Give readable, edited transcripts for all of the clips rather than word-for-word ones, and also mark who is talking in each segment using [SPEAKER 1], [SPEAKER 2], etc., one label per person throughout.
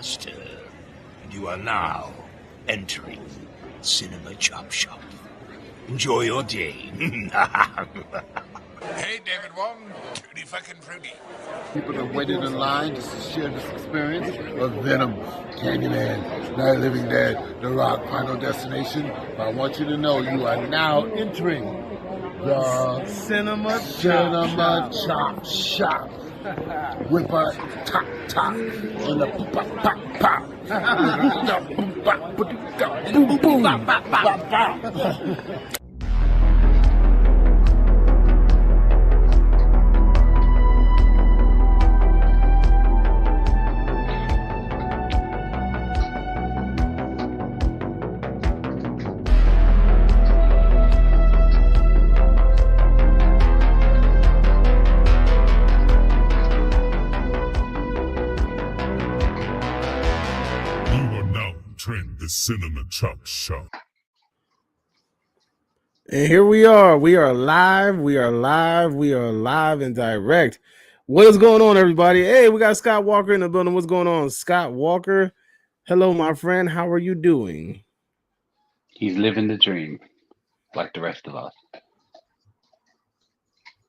[SPEAKER 1] master. You are now entering Cinema Chop Shop. Enjoy your day.
[SPEAKER 2] Hey, David Wong, tutti fucking fruity.
[SPEAKER 3] People that waited in line just to share this experience of Venom, Candyman, Night of the Living Dead, The Rock, Final Destination. But I want you to know you are now entering the
[SPEAKER 4] Cinema
[SPEAKER 3] Chop Shop with a top and a pop. Boom, boom, boom.
[SPEAKER 5] The Cinema Chop Shop.
[SPEAKER 4] And here we are. We are live and direct. What is going on, everybody? Hey, we got Scott Walker in the building. What's going on, Scott Walker? Hello, my friend. How are you doing?
[SPEAKER 6] He's living the dream, like the rest of us.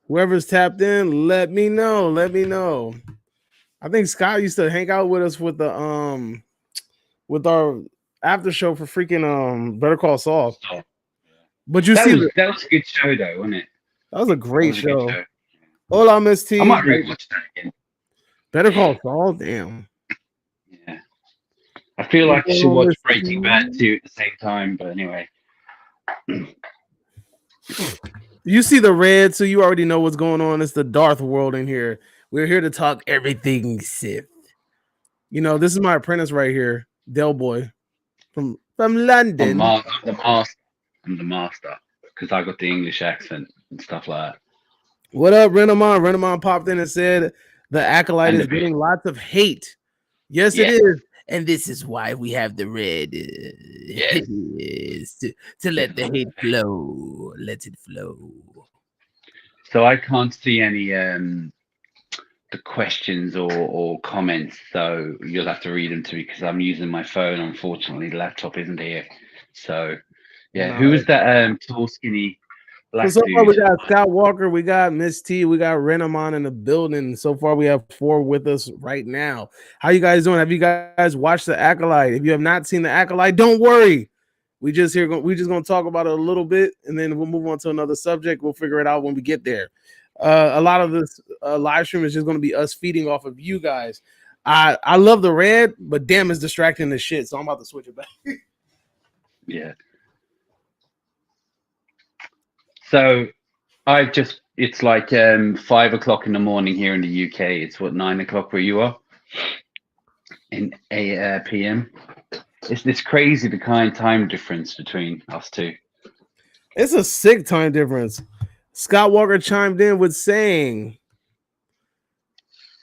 [SPEAKER 4] Whoever's tapped in, let me know. I think Scott used to hang out with us with the with our after show for freaking Better Call Saul. But that
[SPEAKER 6] was a good show though, wasn't it?
[SPEAKER 4] That was a great show. Hola, Miss T.
[SPEAKER 6] I might rewatch that again.
[SPEAKER 4] Better Call Saul, damn.
[SPEAKER 6] Yeah. I feel like I should watch Breaking Bad too at the same time, but anyway.
[SPEAKER 4] You see the red, so you already know what's going on. It's the Darth world in here. We're here to talk everything Sith. You know, this is my apprentice right here, Del Boy. From London.
[SPEAKER 6] I'm the master because I got the English accent and stuff like that.
[SPEAKER 4] What up, Renamon? Renamon popped in and said the Acolyte is getting lots of hate. Yes, it is. And this is why we have the red. Yes. To let the hate flow. Let it flow.
[SPEAKER 6] So I can't see any the questions or comments, so you'll have to read them to me because I'm using my phone. Unfortunately, the laptop isn't here. So yeah, who is that tall, skinny black
[SPEAKER 4] so
[SPEAKER 6] dude?
[SPEAKER 4] far we got Scott Walker, we got Miss T, we got Renamon in the building. So far we have 4 with us right now. How you guys doing? Have you guys watched the Acolyte? If you have not seen the Acolyte, don't worry. We just gonna talk about it a little bit, and then we'll move on to another subject. We'll figure it out when we get there. A lot of this live stream is just going to be us feeding off of you guys. I love the red, but damn, it's distracting the shit. So I'm about to switch it back.
[SPEAKER 6] Yeah. So it's like 5 o'clock in the morning here in the UK. It's 9 o'clock where you are in PM. It's crazy the kind of time difference between us two.
[SPEAKER 4] It's a sick time difference. Scott Walker chimed in with saying,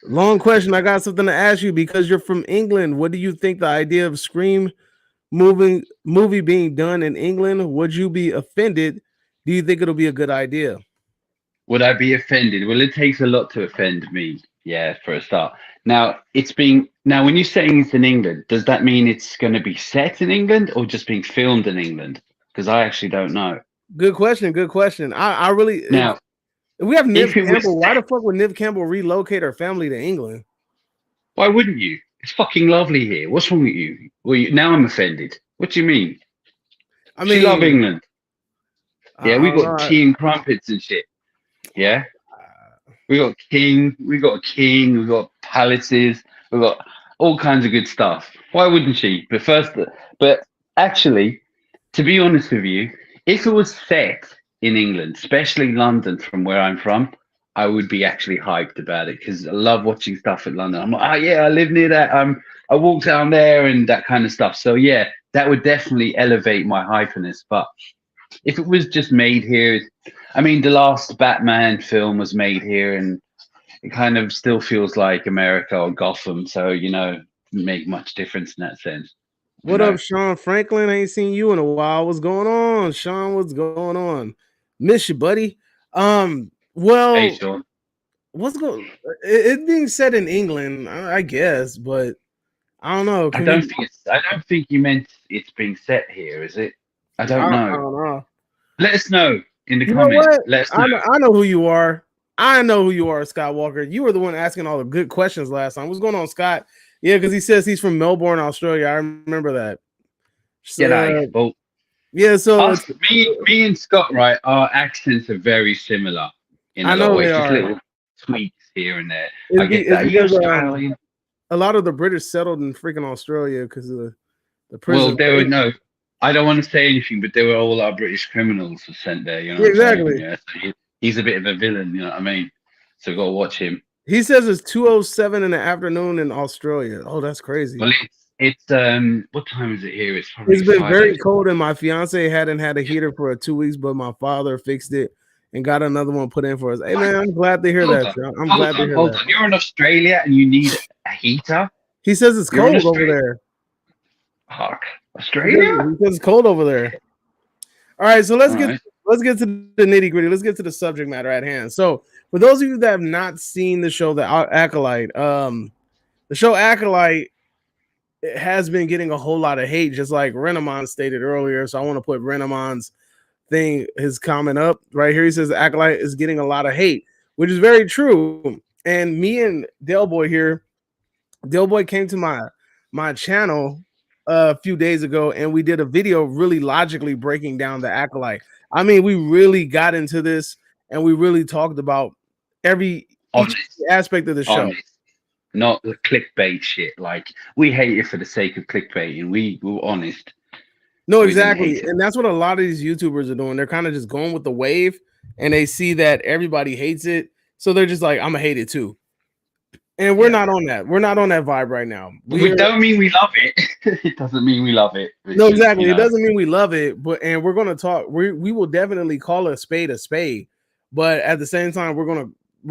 [SPEAKER 4] long question, I got something to ask you because you're from England. What do you think the idea of Scream movie being done in England? Would you be offended? Do you think it'll be a good idea?
[SPEAKER 6] Would I be offended? Well, it takes a lot to offend me, yeah, for a start. Now, when you're saying it's in England, does that mean it's going to be set in England or just being filmed in England? Because I actually don't know.
[SPEAKER 4] Good question. I really
[SPEAKER 6] now.
[SPEAKER 4] If we have Niv Campbell, why the fuck would Niv Campbell relocate her family to England?
[SPEAKER 6] Why wouldn't you? It's fucking lovely here. What's wrong with you? Well, now I'm offended. What do you mean? I mean, she love England. Yeah, we got tea and crumpets and shit. Yeah, we got king, we got palaces, we got all kinds of good stuff. Why wouldn't she? But actually, to be honest with you, if it was set in England, especially London, from where I'm from, I would be actually hyped about it because I love watching stuff in London. I'm like, oh yeah, I live near that. I walk down there and that kind of stuff. So yeah, that would definitely elevate my hypeness. But if it was just made here, I mean, the last Batman film was made here, and it kind of still feels like America or Gotham. So didn't make much difference in that sense.
[SPEAKER 4] What up, Sean Franklin? I ain't seen you in a while. What's going on, Sean? What's going on? Miss you, buddy. Well,
[SPEAKER 6] hey, Sean.
[SPEAKER 4] What's going? It being said in England, I guess, but I don't know.
[SPEAKER 6] I don't think it's. I don't think you meant it's being set here, is it? I don't
[SPEAKER 4] I
[SPEAKER 6] know.
[SPEAKER 4] don't know.
[SPEAKER 6] Let us know in the
[SPEAKER 4] You know
[SPEAKER 6] comments.
[SPEAKER 4] what?
[SPEAKER 6] Let us know.
[SPEAKER 4] I know who you are. I know who you are, Scott Walker. You were the one asking all the good questions last time. What's going on, Scott? Yeah, because he says he's from Melbourne, Australia. I remember that. So,
[SPEAKER 6] G'day. Well,
[SPEAKER 4] yeah, so
[SPEAKER 6] us, me and Scott, right? Our accents are very similar in
[SPEAKER 4] I
[SPEAKER 6] a lot of
[SPEAKER 4] know they
[SPEAKER 6] ways. Just
[SPEAKER 4] are.
[SPEAKER 6] little tweaks here and there. I
[SPEAKER 4] It's,
[SPEAKER 6] get that. Are you
[SPEAKER 4] because
[SPEAKER 6] Australian?
[SPEAKER 4] a lot of the British settled in freaking Australia because of the
[SPEAKER 6] Well,
[SPEAKER 4] prison.
[SPEAKER 6] there were no. I don't want to say anything, but they were all our British criminals were sent there. You know
[SPEAKER 4] Yeah,
[SPEAKER 6] what I'm saying?
[SPEAKER 4] exactly.
[SPEAKER 6] Yeah. So he's a bit of a villain. You know what I mean? So got to watch him.
[SPEAKER 4] He says it's 2:07 in the afternoon in Australia. Oh, that's crazy.
[SPEAKER 6] Well, it's what time is it here? It's probably
[SPEAKER 4] It's been
[SPEAKER 6] 5
[SPEAKER 4] very
[SPEAKER 6] a.m.
[SPEAKER 4] cold, and my fiance hadn't had a heater for 2 weeks, but my father fixed it and got another one put in for us. Hey man, I'm glad to hear
[SPEAKER 6] Hold
[SPEAKER 4] that.
[SPEAKER 6] on,
[SPEAKER 4] Sean. I'm
[SPEAKER 6] hold
[SPEAKER 4] glad to
[SPEAKER 6] on,
[SPEAKER 4] hear
[SPEAKER 6] hold
[SPEAKER 4] that.
[SPEAKER 6] on. You're in Australia and you need a heater.
[SPEAKER 4] He says it's
[SPEAKER 6] You're in
[SPEAKER 4] cold over
[SPEAKER 6] Australia.
[SPEAKER 4] there.
[SPEAKER 6] Fuck,
[SPEAKER 4] He says,
[SPEAKER 6] Australia.
[SPEAKER 4] it's cold over there. All right, so
[SPEAKER 6] All right.
[SPEAKER 4] let's get to the nitty gritty. Let's get to the subject matter at hand. So, for those of you that have not seen the show, the Acolyte, the show Acolyte has been getting a whole lot of hate, just like Renamon stated earlier. So, I want to put Renamon's his comment up right here. He says Acolyte is getting a lot of hate, which is very true. And me and Del Boy here, Del Boy came to my channel a few days ago, and we did a video really logically breaking down the Acolyte. I mean, we really got into this, and we really talked about each
[SPEAKER 6] Honest,
[SPEAKER 4] aspect of the show.
[SPEAKER 6] honest, not the clickbait shit. Like we hate it for the sake of clickbait, and we were honest.
[SPEAKER 4] No,
[SPEAKER 6] So we didn't
[SPEAKER 4] exactly.
[SPEAKER 6] hate it.
[SPEAKER 4] And that's what a lot of these YouTubers are doing. They're kind of just going with the wave, and they see that everybody hates it. So they're just like, I'm gonna hate it too. And we're not on that. We're not on that vibe right now.
[SPEAKER 6] We don't mean we love it. It doesn't mean we love it. It's
[SPEAKER 4] no,
[SPEAKER 6] just,
[SPEAKER 4] exactly.
[SPEAKER 6] you know.
[SPEAKER 4] It doesn't mean we love it, but and we're gonna talk. We will definitely call a spade, but at the same time, we're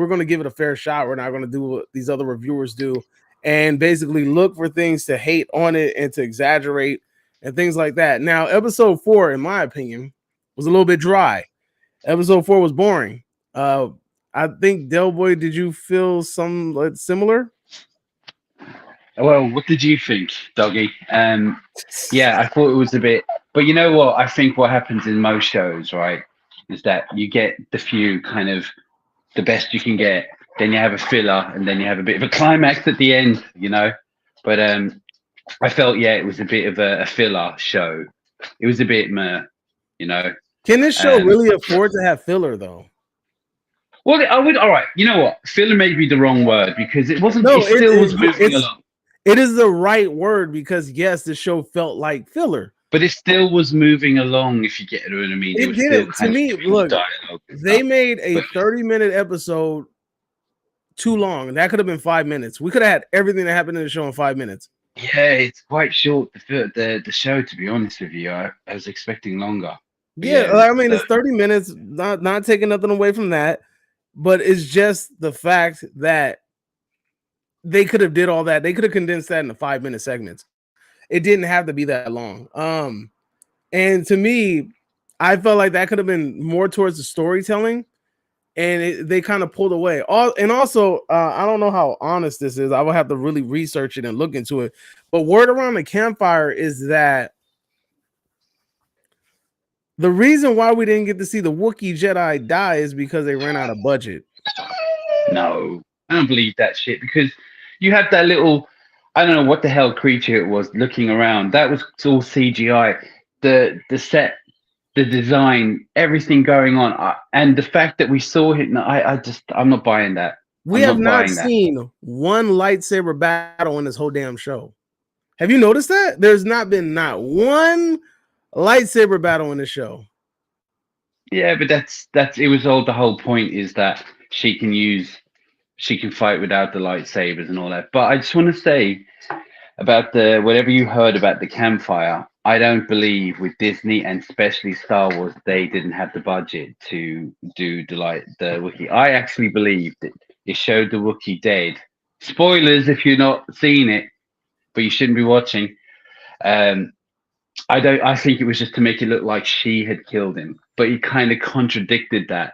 [SPEAKER 4] gonna give it a fair shot. We're not gonna do what these other reviewers do, and basically look for things to hate on it and to exaggerate and things like that. Now, episode 4, in my opinion, was a little bit dry. Episode 4 was boring. I think Del Boy, did you feel some similar?
[SPEAKER 6] Well, what did you think, Doggy? Yeah, I thought it was a bit, but you know what? I think what happens in most shows, right, is that you get the few kind of the best you can get, then you have a filler, and then you have a bit of a climax at the end, you know. But I felt it was a bit of a filler show. It was a bit meh, you know.
[SPEAKER 4] Can this show really afford to have filler though?
[SPEAKER 6] Well, I would. All right, you know what? Filler may be the wrong word because it wasn't. No, it still was moving along.
[SPEAKER 4] It is the right word because yes, the show felt like filler,
[SPEAKER 6] but it still was moving along. If you get what I mean,
[SPEAKER 4] it did. To me, look, they made a 30-minute episode too long. That could have been 5 minutes. We could have had everything that happened in the show in 5 minutes.
[SPEAKER 6] Yeah, it's quite short. The show, to be honest with you, I was expecting longer.
[SPEAKER 4] Yeah, I mean, it's 30 minutes. Not taking nothing away from that, but it's just the fact that they could have did all that. They could have condensed that into 5-minute segments. It didn't have to be that long. And to me, I felt like that could have been more towards the storytelling, and they kind of pulled away. Also, I don't know how honest this is. I will have to really research it and look into it. But word around the campfire is that the reason why we didn't get to see the Wookiee Jedi die is because they ran out of budget.
[SPEAKER 6] No, I don't believe that shit because you had that little, I don't know what the hell creature it was looking around. That was all CGI. The set, the design, everything going on, and the fact that we saw it. No, I'm not buying that.
[SPEAKER 4] We have not seen one lightsaber battle in this whole damn show. Have you noticed that? There's not been not one lightsaber battle in the show.
[SPEAKER 6] Yeah, but that's it was all the whole point is that she can fight without the lightsabers and all that. But I just want to say about the whatever you heard about the campfire, I don't believe with Disney and especially Star Wars they didn't have the budget to do the Wookiee. I actually believe that it showed the Wookiee dead. Spoilers if you're not seeing it, but you shouldn't be watching. I think it was just to make it look like she had killed him, but he kind of contradicted that.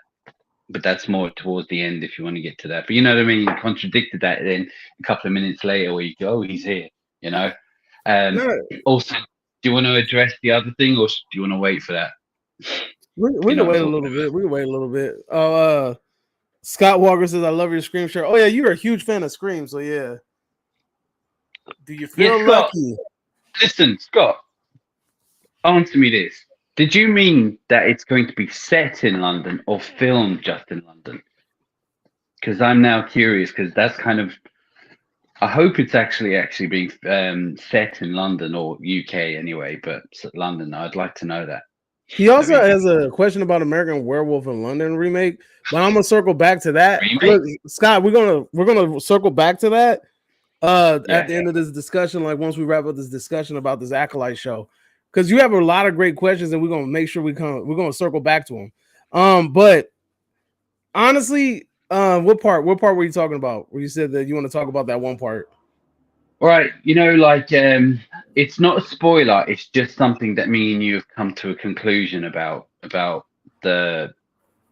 [SPEAKER 6] But that's more towards the end if you want to get to that. But you know what I mean? He contradicted that then a couple of minutes later where you go, oh, he's here. You know.
[SPEAKER 4] No,
[SPEAKER 6] Also, do you want to address the other thing, or do you want to wait for that?
[SPEAKER 4] we can wait a little bit. We can wait a little bit. Scott Walker says, "I love your Scream shirt." Oh yeah, you're a huge fan of Scream, so yeah. Do you feel
[SPEAKER 6] Scott,
[SPEAKER 4] lucky?
[SPEAKER 6] listen, Scott, answer me this. Did you mean that it's going to be set in London or filmed just in London? Because I'm now curious, because that's kind of, I hope it's actually being set in London or UK anyway, but London, I'd like to know that.
[SPEAKER 4] He also has a question about American Werewolf in London remake, but I'm gonna circle back to that. Look, Scott, we're gonna circle back to that at the end of this discussion, like once we wrap up this discussion about this Acolyte show, because you have a lot of great questions, and we're gonna make sure we're gonna circle back to them. But honestly, what part were you talking about? Where you said that you want to talk about that one part?
[SPEAKER 6] All right, you know, like it's not a spoiler. It's just something that me and you have come to a conclusion about the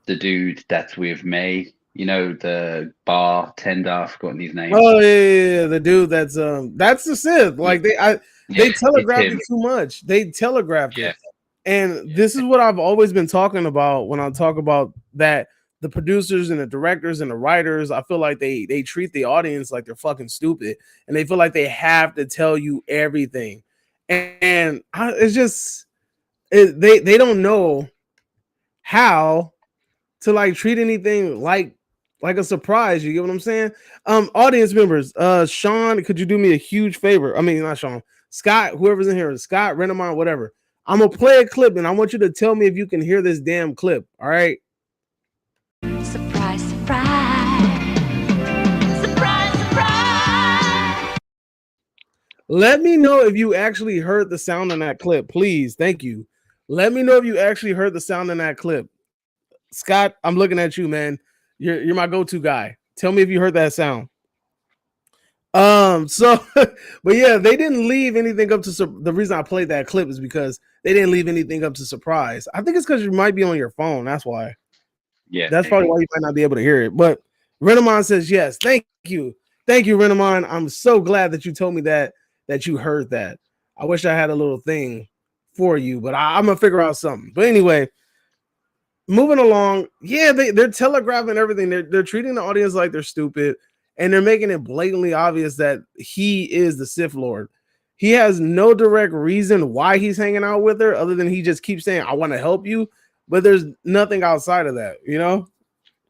[SPEAKER 6] dude that's with May. You know, the bartender. I've forgotten his name.
[SPEAKER 4] Oh yeah, the dude that's the Sith. Like they telegraphed it too much. They telegraphed it, and this is what I've always been talking about when I talk about that. The producers and the directors and the writers, I feel like they treat the audience like they're fucking stupid, and they feel like they have to tell you everything, and it's just they don't know how to like treat anything like a surprise. You get what I'm saying? Audience members, Sean, could you do me a huge favor? I mean, not Sean, Scott, whoever's in here, Scott, Renamon, whatever. I'm gonna play a clip and I want you to tell me if you can hear this damn clip. All right.
[SPEAKER 7] Surprise, surprise. Surprise, surprise.
[SPEAKER 4] Let me know if you actually heard the sound in that clip, please. Thank you. Let me know if you actually heard the sound in that clip. Scott, I'm looking at you, man. You're my go-to guy. Tell me if you heard that sound. So but yeah, they didn't leave anything up to the reason I played that clip is because they didn't leave anything up to surprise. I think it's because you might be on your phone. That's why.
[SPEAKER 6] Yeah,
[SPEAKER 4] that's probably why you might not be able to hear it. But Renamon says yes. Thank you, Renamon. I'm so glad that you told me that you heard that. I wish I had a little thing for you, but I'm gonna figure out something. But anyway, moving along. Yeah, they're telegraphing everything. They're treating the audience like they're stupid, and they're making it blatantly obvious that he is the Sith Lord. He has no direct reason why he's hanging out with her, other than he just keeps saying, "I want to help you." But there's nothing outside of that, you know?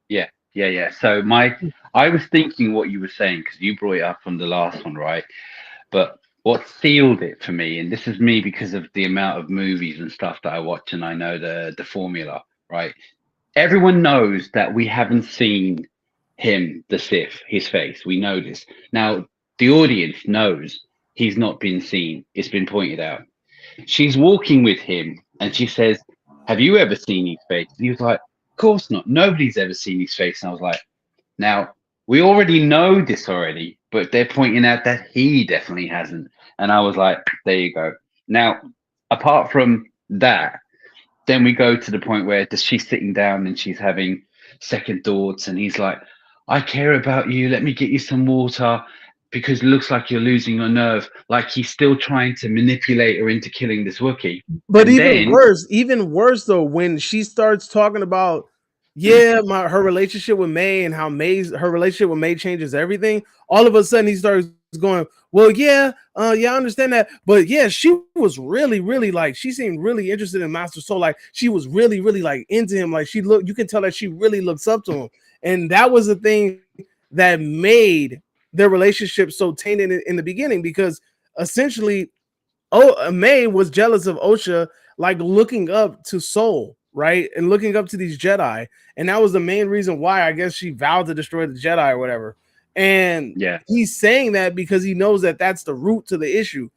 [SPEAKER 6] Yeah. So I was thinking what you were saying because you brought it up on the last one, right? But what sealed it for me, and this is me because of the amount of movies and stuff that I watch, and I know the formula, right? Everyone knows that we haven't seen him, the Sith, his face. We know this. Now, the audience knows he's not been seen. It's been pointed out. She's walking with him and she says, "Have you ever seen his face?" And he was like, "Of course not. Nobody's ever seen his face." And I was like, now, we already know this already, but they're pointing out that he definitely hasn't. And I was like, there you go. Now, apart from that, then we go to the point where she's sitting down and she's having second thoughts, and he's like, "I care about you. Let me get you some water because it looks like you're losing your nerve." Like he's still trying to manipulate her into killing this Wookiee.
[SPEAKER 4] But even worse though, when she starts talking about her relationship with May and how her relationship with May changes everything, all of a sudden he starts going, "Well, I understand that, but yeah, she was really, really like she seemed really interested in Master Soul, like she was really, really like into him, like you can tell that she really looks up to him," and that was the thing that made their relationship so tainted in the beginning, because essentially May was jealous of Osha, like looking up to Soul, right? And looking up to these Jedi. And that was the main reason why I guess she vowed to destroy the Jedi or whatever. And he's saying that because he knows that that's the root to the issue.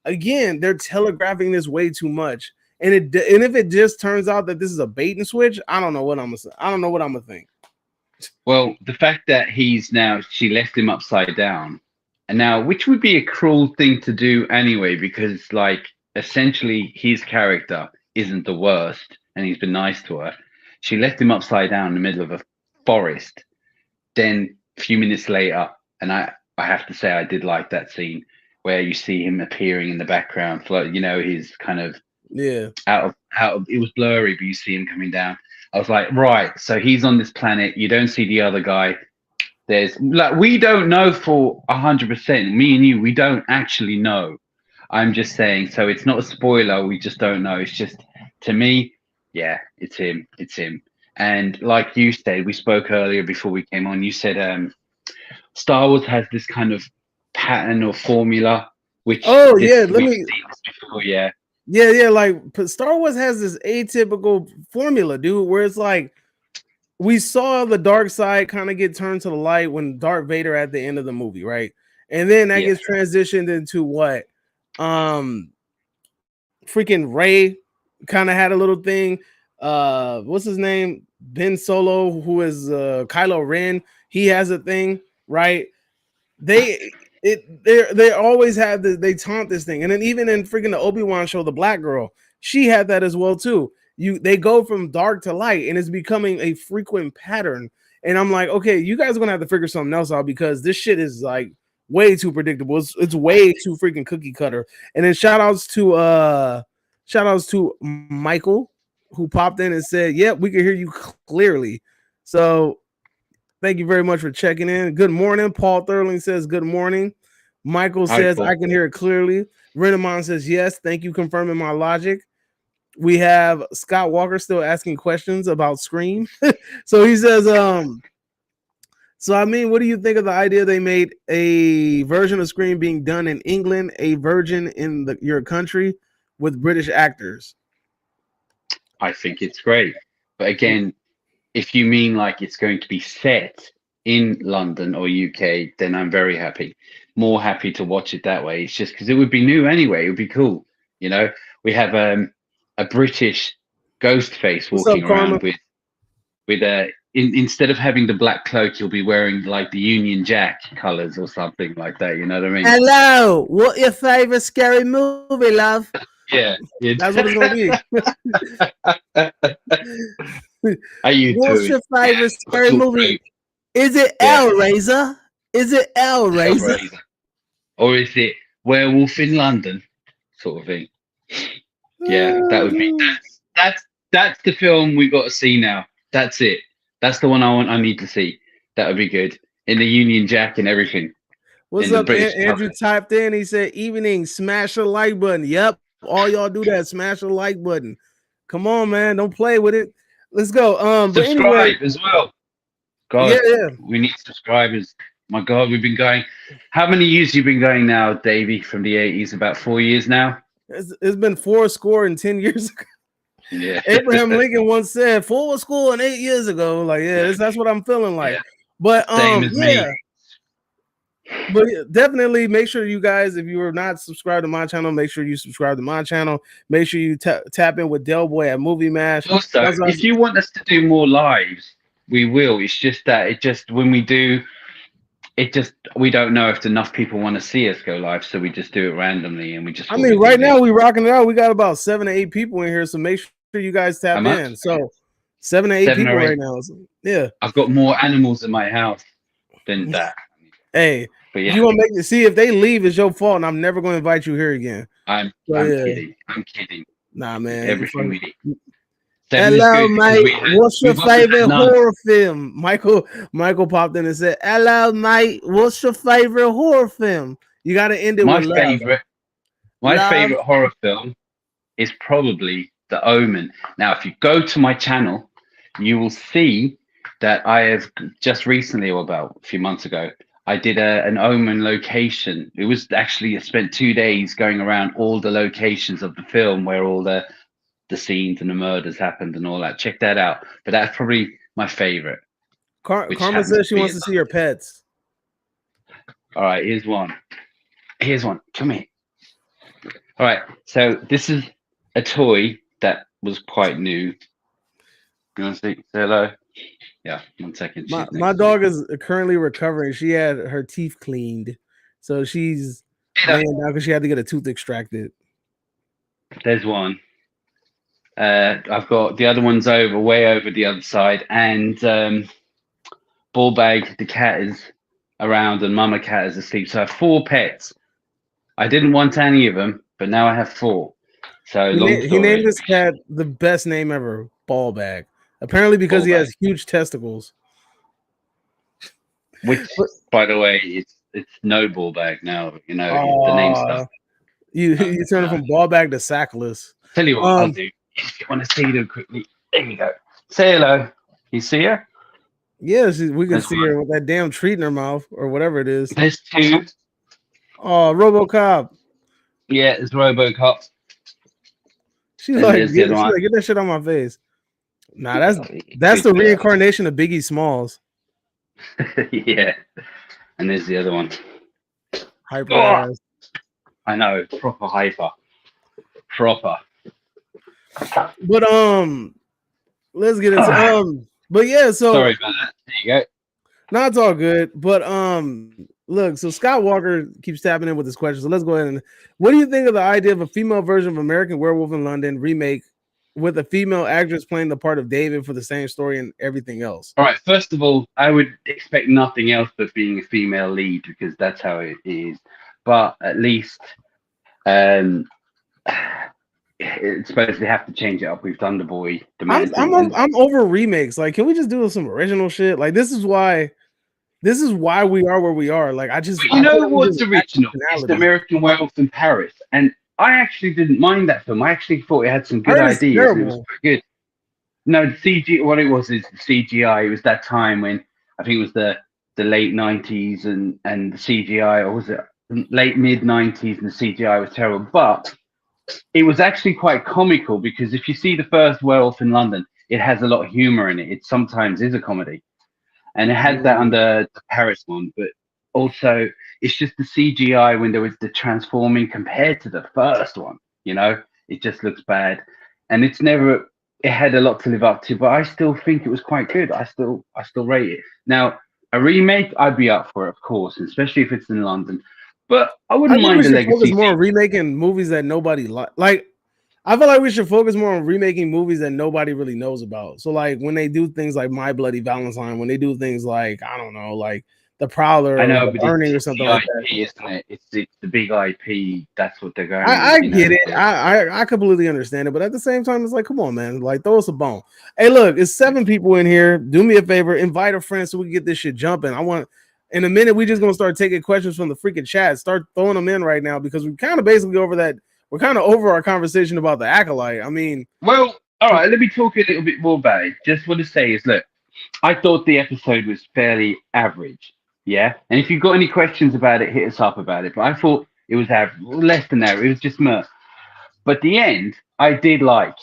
[SPEAKER 4] Again, they're telegraphing this way too much. And if it just turns out that this is a bait and switch, I don't know what I'm gonna think.
[SPEAKER 6] Well, the fact that she left him upside down. And now, which would be a cruel thing to do anyway, because like essentially his character isn't the worst and he's been nice to her. She left him upside down in the middle of a forest. Then a few minutes later, and I have to say I did like that scene where you see him appearing in the background, like, you know, he's kind of
[SPEAKER 4] Yeah.
[SPEAKER 6] out of it was blurry, but you see him coming down. I was like, right, so he's on this planet. You don't see the other guy. There's like we don't know for 100%. Me and you, we don't actually know. I'm just saying, so it's not a spoiler. We just don't know. It's just to me, yeah, it's him. It's him. And like you said, we spoke earlier before we came on. You said Star Wars has this kind of pattern or formula, which
[SPEAKER 4] Oh
[SPEAKER 6] this
[SPEAKER 4] yeah,
[SPEAKER 6] we've seen this before. Yeah,
[SPEAKER 4] yeah. Like Star Wars has this atypical formula, dude, where it's like we saw the dark side kind of get turned to the light when Darth Vader at the end of the movie, right? And then that
[SPEAKER 6] yeah.
[SPEAKER 4] gets transitioned into what? Freaking Ray kind of had a little thing. What's his name? Ben Solo, who is Kylo Ren, he has a thing, right? They always have this, they taunt this thing. And then even in freaking the Obi-Wan show, the black girl, she had that as well too. They go from dark to light, and it's becoming a frequent pattern. And I'm like, okay, you guys are gonna have to figure something else out because this shit is like way too predictable. It's way too freaking cookie cutter. And then shout outs to Michael, who popped in and said, yep, we can hear you clearly. So thank you very much for checking in. Good morning. Paul Thurling says good morning. Michael says I can hear it clearly. Renamon says yes. Thank you, confirming my logic. We have Scott Walker still asking questions about Scream. So he says, so I mean, what do you think of the idea they made a version of Scream being done in England, a version in your country with British actors?
[SPEAKER 6] I think it's great. But again, if you mean like it's going to be set in London or UK, then I'm very happy. More happy to watch it that way. It's just because it would be new anyway. It would be cool. You know, we have a British ghost face walking around with instead of having the black cloak, you'll be wearing like the Union Jack colors or something like that. You know what I mean?
[SPEAKER 4] Hello, what your favorite scary movie, love?
[SPEAKER 6] Yeah,
[SPEAKER 4] that's what it's gonna be.
[SPEAKER 6] Are you
[SPEAKER 4] What's your favorite scary movie? Is it Hellraiser? Is it Hellraiser?
[SPEAKER 6] Or is it Werewolf in London? Sort of thing. Yeah, that would be that's the film we got to see now. That's it. That's the one I need to see. That would be good. In the Union Jack and everything.
[SPEAKER 4] What's up, Andrew typed in. He said, evening, smash the like button. Yep. All y'all do that. Smash the like button. Come on, man. Don't play with it. Let's go.
[SPEAKER 6] Subscribe
[SPEAKER 4] but anyway,
[SPEAKER 6] as well. God,
[SPEAKER 4] yeah.
[SPEAKER 6] We need subscribers. My God, we've been going. How many years you been going now, Davey, from the 80s? About 4 years now?
[SPEAKER 4] It's been 10 years ago.
[SPEAKER 6] Yeah.
[SPEAKER 4] Abraham Lincoln once said 4 school and 8 years ago. Like, yeah, that's what I'm feeling like. Yeah. But
[SPEAKER 6] same as me.
[SPEAKER 4] But definitely make sure you guys, if you are not subscribed to my channel, make sure you subscribe to my channel. Make sure you tap in with Del Boy at Movie Mash.
[SPEAKER 6] Also, if you want us to do more lives, we will. It's just that when we do, we don't know if enough people want to see us go live, so we just do it randomly and we just.
[SPEAKER 4] I mean, right now we rocking it out. We got about 7 to 8 people in here, so make sure you guys tap in. So 7 to 8 people right now. So, yeah,
[SPEAKER 6] I've got more animals in my house than that.
[SPEAKER 4] Hey, you want to make it see if they leave, it's your fault, and I'm never going to invite you here again.
[SPEAKER 6] I'm kidding. I'm kidding.
[SPEAKER 4] Nah, man.
[SPEAKER 6] Everything we do.
[SPEAKER 4] Hello, mate. What's your favorite horror film? Michael popped in and said, "Hello, mate. What's your favorite horror film?" You got to end it with love.
[SPEAKER 6] My favorite horror film is probably The Omen. Now, if you go to my channel, you will see that I have just recently, or about a few months ago, I did an Omen location. It was actually, I spent 2 days going around all the locations of the film where all the scenes and the murders happened and all that. Check that out. But that's probably my favorite.
[SPEAKER 4] Karma says she wants to see your pets.
[SPEAKER 6] All right, here's one. Come here. All right, so this is a toy that was quite new. You want to say hello? Yeah, 1 second.
[SPEAKER 4] My dog is currently recovering. She had her teeth cleaned, so she's laying down because she had to get a tooth extracted.
[SPEAKER 6] There's one. I've got the other one's way over the other side, and Ball Bag, the cat, is around, and Mama Cat is asleep. So I have 4 pets. I didn't want any of them, but now I have 4. So
[SPEAKER 4] He named this cat the best name ever, Ball Bag. Apparently because he has huge testicles.
[SPEAKER 6] Which, by the way, it's no ball bag now. You know the name stuff.
[SPEAKER 4] You turn it from ball bag to sackless.
[SPEAKER 6] Tell you what, I'll do. If you want to see them quickly, there you go. Say hello. You see her?
[SPEAKER 4] Yeah, we can see her with that damn treat in her mouth or whatever it is.
[SPEAKER 6] There's 2.
[SPEAKER 4] Oh, RoboCop.
[SPEAKER 6] Yeah, it's RoboCop.
[SPEAKER 4] She's like, get that shit on my face. Nah, that's the reincarnation of Biggie Smalls.
[SPEAKER 6] Yeah, and there's the other one.
[SPEAKER 4] Hyper ass.
[SPEAKER 6] I know, proper hyper. Proper.
[SPEAKER 4] But let's get into but yeah, so
[SPEAKER 6] sorry about that. There you go.
[SPEAKER 4] No, it's all good. But look, so Scott Walker keeps tapping in with his question. So let's go ahead and what do you think of the idea of a female version of American Werewolf in London remake with a female actress playing the part of David for the same story and everything else?
[SPEAKER 6] All right, first of all, I would expect nothing else but being a female lead because that's how it is. But at least it's supposed they have to change it up with Thunderboy.
[SPEAKER 4] I'm over remakes. Like, can we just do some original shit? Like, this is why we are where we are. Like,
[SPEAKER 6] what's original? It's the American Werewolf in Paris, and I actually didn't mind that film. I actually thought it had some good ideas. It was pretty good. No, the CG. What it was is the CGI. It was that time when I think it was the late 90s and the CGI, or was it late mid 90s and the CGI was terrible. But it was actually quite comical because if you see the first Werewolf in London, it has a lot of humor in it. It sometimes is a comedy, and it had that under the Paris one. But also, it's just the CGI when there was the transforming compared to the first one. You know, it just looks bad, and it's never. It had a lot to live up to, but I still think it was quite good. I still rate it. Now, a remake, I'd be up for it, of course, especially if it's in London. But I wouldn't mind the legacy.
[SPEAKER 4] Focus more on remaking movies that nobody like. I feel like we should focus more on remaking movies that nobody really knows about. So, like when they do things like My Bloody Valentine, when they do things like I don't know, like The Prowler,
[SPEAKER 6] I know,
[SPEAKER 4] or The Burning, or something like
[SPEAKER 6] that. Isn't it? It's the big IP. That's what they're going.
[SPEAKER 4] I get it. I completely understand it, but at the same time, it's like, come on, man, like throw us a bone. Hey, look, it's 7 people in here. Do me a favor, invite a friend so we can get this shit jumping. In a minute, we just gonna start taking questions from the freaking chat. Start throwing them in right now because we kind of basically over that. We're kind of over our conversation about the Acolyte. I mean,
[SPEAKER 6] well, all right. Let me talk a little bit more about it. Just what to say is, look, I thought the episode was fairly average. Yeah, and if you've got any questions about it, hit us up about it. But I thought it was less than that. It was just meh. But the end, I did like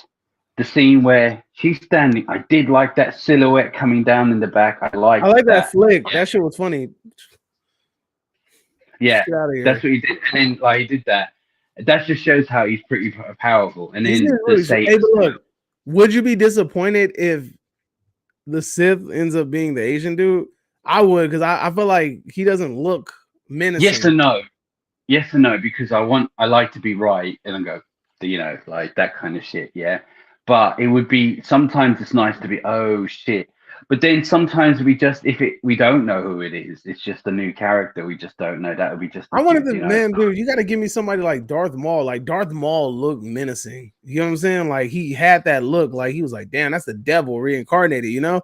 [SPEAKER 6] the scene where she's standing. I did like that silhouette coming down in the back. I like
[SPEAKER 4] that flick. Yeah. That shit was funny.
[SPEAKER 6] Yeah, that's what he did. And then he did that. That just shows how he's pretty powerful. And then
[SPEAKER 4] look, would you be disappointed if the Sith ends up being the Asian dude? I would, because I feel like he doesn't look menacing.
[SPEAKER 6] Yes and no, because I like to be right and then go, like that kind of shit. Yeah, but it would be sometimes it's nice to be oh shit, but then sometimes we don't know who it is. It's just a new character. We just don't know. That would be just.
[SPEAKER 4] I wanted to dude. You got to give me somebody like Darth Maul. Like Darth Maul looked menacing. You know what I'm saying? Like he had that look. Like he was like, damn, that's the devil reincarnated. You know,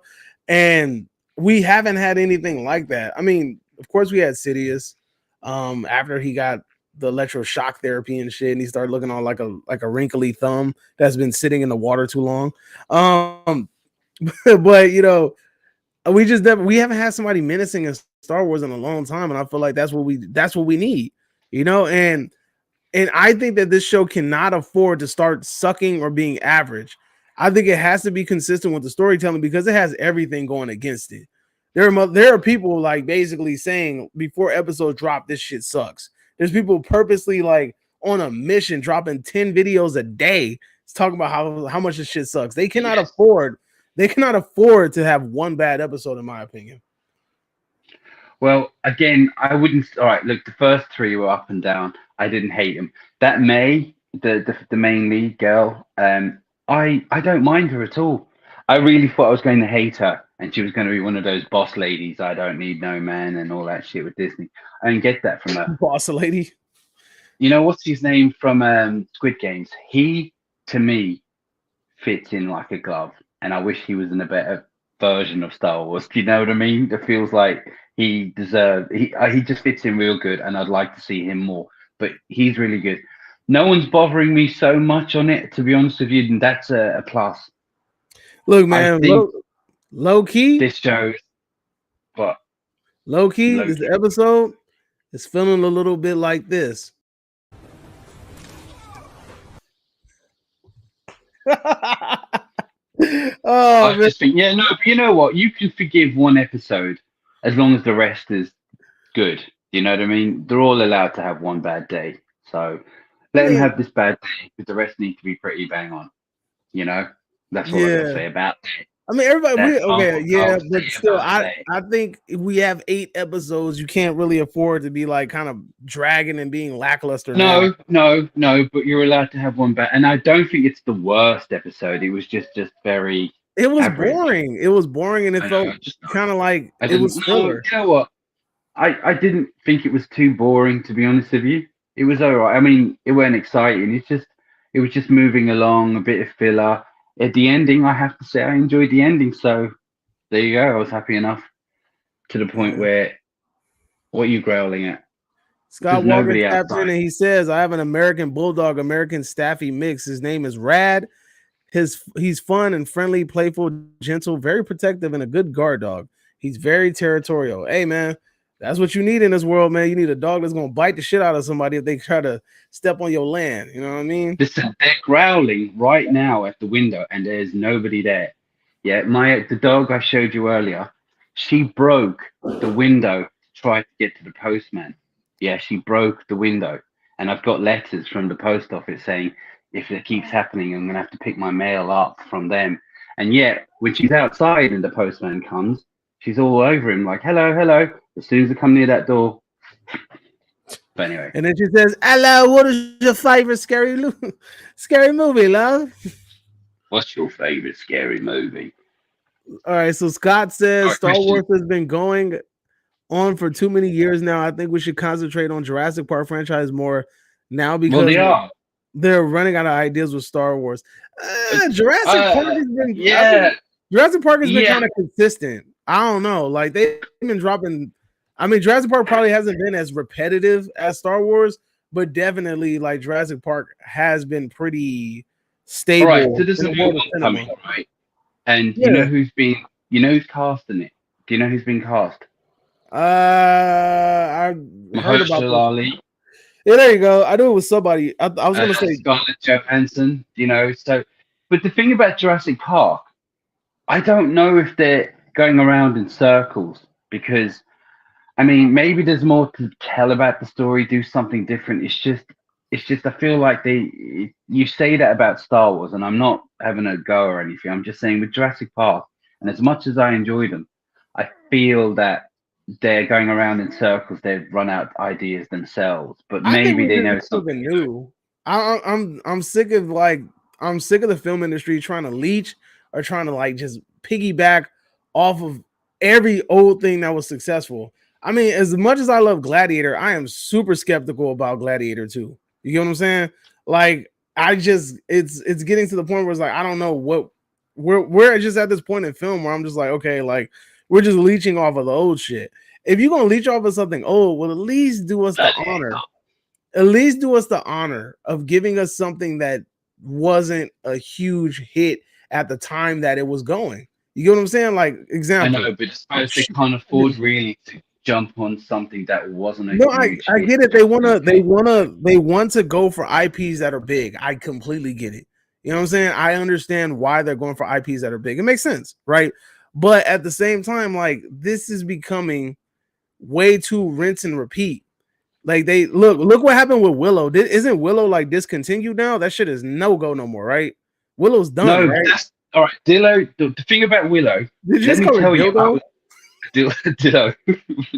[SPEAKER 4] and we haven't had anything like that. I mean, of course, we had Sidious after he got the electroshock therapy and shit, and he started looking all like a wrinkly thumb that's been sitting in the water too long. But we haven't had somebody menacing in Star Wars in a long time, and I feel like that's what we need, and I think that this show cannot afford to start sucking or being average. I think it has to be consistent with the storytelling because it has everything going against it. There are people like basically saying before episodes drop, this shit sucks. There's people purposely like on a mission dropping 10 videos a day. It's talking about how much this shit sucks. They cannot afford to have one bad episode, in my opinion.
[SPEAKER 6] Well, again, I wouldn't. All right, look, the first 3 were up and down. I didn't hate them. That May, the main lead girl, I don't mind her at all. I really thought I was going to hate her, and she was going to be one of those boss ladies. I don't need no man and all that shit with Disney. I didn't get that from her.
[SPEAKER 4] Boss lady.
[SPEAKER 6] You know what's his name from Squid Games? He, to me, fits in like a glove, and I wish he was in a better version of Star Wars. Do you know what I mean? It feels like he deserved. He just fits in real good, and I'd like to see him more. But he's really good. No one's bothering me so much on it, to be honest with you, and that's a plus.
[SPEAKER 4] Look,
[SPEAKER 6] I
[SPEAKER 4] man,
[SPEAKER 6] think
[SPEAKER 4] low key,
[SPEAKER 6] this shows, but
[SPEAKER 4] low key,
[SPEAKER 6] low
[SPEAKER 4] this
[SPEAKER 6] key.
[SPEAKER 4] episode is feeling a little bit like this. Oh,
[SPEAKER 6] I just think, yeah, no, but you know what? You can forgive one episode as long as the rest is good. You know what I mean? They're all allowed to have one bad day. So
[SPEAKER 4] I
[SPEAKER 6] let them
[SPEAKER 4] mean,
[SPEAKER 6] have this bad day because the rest need to be pretty bang on. You know? That's all I got to
[SPEAKER 4] yeah.
[SPEAKER 6] say about that.
[SPEAKER 4] I mean, everybody.
[SPEAKER 6] That's
[SPEAKER 4] Okay,
[SPEAKER 6] all
[SPEAKER 4] yeah,
[SPEAKER 6] I'll
[SPEAKER 4] but
[SPEAKER 6] say
[SPEAKER 4] still,
[SPEAKER 6] about
[SPEAKER 4] I
[SPEAKER 6] that.
[SPEAKER 4] I think if we have 8 episodes, you can't really afford to be like kind of dragging and being lackluster now.
[SPEAKER 6] No, but you're allowed to have one bad. And I don't think it's the worst episode. It was just very
[SPEAKER 4] It was
[SPEAKER 6] average.
[SPEAKER 4] boring. It was boring, and it
[SPEAKER 6] I
[SPEAKER 4] felt
[SPEAKER 6] know.
[SPEAKER 4] kind of like
[SPEAKER 6] I
[SPEAKER 4] it
[SPEAKER 6] didn't.
[SPEAKER 4] was
[SPEAKER 6] No,
[SPEAKER 4] filler.
[SPEAKER 6] you know what? I didn't think it was too boring, to be honest with you. It was all right. I mean, it weren't exciting. It was just moving along, a bit of filler. At the ending, I have to say, I enjoyed the ending. So there you go. I was happy enough to the point
[SPEAKER 4] Yeah.
[SPEAKER 6] where, what are you growling at?
[SPEAKER 4] Scott
[SPEAKER 6] There's
[SPEAKER 4] Walker
[SPEAKER 6] nobody
[SPEAKER 4] taps in
[SPEAKER 6] outside.
[SPEAKER 4] and he says, "I have an American Bulldog, American Staffy mix. His name is Rad. He's fun and friendly, playful, gentle, very protective, and a good guard dog. He's very territorial. Hey man, that's what you need in this world, man. You need a dog that's gonna bite the shit out of somebody if they try to step on your land. You know what I mean?
[SPEAKER 6] Listen, they're growling right now at the window, and there's nobody there. Yeah, the dog I showed you earlier, she broke the window to try to get to the postman. Yeah, she broke the window, and I've got letters from the post office saying if it keeps happening, I'm gonna have to pick my mail up from them. And yet, when she's outside and the postman comes, she's all over him like, "Hello, hello." As soon as I come near that door, but anyway,
[SPEAKER 4] And then she says, "Hello, what is your favorite scary movie, love?"
[SPEAKER 6] what's your favorite scary movie?
[SPEAKER 4] All right, so Scott
[SPEAKER 6] All
[SPEAKER 4] says
[SPEAKER 6] right,
[SPEAKER 4] Star
[SPEAKER 6] Christian.
[SPEAKER 4] Wars has been going on for too many years now. I think we should concentrate on Jurassic Park franchise more now
[SPEAKER 6] Well,
[SPEAKER 4] because
[SPEAKER 6] they are.
[SPEAKER 4] they're running out of ideas with Star Wars. Jurassic Park has been, I
[SPEAKER 6] Yeah,
[SPEAKER 4] think Jurassic Park has been
[SPEAKER 6] yeah.
[SPEAKER 4] kind of consistent. I don't know, like they've been dropping. I mean, Jurassic Park probably hasn't been as repetitive as Star Wars, but definitely like Jurassic Park has been pretty
[SPEAKER 6] All right, so
[SPEAKER 4] stable
[SPEAKER 6] there's
[SPEAKER 4] in
[SPEAKER 6] a
[SPEAKER 4] the
[SPEAKER 6] new
[SPEAKER 4] world of
[SPEAKER 6] one
[SPEAKER 4] cinema.
[SPEAKER 6] coming, right? And
[SPEAKER 4] Yeah.
[SPEAKER 6] you know who's casting it? Do you know who's been cast?
[SPEAKER 4] I heard about
[SPEAKER 6] Mahershala
[SPEAKER 4] this.
[SPEAKER 6] Ali,
[SPEAKER 4] Yeah, there you go. I knew it was somebody. I was gonna say,
[SPEAKER 6] Scarlett Johansson. You know, so. But the thing about Jurassic Park, I don't know if they're going around in circles because I mean, maybe there's more to tell about the story, do something different. It's just, I feel like you say that about Star Wars, and I'm not having a go or anything. I'm just saying with Jurassic Park, and as much as I enjoy them, I feel that they're going around in circles. They've run out ideas themselves, but
[SPEAKER 4] I think
[SPEAKER 6] maybe
[SPEAKER 4] we
[SPEAKER 6] they
[SPEAKER 4] just
[SPEAKER 6] know
[SPEAKER 4] need something
[SPEAKER 6] something.
[SPEAKER 4] new. I'm sick of I'm sick of the film industry trying to leech or trying to like just piggyback off of every old thing that was successful. I mean, as much as I love Gladiator, I am super skeptical about Gladiator 2. You get what I'm saying? Like, I just it's getting to the point where it's like I don't know what we're just at this point in film where I'm just like, okay, like we're just leeching off of the old shit. If you're gonna leech off of something old, well, at least do us the honor. At least do us the honor of giving us something that wasn't a huge hit at the time that it was going. You get what I'm saying? Like,
[SPEAKER 6] I
[SPEAKER 4] example.
[SPEAKER 6] know, but I suppose they can't afford really to jump on something that wasn't a
[SPEAKER 4] No,
[SPEAKER 6] huge
[SPEAKER 4] I
[SPEAKER 6] hit.
[SPEAKER 4] get it. They want to go for IPs that are big. I completely get it. You know what I'm saying? I understand why they're going for IPs that are big. It makes sense, right? But at the same time, like this is becoming way too rinse and repeat. Like they look what happened with Willow. Isn't Willow like discontinued now? That shit is no go no more, right? Willow's done,
[SPEAKER 6] No, but
[SPEAKER 4] right?
[SPEAKER 6] that's all right. Dillo, the thing about Willow,
[SPEAKER 4] Did you
[SPEAKER 6] let
[SPEAKER 4] just
[SPEAKER 6] me
[SPEAKER 4] call it
[SPEAKER 6] tell you,
[SPEAKER 4] dildo?
[SPEAKER 6] dildo,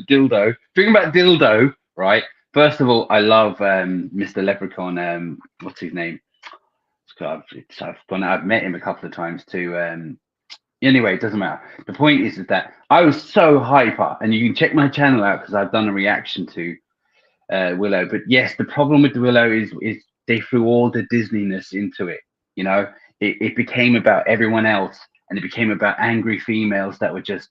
[SPEAKER 6] dildo. Thing about dildo, right? First of all, I love Mr. Leprechaun. What's his name? I've met him a couple of times too. Anyway, it doesn't matter. The point is that I was so hyper, and you can check my channel out because I've done a reaction to Willow. But yes, the problem with the Willow is they threw all the Disneyness into it. You know, it became about everyone else, and it became about angry females that were just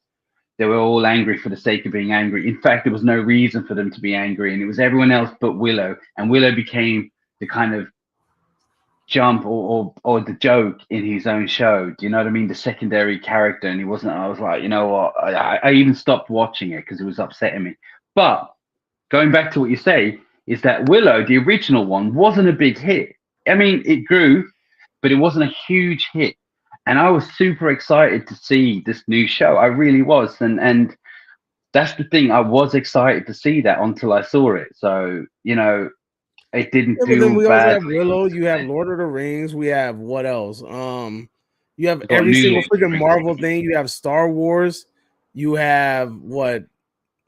[SPEAKER 6] they were all angry for the sake of being angry. In fact, there was no reason for them to be angry, and it was everyone else but Willow. And Willow became the kind of jump or the joke in his own show. Do you know what I mean? The secondary character, and he wasn't. I was like, you know what? I even stopped watching it because it was upsetting me. But going back to what you say, is that Willow, the original one, wasn't a big hit. I mean, it grew, but it wasn't a huge hit. And I was super excited to see this new show. I really was, and that's the thing. I was excited to see that until I saw it. So you know, it didn't
[SPEAKER 4] Yeah, but then
[SPEAKER 6] do
[SPEAKER 4] we also have
[SPEAKER 6] badly.
[SPEAKER 4] Willow. You have Lord of the Rings. We have what else? You have
[SPEAKER 6] We got
[SPEAKER 4] every
[SPEAKER 6] new
[SPEAKER 4] single
[SPEAKER 6] Lord of the
[SPEAKER 4] freaking
[SPEAKER 6] Rings.
[SPEAKER 4] Marvel thing. You have Star Wars. You have what?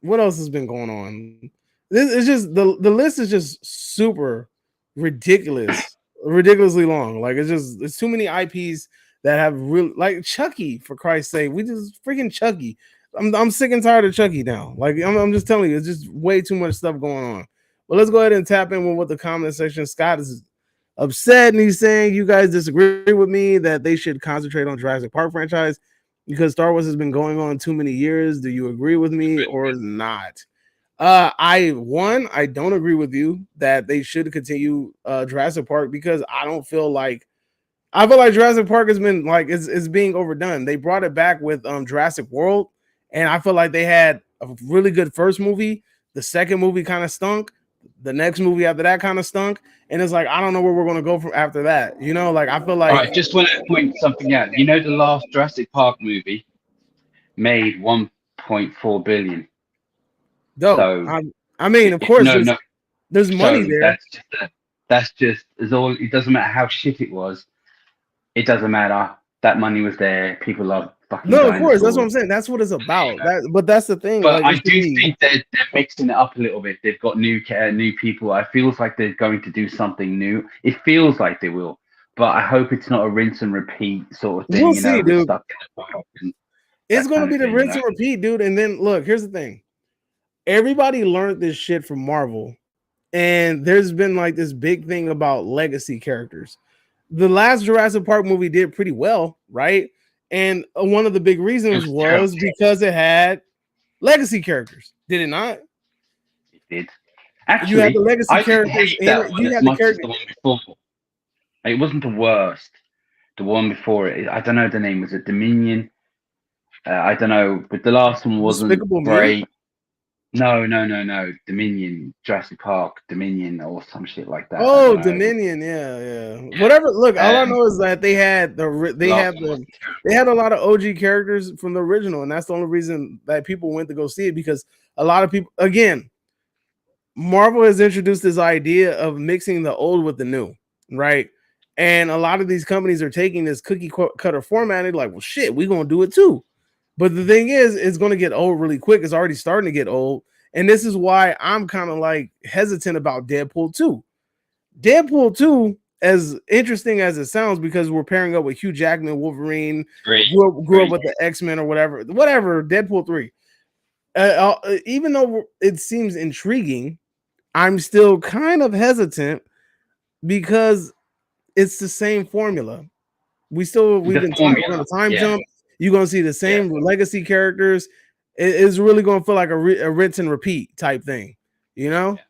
[SPEAKER 4] What else has been going on? This is just the list is just super ridiculously long. Like it's too many IPs that have really like Chucky, for Christ's sake. We just freaking Chucky. I'm sick and tired of Chucky now. Like I'm just telling you, it's just way too much stuff going on. Well, let's go ahead and tap in with what the comment section. Scott is upset and he's saying you guys disagree with me that they should concentrate on Jurassic Park franchise because Star Wars has been going on too many years. Do you agree with me or not? I don't agree with you that they should continue Jurassic Park because I feel like Jurassic Park has been like it's being overdone. They brought it back with Jurassic World, and I feel like they had a really good first movie. The second movie kind of stunk. The next movie after that kind of stunk, and it's like I don't know where we're gonna go from after that. You know, like I feel
[SPEAKER 6] All
[SPEAKER 4] like
[SPEAKER 6] right, just want to point something out. You know, the last Jurassic Park movie made 1.4 billion.
[SPEAKER 4] dope.
[SPEAKER 6] So
[SPEAKER 4] I mean, of course,
[SPEAKER 6] no, no.
[SPEAKER 4] there's money
[SPEAKER 6] So
[SPEAKER 4] there.
[SPEAKER 6] that's just as all. It doesn't matter how shit it was. It doesn't matter. That money was there. People love fucking
[SPEAKER 4] No, of course, that's what
[SPEAKER 6] dinosaurs.
[SPEAKER 4] I'm saying. That's what it's
[SPEAKER 6] You
[SPEAKER 4] about.
[SPEAKER 6] know.
[SPEAKER 4] But that's the thing.
[SPEAKER 6] But
[SPEAKER 4] Like,
[SPEAKER 6] I
[SPEAKER 4] it should
[SPEAKER 6] do
[SPEAKER 4] be.
[SPEAKER 6] think they're mixing it up a little bit. They've got new people. I feels like they're going to do something new. It feels like they will, but I hope it's not a rinse and repeat sort of thing.
[SPEAKER 4] We'll
[SPEAKER 6] You know,
[SPEAKER 4] see,
[SPEAKER 6] we're
[SPEAKER 4] dude.
[SPEAKER 6] stuck in the park and
[SPEAKER 4] It's
[SPEAKER 6] that
[SPEAKER 4] gonna
[SPEAKER 6] kind
[SPEAKER 4] be
[SPEAKER 6] of
[SPEAKER 4] the
[SPEAKER 6] thing. You
[SPEAKER 4] rinse
[SPEAKER 6] know,
[SPEAKER 4] and repeat, dude. And then look, here's the thing. Everybody learned this shit from Marvel, and there's been like this big thing about legacy characters. The last Jurassic Park movie did pretty well, right? And one of the big
[SPEAKER 6] it
[SPEAKER 4] reasons
[SPEAKER 6] was terrible.
[SPEAKER 4] was because it had legacy characters. Did it not?
[SPEAKER 6] It did.
[SPEAKER 4] You had the
[SPEAKER 6] Actually,
[SPEAKER 4] legacy
[SPEAKER 6] I didn't
[SPEAKER 4] characters
[SPEAKER 6] hate
[SPEAKER 4] in
[SPEAKER 6] that
[SPEAKER 4] it.
[SPEAKER 6] one
[SPEAKER 4] You
[SPEAKER 6] as
[SPEAKER 4] had the
[SPEAKER 6] much as
[SPEAKER 4] character.
[SPEAKER 6] the one before. It wasn't the worst. The one before it, I don't know the name. Was it Dominion? I don't know, but the last one wasn't
[SPEAKER 4] Despicable Me.
[SPEAKER 6] great. No. Dominion, Jurassic Park, Dominion, or some shit like that. I don't
[SPEAKER 4] Oh,
[SPEAKER 6] know.
[SPEAKER 4] Dominion, yeah. Whatever. Look, all I
[SPEAKER 6] Um,
[SPEAKER 4] know is that
[SPEAKER 6] the last one wasn't
[SPEAKER 4] they
[SPEAKER 6] terrible.
[SPEAKER 4] had a lot of OG characters from the original, and that's the only reason that people went to go see it because a lot of people again, Marvel has introduced this idea of mixing the old with the new, right? And a lot of these companies are taking this cookie cutter format and like, well, shit, we're gonna do it too. But the thing is, it's gonna get old really quick. It's already starting to get old, and this is why I'm kind of like hesitant about Deadpool 2. Deadpool 2, as interesting as it sounds, because we're pairing up with Hugh Jackman, Wolverine,
[SPEAKER 6] Great,
[SPEAKER 4] grew up
[SPEAKER 6] great.
[SPEAKER 4] with the X-Men or whatever, Deadpool 3. Even though it seems intriguing, I'm still kind of hesitant because it's the same formula. We've
[SPEAKER 6] The
[SPEAKER 4] been we're
[SPEAKER 6] formula.
[SPEAKER 4] gonna time
[SPEAKER 6] Yeah,
[SPEAKER 4] jump. You're gonna see the
[SPEAKER 6] yeah,
[SPEAKER 4] same legacy characters. It's really gonna feel like a rinse and repeat type thing, you know?
[SPEAKER 6] yeah.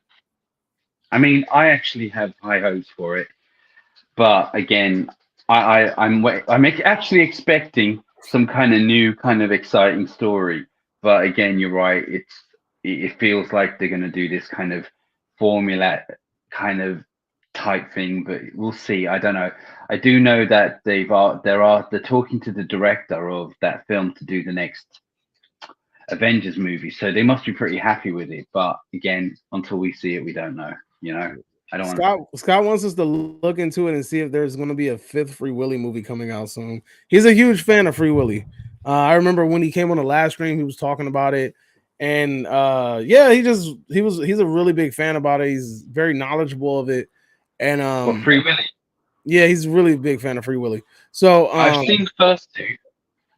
[SPEAKER 6] I mean, I actually have high hopes for it, but again, I'm actually expecting some kind of new, kind of exciting story. But again, you're right. It feels like they're going to do this kind of formula kind of type thing, but we'll see. I don't know. I do know that they're talking to the director of that film to do the next Avengers movie, so they must be pretty happy with it. But again, until we see it, we don't know. You know, I don't want to.
[SPEAKER 4] Scott wants us to look into it and see if there's going to be a fifth Free Willy movie coming out soon. He's a huge fan of Free Willy. I remember when he came on the last stream, he was talking about it, and yeah, he's a really big fan about it. He's very knowledgeable of it, and
[SPEAKER 6] What Free Willy?
[SPEAKER 4] yeah, he's a really big fan of Free Willy. So
[SPEAKER 6] I've seen the first two.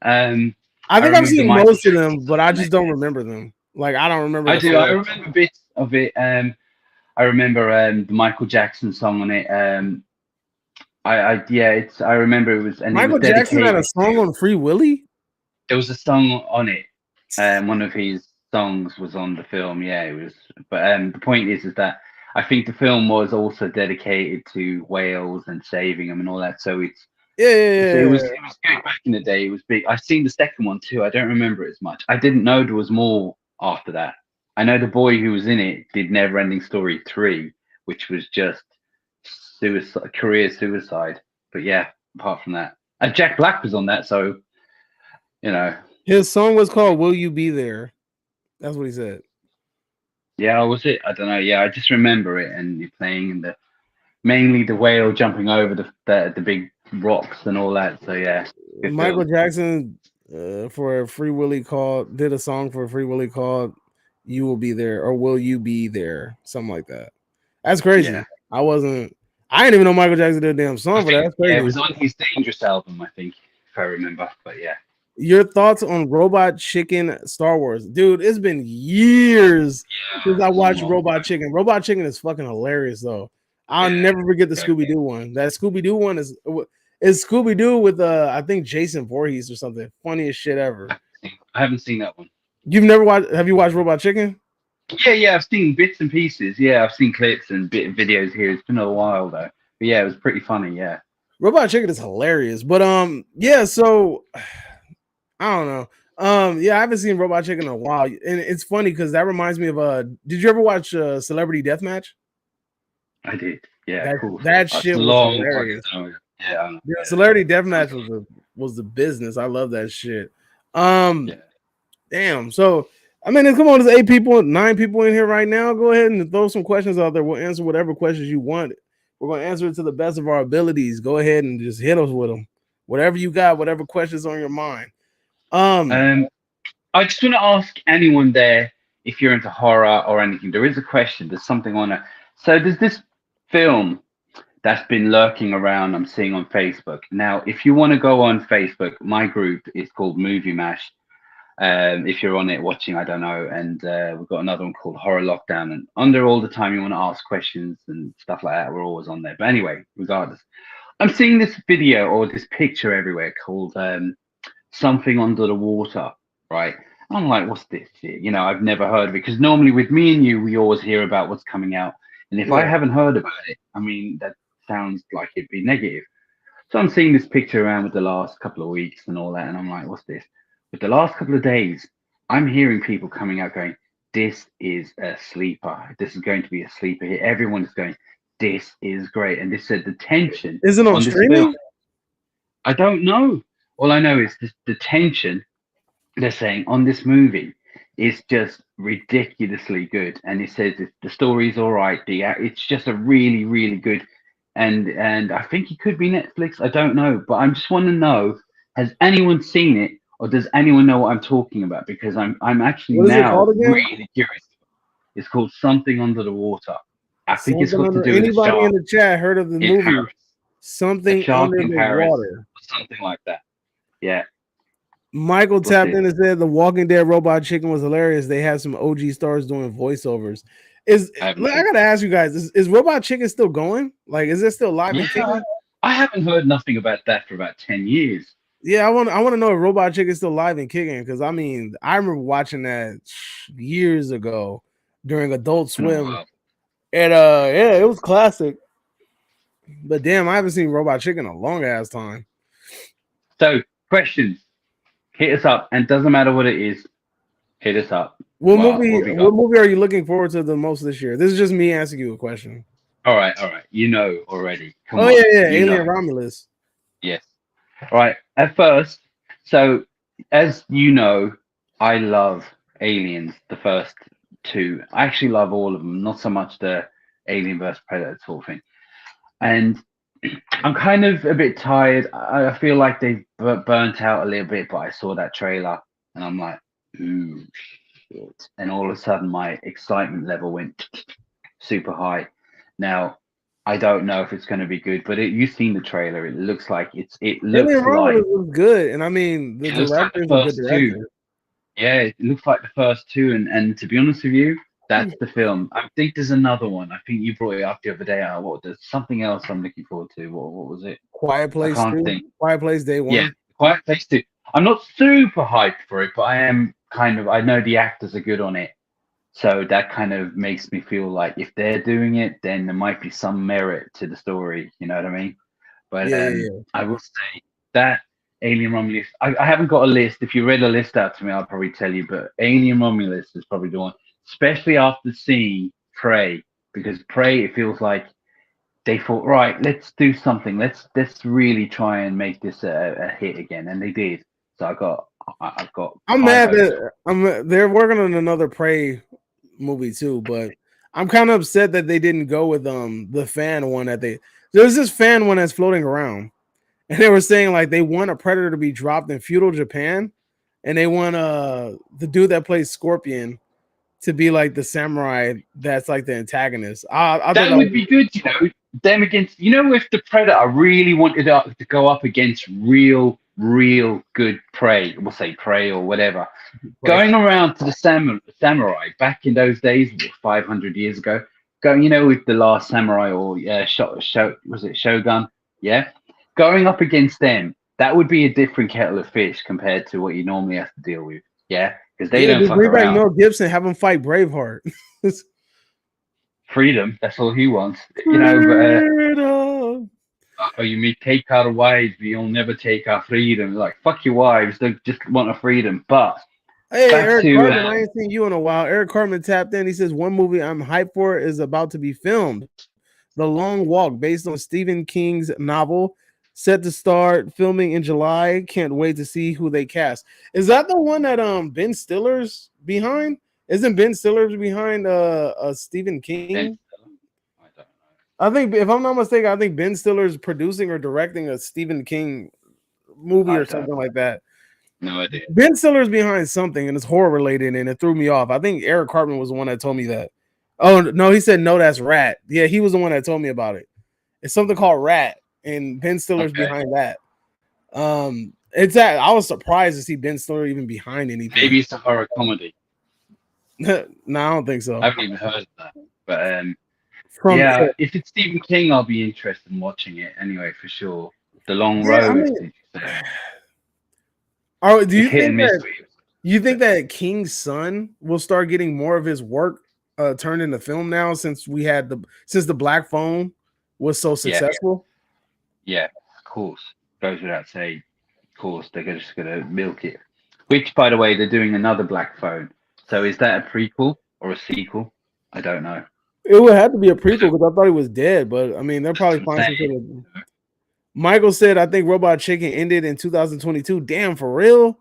[SPEAKER 4] I
[SPEAKER 6] I
[SPEAKER 4] think I've
[SPEAKER 6] remember the
[SPEAKER 4] seen
[SPEAKER 6] Michael
[SPEAKER 4] most of
[SPEAKER 6] Jackson
[SPEAKER 4] them,
[SPEAKER 6] stuff
[SPEAKER 4] but I
[SPEAKER 6] on
[SPEAKER 4] just
[SPEAKER 6] there.
[SPEAKER 4] don't remember them. Like I don't remember
[SPEAKER 6] I
[SPEAKER 4] the
[SPEAKER 6] do. I
[SPEAKER 4] full.
[SPEAKER 6] remember bits of it. I remember the Michael Jackson song on it. I remember it was, and it was
[SPEAKER 4] Michael Jackson had a
[SPEAKER 6] dedicated
[SPEAKER 4] song
[SPEAKER 6] to.
[SPEAKER 4] on Free Willy.
[SPEAKER 6] There was a song on it. One of his songs was on the film. Yeah, it was. But the point is that I think the film was also dedicated to whales and saving them and all that. So it's
[SPEAKER 4] Yeah.
[SPEAKER 6] it was good back in the day. It was big. I've seen the second one too. I don't remember it as much. I didn't know there was more after that. I know the boy who was in it did Neverending Story 3, which was just suicide, career suicide. But yeah, apart from that, Jack Black was on that, so you know.
[SPEAKER 4] His song was called "Will You Be There." That's what he said.
[SPEAKER 6] Yeah, was it? I don't know. Yeah, I just remember it and you're playing in the mainly the whale jumping over the big rocks and all that. So yeah, good
[SPEAKER 4] Michael
[SPEAKER 6] film.
[SPEAKER 4] Jackson for Free Willy did a song for Free Willy called "You Will Be There" or "Will You Be There," something like that. That's crazy.
[SPEAKER 6] Yeah.
[SPEAKER 4] I didn't even know Michael Jackson did a damn song, but that's crazy.
[SPEAKER 6] Yeah, it was on his Dangerous album, I think, if I remember. But yeah.
[SPEAKER 4] Your thoughts on Robot Chicken Star Wars? Dude, it's been years since I watched Robot Chicken. Robot Chicken is fucking hilarious though. I'll never forget the Scooby-Doo one. That Scooby-Doo one is Scooby-Doo with I think Jason Voorhees or something. Funniest shit ever.
[SPEAKER 6] I haven't seen that one.
[SPEAKER 4] You've never watched Have you watched Robot Chicken?
[SPEAKER 6] Yeah, I've seen bits and pieces. Yeah, I've seen clips and videos here. It's been a while though. But yeah, it was pretty funny, yeah.
[SPEAKER 4] Robot Chicken is hilarious. But yeah, so I don't know. Yeah, I haven't seen Robot Chicken in a while, and it's funny because that reminds me of did you ever watch Celebrity Deathmatch?
[SPEAKER 6] I did. Yeah, cool.
[SPEAKER 4] That shit was hilarious.
[SPEAKER 6] Yeah,
[SPEAKER 4] Celebrity Deathmatch was the business. I love that shit. Damn. So I mean, come on, there's 9 people in here right now. Go ahead and throw some questions out there. We'll answer whatever questions you want. We're gonna answer it to the best of our abilities. Go ahead and just hit us with them. Whatever you got, whatever questions on your mind.
[SPEAKER 6] I just want to ask anyone there if you're into horror or anything. There is a question. There's something on it. So there's this film that's been lurking around. I'm seeing on Facebook now. If you want to go on Facebook, my group is called Movie Mash. If you're on it watching, I don't know. And we've got another one called Horror Lockdown. And under all the time you want to ask questions and stuff like that, we're always on there. But anyway, regardless, I'm seeing this video or this picture everywhere called Something Under the Water, right? I'm like, what's this shit? You know, I've never heard of it because normally with me and you, we always hear about what's coming out. And if I haven't heard about it, I mean, that sounds like it'd be negative. So I'm seeing this picture around with the last couple of weeks and all that. And I'm like, what's this? With the last couple of days, I'm hearing people coming out going, this is a sleeper. This is going to be a sleeper here. Everyone is going, this is great. And they said the tension.
[SPEAKER 4] Is it on streaming?
[SPEAKER 6] Film, I don't know. All I know is the tension they're saying on this movie is just ridiculously good. And it says the story's all right. It's just a really, really good. And I think it could be Netflix. I don't know. But I just want to know, has anyone seen it? Or does anyone know what I'm talking about? Because I'm actually now really curious. It's called Something Under the Water. I think it's got to do with
[SPEAKER 4] anybody in the chat heard of the movie
[SPEAKER 6] Paris.
[SPEAKER 4] Something Under the Water.
[SPEAKER 6] Something like that. Yeah.
[SPEAKER 4] Michael tapped in and said the Walking Dead Robot Chicken was hilarious. They had some OG stars doing voiceovers. I gotta ask you guys, is Robot Chicken still going? Like, is it still live and kicking?
[SPEAKER 6] I haven't heard nothing about that for about 10 years.
[SPEAKER 4] Yeah, I want to know if Robot Chicken is still live and kicking, because I mean, I remember watching that years ago during Adult Swim. And yeah, it was classic. But damn, I haven't seen Robot Chicken in a long ass time.
[SPEAKER 6] So, questions. Hit us up, and doesn't matter what it is, hit us up.
[SPEAKER 4] What movie are you looking forward to the most this year? This is just me asking you a question.
[SPEAKER 6] All right. You know already.
[SPEAKER 4] Come on. Yeah, Alien Romulus.
[SPEAKER 6] Yes. All right. At first, so as you know, I love Aliens, the first 2. I actually love all of them, not so much the Alien vs Predator sort of thing. And I'm kind of a bit tired. I feel like they burnt out a little bit, but I saw that trailer and I'm like, ooh, shit. And all of a sudden my excitement level went super high. Now, I don't know if it's going to be good, but you've seen the trailer. It looks like it looks like
[SPEAKER 4] it was good. And I mean, the director's a good director.
[SPEAKER 6] Yeah, it looks like the first 2. And to be honest with you, That's the film. I think there's another one. I think you brought it up the other day. What? There's something else I'm looking forward to. What was it?
[SPEAKER 4] Quiet
[SPEAKER 6] I
[SPEAKER 4] Place
[SPEAKER 6] can't
[SPEAKER 4] 2.
[SPEAKER 6] think.
[SPEAKER 4] Quiet Place Day 1.
[SPEAKER 6] Yeah, Quiet Place 2. I'm not super hyped for it, but I am kind of. I know the actors are good on it, so that kind of makes me feel like if they're doing it, then there might be some merit to the story. You know what I mean? But
[SPEAKER 4] Yeah.
[SPEAKER 6] I will say that Alien Romulus. I haven't got a list. If you read a list out to me, I'll probably tell you. But Alien Romulus is probably the one, especially after seeing Prey, because Prey, it feels like they thought, right, let's do something. Let's really try and make this a hit again, and they did. So I've got
[SPEAKER 4] I'm
[SPEAKER 6] high
[SPEAKER 4] mad
[SPEAKER 6] hopes.
[SPEAKER 4] that they're working on another Prey movie too, but I'm kind of upset that they didn't go with the fan one that there's this fan one that's floating around, and they were saying like they want a Predator to be dropped in feudal Japan, and they want the dude that plays Scorpion to be like the samurai that's like the antagonist. I thought
[SPEAKER 6] That would be good, you know. Them against, you know, if the Predator really wanted to go up against real good prey, we'll say prey or whatever, going around to the samurai back in those days, 500 years ago, going, you know, with the last samurai or was it Shogun? Yeah, going up against them, that would be a different kettle of fish compared to what you normally have to deal with. Yeah, because they don't
[SPEAKER 4] just
[SPEAKER 6] fuck
[SPEAKER 4] bring back
[SPEAKER 6] around.
[SPEAKER 4] Mel Gibson, have him fight Braveheart.
[SPEAKER 6] Freedom, that's all he wants, you know. But you may take our wives, but you'll never take our freedom. Like, fuck your wives, they just want a freedom. But
[SPEAKER 4] Hey,
[SPEAKER 6] back
[SPEAKER 4] Eric
[SPEAKER 6] to
[SPEAKER 4] Cartman, I ain't seen you in a while. Eric Cartman tapped in. He says one movie I'm hyped for is about to be filmed. The Long Walk, based on Stephen King's novel, set to start filming in July. Can't wait to see who they cast. Is that the one that Ben Stiller's behind? Isn't Ben Stiller's behind Stephen
[SPEAKER 6] Ben,
[SPEAKER 4] King?
[SPEAKER 6] I don't know.
[SPEAKER 4] I think if I'm not mistaken, I think Ben Stiller's producing or directing a Stephen King movie
[SPEAKER 6] I
[SPEAKER 4] or
[SPEAKER 6] don't.
[SPEAKER 4] something like that.
[SPEAKER 6] No idea.
[SPEAKER 4] Ben Stiller's behind something and it's horror related and it threw me off. I think Eric Cartman was the one that told me that. Oh no, he said no, that's Rat. Yeah, he was the one that told me about it. It's something called Rat, and Ben Stiller's
[SPEAKER 6] Okay.
[SPEAKER 4] behind that. I was surprised to see Ben Stiller even behind anything.
[SPEAKER 6] Maybe it's a horror comedy.
[SPEAKER 4] No, I don't think so.
[SPEAKER 6] I haven't even heard of that. But yeah, if it's Stephen King, I'll be interested in watching it anyway, for sure. The Long Road. Did you say?
[SPEAKER 4] Do you
[SPEAKER 6] It's hit and
[SPEAKER 4] think
[SPEAKER 6] miss.
[SPEAKER 4] you think that King's son will start getting more of his work turned into film now since the Black Phone was so successful?
[SPEAKER 6] Yeah, of course. Goes without saying. Of course, they're just gonna milk it. Which, by the way, they're doing another Black Phone. So is that a prequel or a sequel? I don't know.
[SPEAKER 4] It would have to be a prequel because I thought he was dead, but I mean they'll probably find some sort of. Michael said, "I think Robot Chicken ended in 2022." Damn, for real?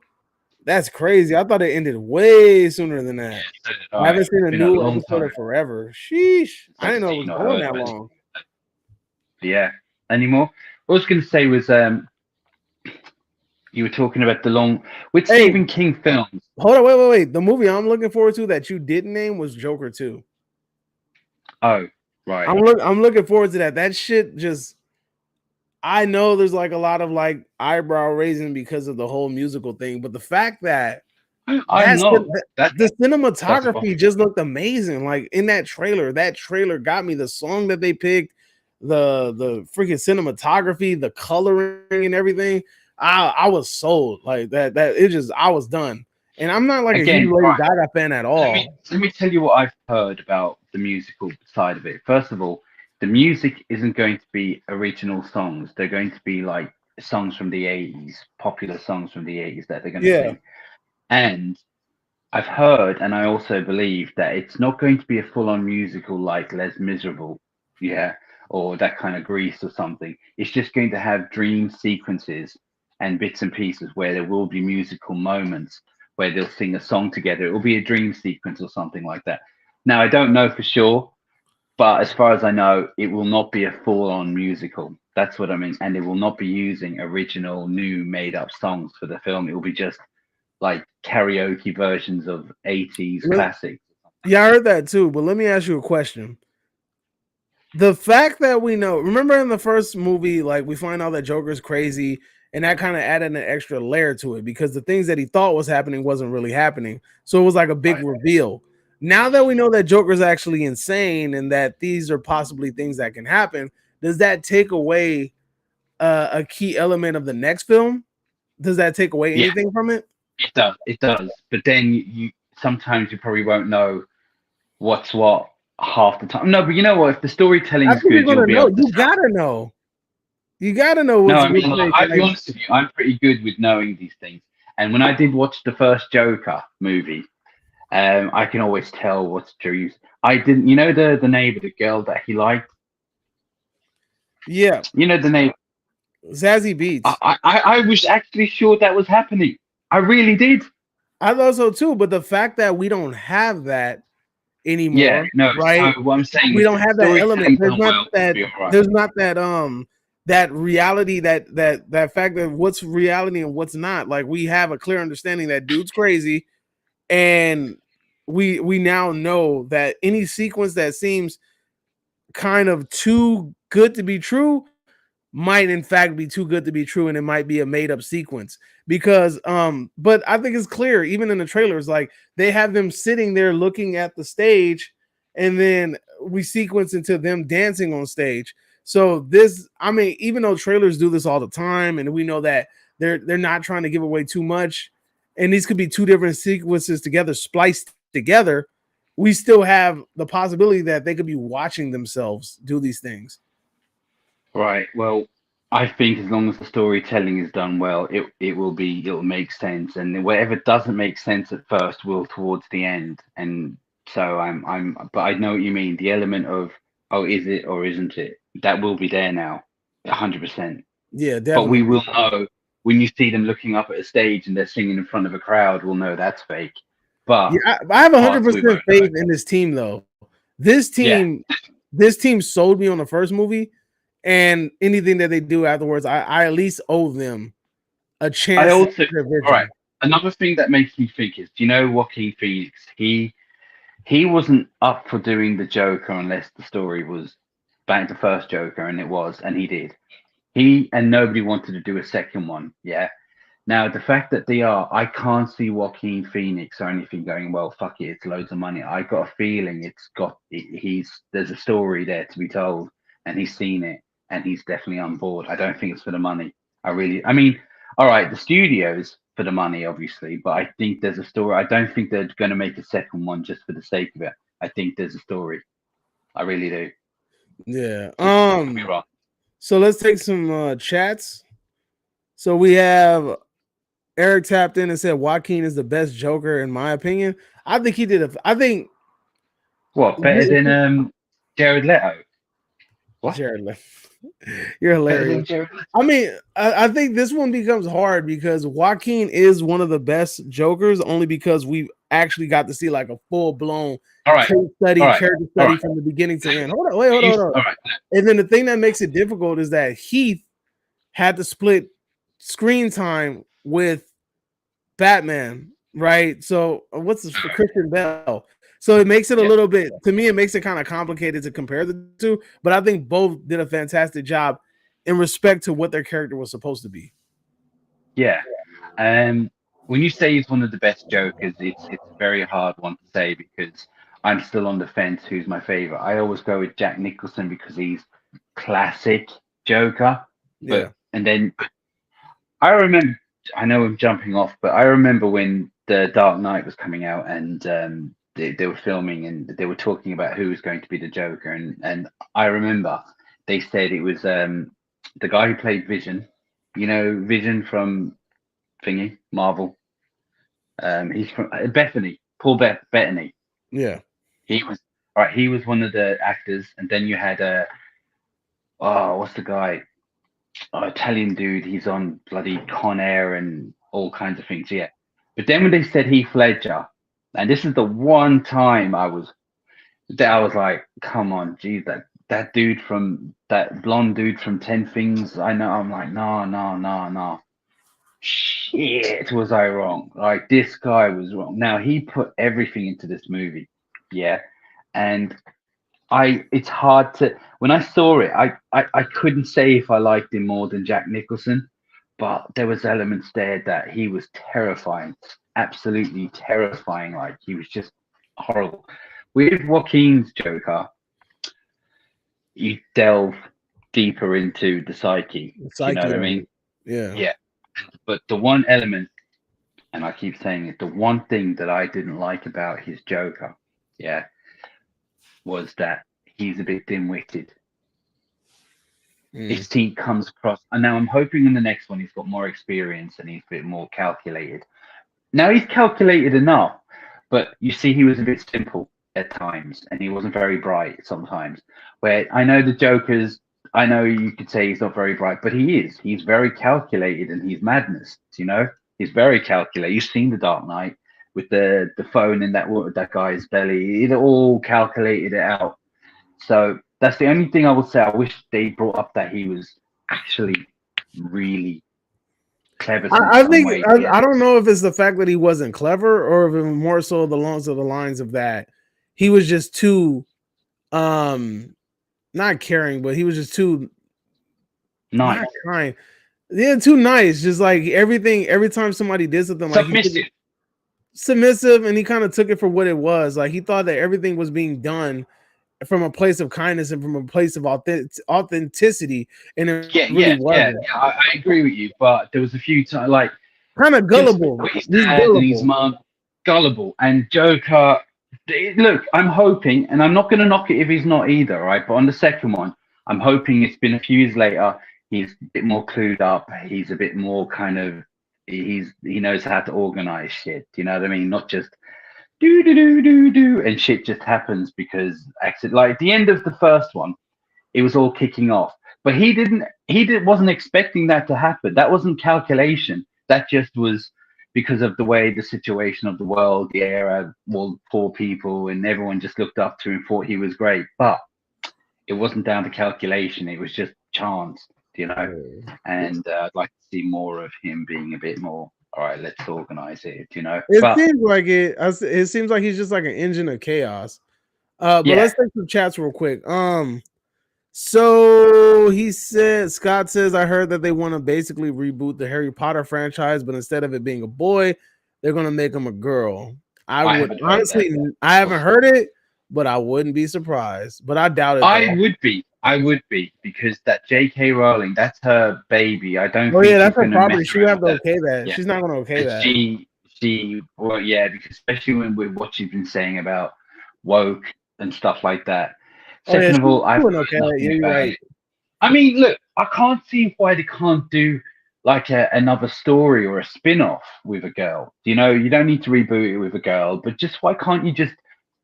[SPEAKER 4] That's crazy. I thought it ended way sooner than that.
[SPEAKER 6] So
[SPEAKER 4] I haven't seen a
[SPEAKER 6] it's been
[SPEAKER 4] new
[SPEAKER 6] long
[SPEAKER 4] episode
[SPEAKER 6] time.
[SPEAKER 4] in forever. Sheesh. I didn't know it was
[SPEAKER 6] Seen or
[SPEAKER 4] going
[SPEAKER 6] heard
[SPEAKER 4] that
[SPEAKER 6] of
[SPEAKER 4] long.
[SPEAKER 6] anything. Yeah. Any more? What I was going to say was you were talking about the long with Stephen King films.
[SPEAKER 4] Hold on, wait. The movie I'm looking forward to that you didn't name was Joker 2.
[SPEAKER 6] Oh, right.
[SPEAKER 4] I'm looking forward to that. That shit just I know there's like a lot of like eyebrow raising because of the whole musical thing, but the fact that the cinematography just looked amazing. Like in that trailer got me. The song that they picked, the freaking cinematography, the coloring and everything. I was sold like that. I was done. And I'm not like a huge Lady Gaga fan at all.
[SPEAKER 6] Let me tell you what I've heard about the musical side of it. First of all, the music isn't going to be original songs. They're going to be like songs from the 80s, popular songs from the 80s that they're going to sing. And I've heard, and I also believe that it's not going to be a full-on musical like Les Miserables, or that kind of Grease or something. It's just going to have dream sequences and bits and pieces where there will be musical moments where they'll sing a song together. It will be a dream sequence or something like that. Now, I don't know for sure, but as far as I know, it will not be a full-on musical. That's what I mean. And it will not be using original, new, made-up songs for the film. It will be just like karaoke versions of 80s classics.
[SPEAKER 4] Yeah, I heard that too. But let me ask you a question. The fact that we know, remember in the first movie, like we find out that Joker's crazy, and that kind of added an extra layer to it because the things that he thought was happening wasn't really happening. So it was like a big reveal. Now that we know that Joker's actually insane and that these are possibly things that can happen, does that take away a key element of the next film? Does that take away
[SPEAKER 6] Yeah,
[SPEAKER 4] anything from it?
[SPEAKER 6] it does. It does. But then you sometimes you probably won't know what's what half the time. No, but you know what? If the storytelling
[SPEAKER 4] I
[SPEAKER 6] is
[SPEAKER 4] think you're
[SPEAKER 6] good, you'll
[SPEAKER 4] gonna
[SPEAKER 6] be
[SPEAKER 4] know.
[SPEAKER 6] able to
[SPEAKER 4] You
[SPEAKER 6] tell.
[SPEAKER 4] gotta know. You gotta know
[SPEAKER 6] No, I
[SPEAKER 4] what's
[SPEAKER 6] mean, like,
[SPEAKER 4] fake.
[SPEAKER 6] I'll be
[SPEAKER 4] Like,
[SPEAKER 6] honest with you. I'm pretty good with knowing these things. And when I did watch the first Joker movie, I can always tell what's true. I didn't, you know, the neighbor, the girl that he liked.
[SPEAKER 4] yeah,
[SPEAKER 6] You know the neighbor.
[SPEAKER 4] Zazie Beats.
[SPEAKER 6] I was actually sure that was happening. I really did.
[SPEAKER 4] I thought so too, but the fact that we don't have that
[SPEAKER 6] Yeah,
[SPEAKER 4] anymore,
[SPEAKER 6] no.
[SPEAKER 4] right?
[SPEAKER 6] So what I'm saying
[SPEAKER 4] We
[SPEAKER 6] is,
[SPEAKER 4] don't
[SPEAKER 6] if the
[SPEAKER 4] have that element.
[SPEAKER 6] storytelling's done well, we'll be all right.
[SPEAKER 4] There's not that reality that fact of what's reality and what's not. Like we have a clear understanding that dude's crazy, and we now know that any sequence that seems kind of too good to be true might in fact be too good to be true, and it might be a made up sequence. Because but I think it's clear even in the trailers, like they have them sitting there looking at the stage, and then we sequence into them dancing on stage. So this, I mean, even though trailers do this all the time and we know that they're not trying to give away too much, and these could be two different sequences together spliced together, we still have the possibility that they could be watching themselves do these things.
[SPEAKER 6] Right. Well, I think as long as the storytelling is done well, it'll make sense, and whatever doesn't make sense at first will towards the end. And so but I know what you mean. The element of, oh, is it or isn't it? That will be there now, 100%.
[SPEAKER 4] Yeah,
[SPEAKER 6] But we
[SPEAKER 4] definitely.
[SPEAKER 6] will know when you see them looking up at a stage and they're singing in front of a crowd. We'll know that's fake. But
[SPEAKER 4] Yeah, I have
[SPEAKER 6] parts we
[SPEAKER 4] 100%
[SPEAKER 6] won't know.
[SPEAKER 4] faith in this team, though. This
[SPEAKER 6] Yeah,
[SPEAKER 4] team, this team sold me on the first movie, and anything that they do afterwards, I at least owe them a
[SPEAKER 6] I
[SPEAKER 4] chance to
[SPEAKER 6] also,
[SPEAKER 4] get their
[SPEAKER 6] all right.
[SPEAKER 4] vision.
[SPEAKER 6] Another thing that makes me think is, do you know Joaquin Phoenix? He wasn't up for doing the Joker unless the story was back to first Joker, and it was, and he did. He and nobody wanted to do a second one. Yeah. Now the fact that they are, I can't see Joaquin Phoenix or anything going. Well, fuck it, it's loads of money. I got a feeling he's there's a story there to be told, and he's seen it, and he's definitely on board. I don't think it's for the money. I mean, all right, the studios for the money, obviously, but I think there's a story. I don't think they're going to make a second one just for the sake of it. I think there's a story. I really do.
[SPEAKER 4] Yeah.
[SPEAKER 6] I could be wrong.
[SPEAKER 4] So let's take some chats. So we have Eric tapped in and said Joaquin is the best Joker in my opinion. I think he did a. I think
[SPEAKER 6] What, better than Jared Leto? What?
[SPEAKER 4] Jared Leto. You're
[SPEAKER 6] Better than
[SPEAKER 4] hilarious.
[SPEAKER 6] Jared Leto?
[SPEAKER 4] I mean, I think this one becomes hard because Joaquin is one of the best Jokers, only because we actually got to see like a full blown
[SPEAKER 6] All right.
[SPEAKER 4] case study,
[SPEAKER 6] All right.
[SPEAKER 4] character
[SPEAKER 6] All
[SPEAKER 4] study
[SPEAKER 6] right.
[SPEAKER 4] from the beginning to end. Hold on, wait, hold on, hold on.
[SPEAKER 6] All right.
[SPEAKER 4] And then the thing that makes it difficult is that Heath had to split screen time with Batman, right? So what's this for Christian Bell? So it makes it a little bit, to me, it makes it kind of complicated to compare the two. But I think both did a fantastic job in respect to what their character was supposed to be.
[SPEAKER 6] Yeah. When you say he's one of the best Jokers, it's a very hard one to say because I'm still on the fence who's my favorite. I always go with Jack Nicholson because he's classic Joker.
[SPEAKER 4] Yeah.
[SPEAKER 6] And then I remember, I know I'm jumping off, but I remember when The Dark Knight was coming out and they were filming and they were talking about who was going to be the Joker. And I remember they said it was the guy who played Vision, you know, Vision from Thingy, Marvel. He's from Bethany, Bettany.
[SPEAKER 4] Yeah.
[SPEAKER 6] He was right. He was one of the actors, and then you had what's the guy? Italian dude. He's on bloody Con Air and all kinds of things. Yeah. But then when they said Heath Ledger, and this is the one time I was like, come on, geez, that dude from that blonde dude from 10 Things. I know. I'm like, no, no, no, no. Shit, was I wrong? Like this guy was wrong. Now he put everything into this movie, yeah, and it's hard to when I saw it, I couldn't say if I liked him more than Jack Nicholson, but there was elements there that he was terrifying, absolutely terrifying. Like he was just horrible. With Joaquin's Joker, you delve deeper into the psyche. You know what I mean?
[SPEAKER 4] Yeah.
[SPEAKER 6] Yeah. But the one element, and I keep saying it, the one thing that I didn't like about his Joker, yeah, was that he's a bit dim-witted. He comes across, and now I'm hoping in the next one he's got more experience and he's a bit more calculated. Now he's calculated enough, but you see, he was a bit simple at times, and he wasn't very bright sometimes. Where I know the Joker's, I know you could say he's not very bright, but he is. He's very calculated, and he's madness. You know, he's very calculated. You've seen the Dark Knight with the phone in that guy's belly. It all calculated it out. So that's the only thing I would say. I wish they brought up that he was actually really clever.
[SPEAKER 4] I think I don't know if it's the fact that he wasn't clever or if it was more so along the lines of that he was just too not caring, but he was just too
[SPEAKER 6] nice.
[SPEAKER 4] Not kind. Yeah, too nice. Just like everything, every time somebody did something, like submissive, and he kind of took it for what it was. Like he thought that everything was being done from a place of kindness and from a place of authenticity, and it really wasn't.
[SPEAKER 6] Yeah, I agree with you, but there was a few times like
[SPEAKER 4] kind of gullible.
[SPEAKER 6] His dad and his mom, gullible, and Joker. Look, I'm hoping, and I'm not going to knock it if he's not either, right? But on the second one, I'm hoping it's been a few years later. He's a bit more clued up. He's a bit more kind of he knows how to organize shit. You know what I mean? Not just do and shit just happens because like at the end of the first one, it was all kicking off. But he wasn't expecting that to happen. That wasn't calculation. That just was because of the way the situation of the world, the era, well, poor people, and everyone just looked up to him and thought he was great. But it wasn't down to calculation. It was just chance, you know. And I'd like to see more of him being a bit more, all right, let's organize it, you know.
[SPEAKER 4] Seems like it. It seems like he's just like an engine of chaos. But let's take some chats real quick. So he said, Scott says, I heard that they want to basically reboot the Harry Potter franchise, but instead of it being a boy, they're going to make him a girl. I would honestly, I haven't heard it, but I wouldn't be surprised. But I doubt it.
[SPEAKER 6] I would be because that J.K. Rowling, that's her baby. I don't.
[SPEAKER 4] Oh yeah, that's her property. She would have to okay that. Yeah. She's not going to okay that.
[SPEAKER 6] Well, yeah, because especially when with what she's been saying about woke and stuff like that. Second of all, I mean, look, I can't see why they can't do like another story or a spin-off with a girl. You know, you don't need to reboot it with a girl, but just why can't you just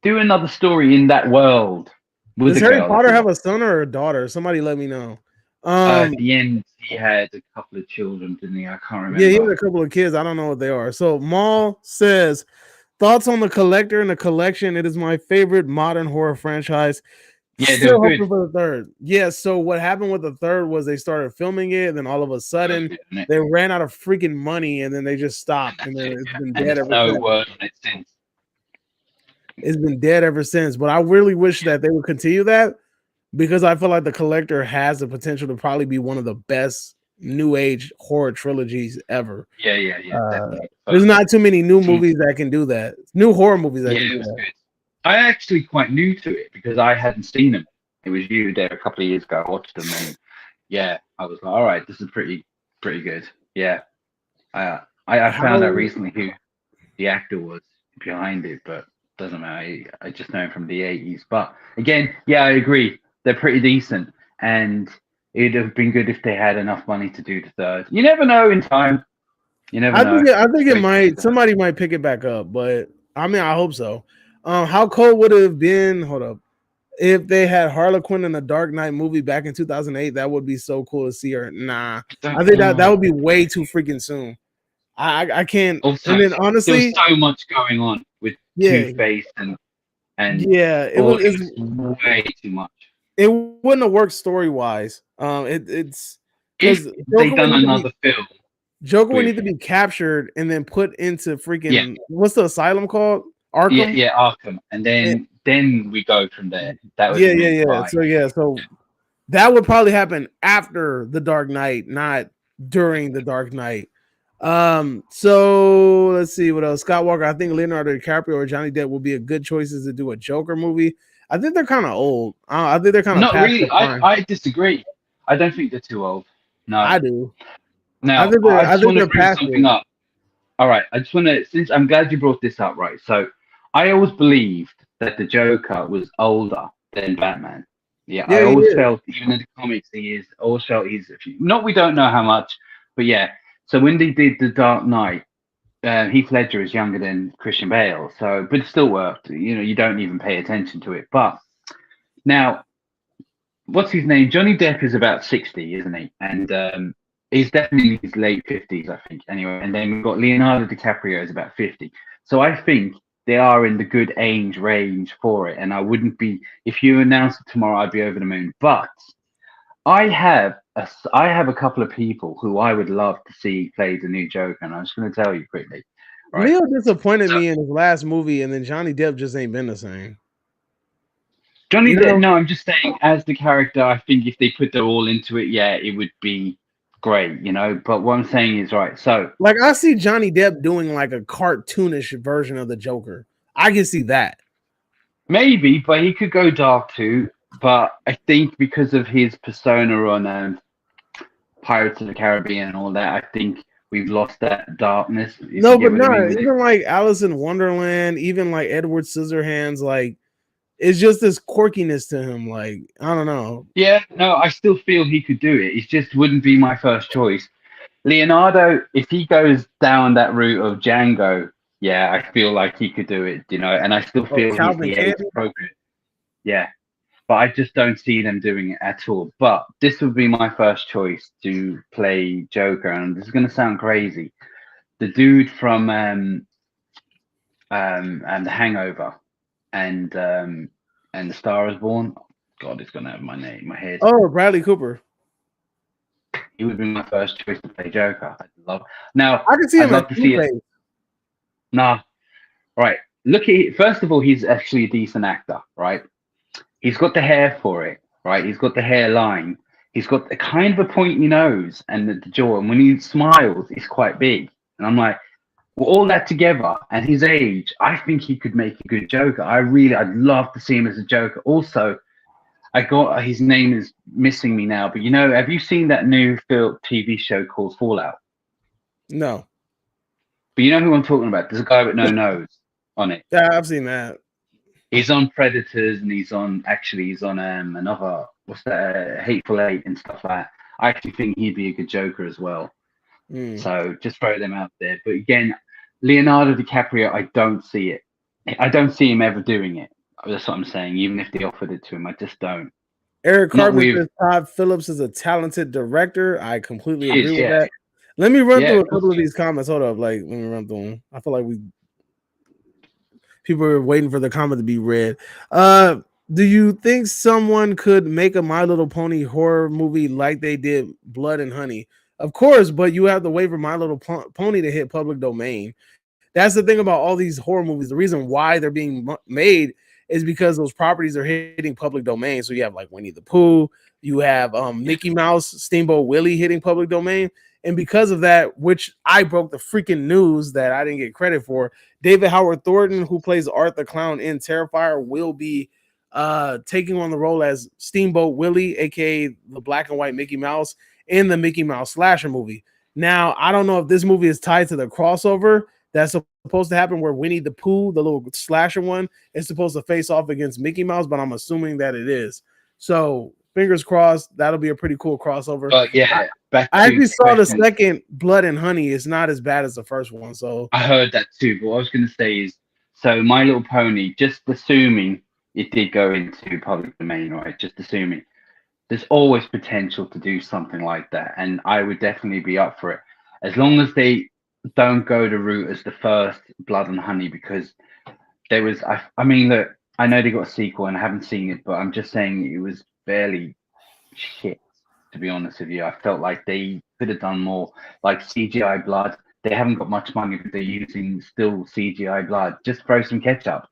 [SPEAKER 6] do another story in that world with
[SPEAKER 4] Does Harry Potter have a son or a daughter? Somebody let me know.
[SPEAKER 6] At the end, he had a couple of children, didn't he? I can't remember.
[SPEAKER 4] Yeah, he had a couple of kids. I don't know what they are. So Maul says, thoughts on The Collector and The Collection. It is my favorite modern horror franchise.
[SPEAKER 6] Yeah, still hoping
[SPEAKER 4] for the third. Yeah, so what happened with the third was they started filming it, and then all of a sudden they ran out of freaking money, and then they just stopped, and then it's been dead ever since.
[SPEAKER 6] Word on it since.
[SPEAKER 4] It's been dead ever since. But I really wish that they would continue that because I feel like The Collector has the potential to probably be one of the best new age horror trilogies ever.
[SPEAKER 6] Yeah.
[SPEAKER 4] There's not too many new movies that can do that. New horror movies that can do that.
[SPEAKER 6] Good. I actually quite new to it because I hadn't seen them. It was you there a couple of years ago. I watched them, and yeah, I was like, all right, this is pretty good. Yeah, I found out recently who the actor was behind it, but doesn't matter. I just know him from the 80s. But again, yeah, I agree. They're pretty decent, and it'd have been good if they had enough money to do the third. You never know in time. You never know.
[SPEAKER 4] I think it might. Somebody might pick it back up, but I mean, I hope so. How cool would it have been? Hold up. If they had Harlequin in the Dark Knight movie back in 2008, that would be so cool to see her. Nah, I think that would be way too freaking soon. I can't.
[SPEAKER 6] Also,
[SPEAKER 4] and then honestly,
[SPEAKER 6] there's so much going on with Two-Face and
[SPEAKER 4] yeah, it was
[SPEAKER 6] way too much.
[SPEAKER 4] It wouldn't have worked story wise. It's
[SPEAKER 6] if they done another film.
[SPEAKER 4] Joker would need to be captured and then put into freaking what's the asylum called? Arkham?
[SPEAKER 6] Yeah, Arkham. And then we go from there. That would
[SPEAKER 4] So that would probably happen after the Dark Knight, not during the Dark Knight. So let's see what else. Scott Walker, I think Leonardo DiCaprio or Johnny Depp will be a good choices to do a Joker movie. I think they're kind of old. I think they're kind of
[SPEAKER 6] Not
[SPEAKER 4] past
[SPEAKER 6] really.
[SPEAKER 4] their prime.
[SPEAKER 6] I disagree. I don't think they're too old. No.
[SPEAKER 4] I do.
[SPEAKER 6] Now, I
[SPEAKER 4] I
[SPEAKER 6] just
[SPEAKER 4] think
[SPEAKER 6] want to
[SPEAKER 4] they're
[SPEAKER 6] bring
[SPEAKER 4] past
[SPEAKER 6] something
[SPEAKER 4] it.
[SPEAKER 6] up. All right. I just want to, since I'm glad you brought this up, right? So I always believed that the Joker was older than Batman. Yeah, I
[SPEAKER 4] Yeah, he
[SPEAKER 6] always
[SPEAKER 4] is.
[SPEAKER 6] felt, even in the comics, he is. Always felt he's a few. Not we don't know how much, but yeah. So when they did the Dark Knight, Heath Ledger is younger than Christian Bale. So, but it still worked. You know, you don't even pay attention to it. But now, what's his name? Johnny Depp is about 60, isn't he? And he's definitely in his late 50s, I think. Anyway, and then we've got Leonardo DiCaprio is about 50. So I think they are in the good age range for it. And I wouldn't be, if you announce it tomorrow, I'd be over the moon. But I have a couple of people who I would love to see play the new Joker, and I'm just going to tell you quickly, right?
[SPEAKER 4] Leo disappointed
[SPEAKER 6] So
[SPEAKER 4] me in his last movie, and then Johnny Depp just ain't been the same.
[SPEAKER 6] Johnny
[SPEAKER 4] You
[SPEAKER 6] Depp,
[SPEAKER 4] know,
[SPEAKER 6] no, I'm just saying, as the character, I think if they put their all into it, yeah, it would be great, you know. But what I'm saying is, right, so
[SPEAKER 4] like I see Johnny Depp doing like a cartoonish version of the Joker. I can see that.
[SPEAKER 6] maybe, but he could go dark too. But I think because of his persona on Pirates of the Caribbean and all that, I think we've lost that darkness, if you
[SPEAKER 4] No,
[SPEAKER 6] get
[SPEAKER 4] but
[SPEAKER 6] what I
[SPEAKER 4] no,
[SPEAKER 6] mean with it.
[SPEAKER 4] even like Alice in Wonderland, even like Edward Scissorhands, like it's just this quirkiness to him. Like I don't know.
[SPEAKER 6] Yeah, no, I still feel he could do it. It just wouldn't be my first choice. Leonardo, if he goes down that route of Django, yeah, I feel like he could do it, you know, and I still
[SPEAKER 4] Oh,
[SPEAKER 6] feel he's
[SPEAKER 4] Calvin
[SPEAKER 6] the age
[SPEAKER 4] Candy.
[SPEAKER 6] appropriate. Yeah, but I just don't see them doing it at all. But this would be my first choice to play Joker, and this is going to sound crazy. The dude from and The Hangover and The Star Is Born. God, it's going to have my name, my head.
[SPEAKER 4] Oh, Bradley Cooper.
[SPEAKER 6] He would be my first choice to play Joker. I'd love. Now,
[SPEAKER 4] I can see
[SPEAKER 6] I'd
[SPEAKER 4] him as
[SPEAKER 6] love to
[SPEAKER 4] Two
[SPEAKER 6] see it.
[SPEAKER 4] Face.
[SPEAKER 6] Nah, right. Look at it. First of all, he's actually a decent actor, right? He's got the hair for it, right? He's got the hairline. He's got a kind of a pointy nose and the jaw, and when he smiles, it's quite big. And I'm like, well, all that together and his age, I think he could make a good Joker. I'd love to see him as a Joker. Also, I got his name is missing me now, but you know, have you seen that new film TV show called Fallout?
[SPEAKER 4] No.
[SPEAKER 6] But you know who I'm talking about? There's a guy with no nose on it.
[SPEAKER 4] Yeah, I've seen that.
[SPEAKER 6] He's on Predators and he's on another what's that Hateful Eight and stuff like that. I actually think he'd be a good Joker as well.
[SPEAKER 4] Mm.
[SPEAKER 6] So just throw them out there. But again, Leonardo DiCaprio, I don't see it. I don't see him ever doing it. That's what I'm saying. Even if they offered it to him, I just don't.
[SPEAKER 4] Eric
[SPEAKER 6] Not
[SPEAKER 4] Cartman
[SPEAKER 6] with
[SPEAKER 4] says Todd Phillips is a talented director. I completely
[SPEAKER 6] kids,
[SPEAKER 4] agree with
[SPEAKER 6] yeah,
[SPEAKER 4] that. Let me run
[SPEAKER 6] yeah,
[SPEAKER 4] through
[SPEAKER 6] of
[SPEAKER 4] a
[SPEAKER 6] course.
[SPEAKER 4] couple of these comments. Hold up, like let me run through them. I feel like people are waiting for the comment to be read. Do you think someone could make a My Little Pony horror movie like they did Blood and Honey? Of course, but you have to wait for My Little Pony to hit public domain. That's the thing about all these horror movies. The reason why they're being made is because those properties are hitting public domain. So you have like Winnie the Pooh, you have Mickey Mouse, Steamboat Willie hitting public domain. And because of that, which I broke the freaking news that I didn't get credit for, David Howard Thornton, who plays Art the Clown in Terrifier, will be taking on the role as Steamboat Willie, aka the black and white Mickey Mouse, in the Mickey Mouse slasher movie. Now, I don't know if this movie is tied to the crossover that's supposed to happen where Winnie the Pooh, the little slasher one, is supposed to face off against Mickey Mouse, but I'm assuming that it is. So fingers crossed, that'll be a pretty cool crossover.
[SPEAKER 6] But yeah, back
[SPEAKER 4] I
[SPEAKER 6] to
[SPEAKER 4] actually
[SPEAKER 6] the
[SPEAKER 4] saw the
[SPEAKER 6] question.
[SPEAKER 4] second Blood and Honey. It's not as bad as the first one. So
[SPEAKER 6] I heard that too. But what I was going to say is, so My Little Pony, just assuming it did go into public domain, right? Just assuming there's always potential to do something like that, and I would definitely be up for it as long as they don't go the route as the first Blood and Honey, because there was I mean look, I know they got a sequel and I haven't seen it, but I'm just saying it was barely shit, to be honest with you. I felt like they could have done more, like CGI blood. They haven't got much money, but they're using still CGI blood. Just throw some ketchup.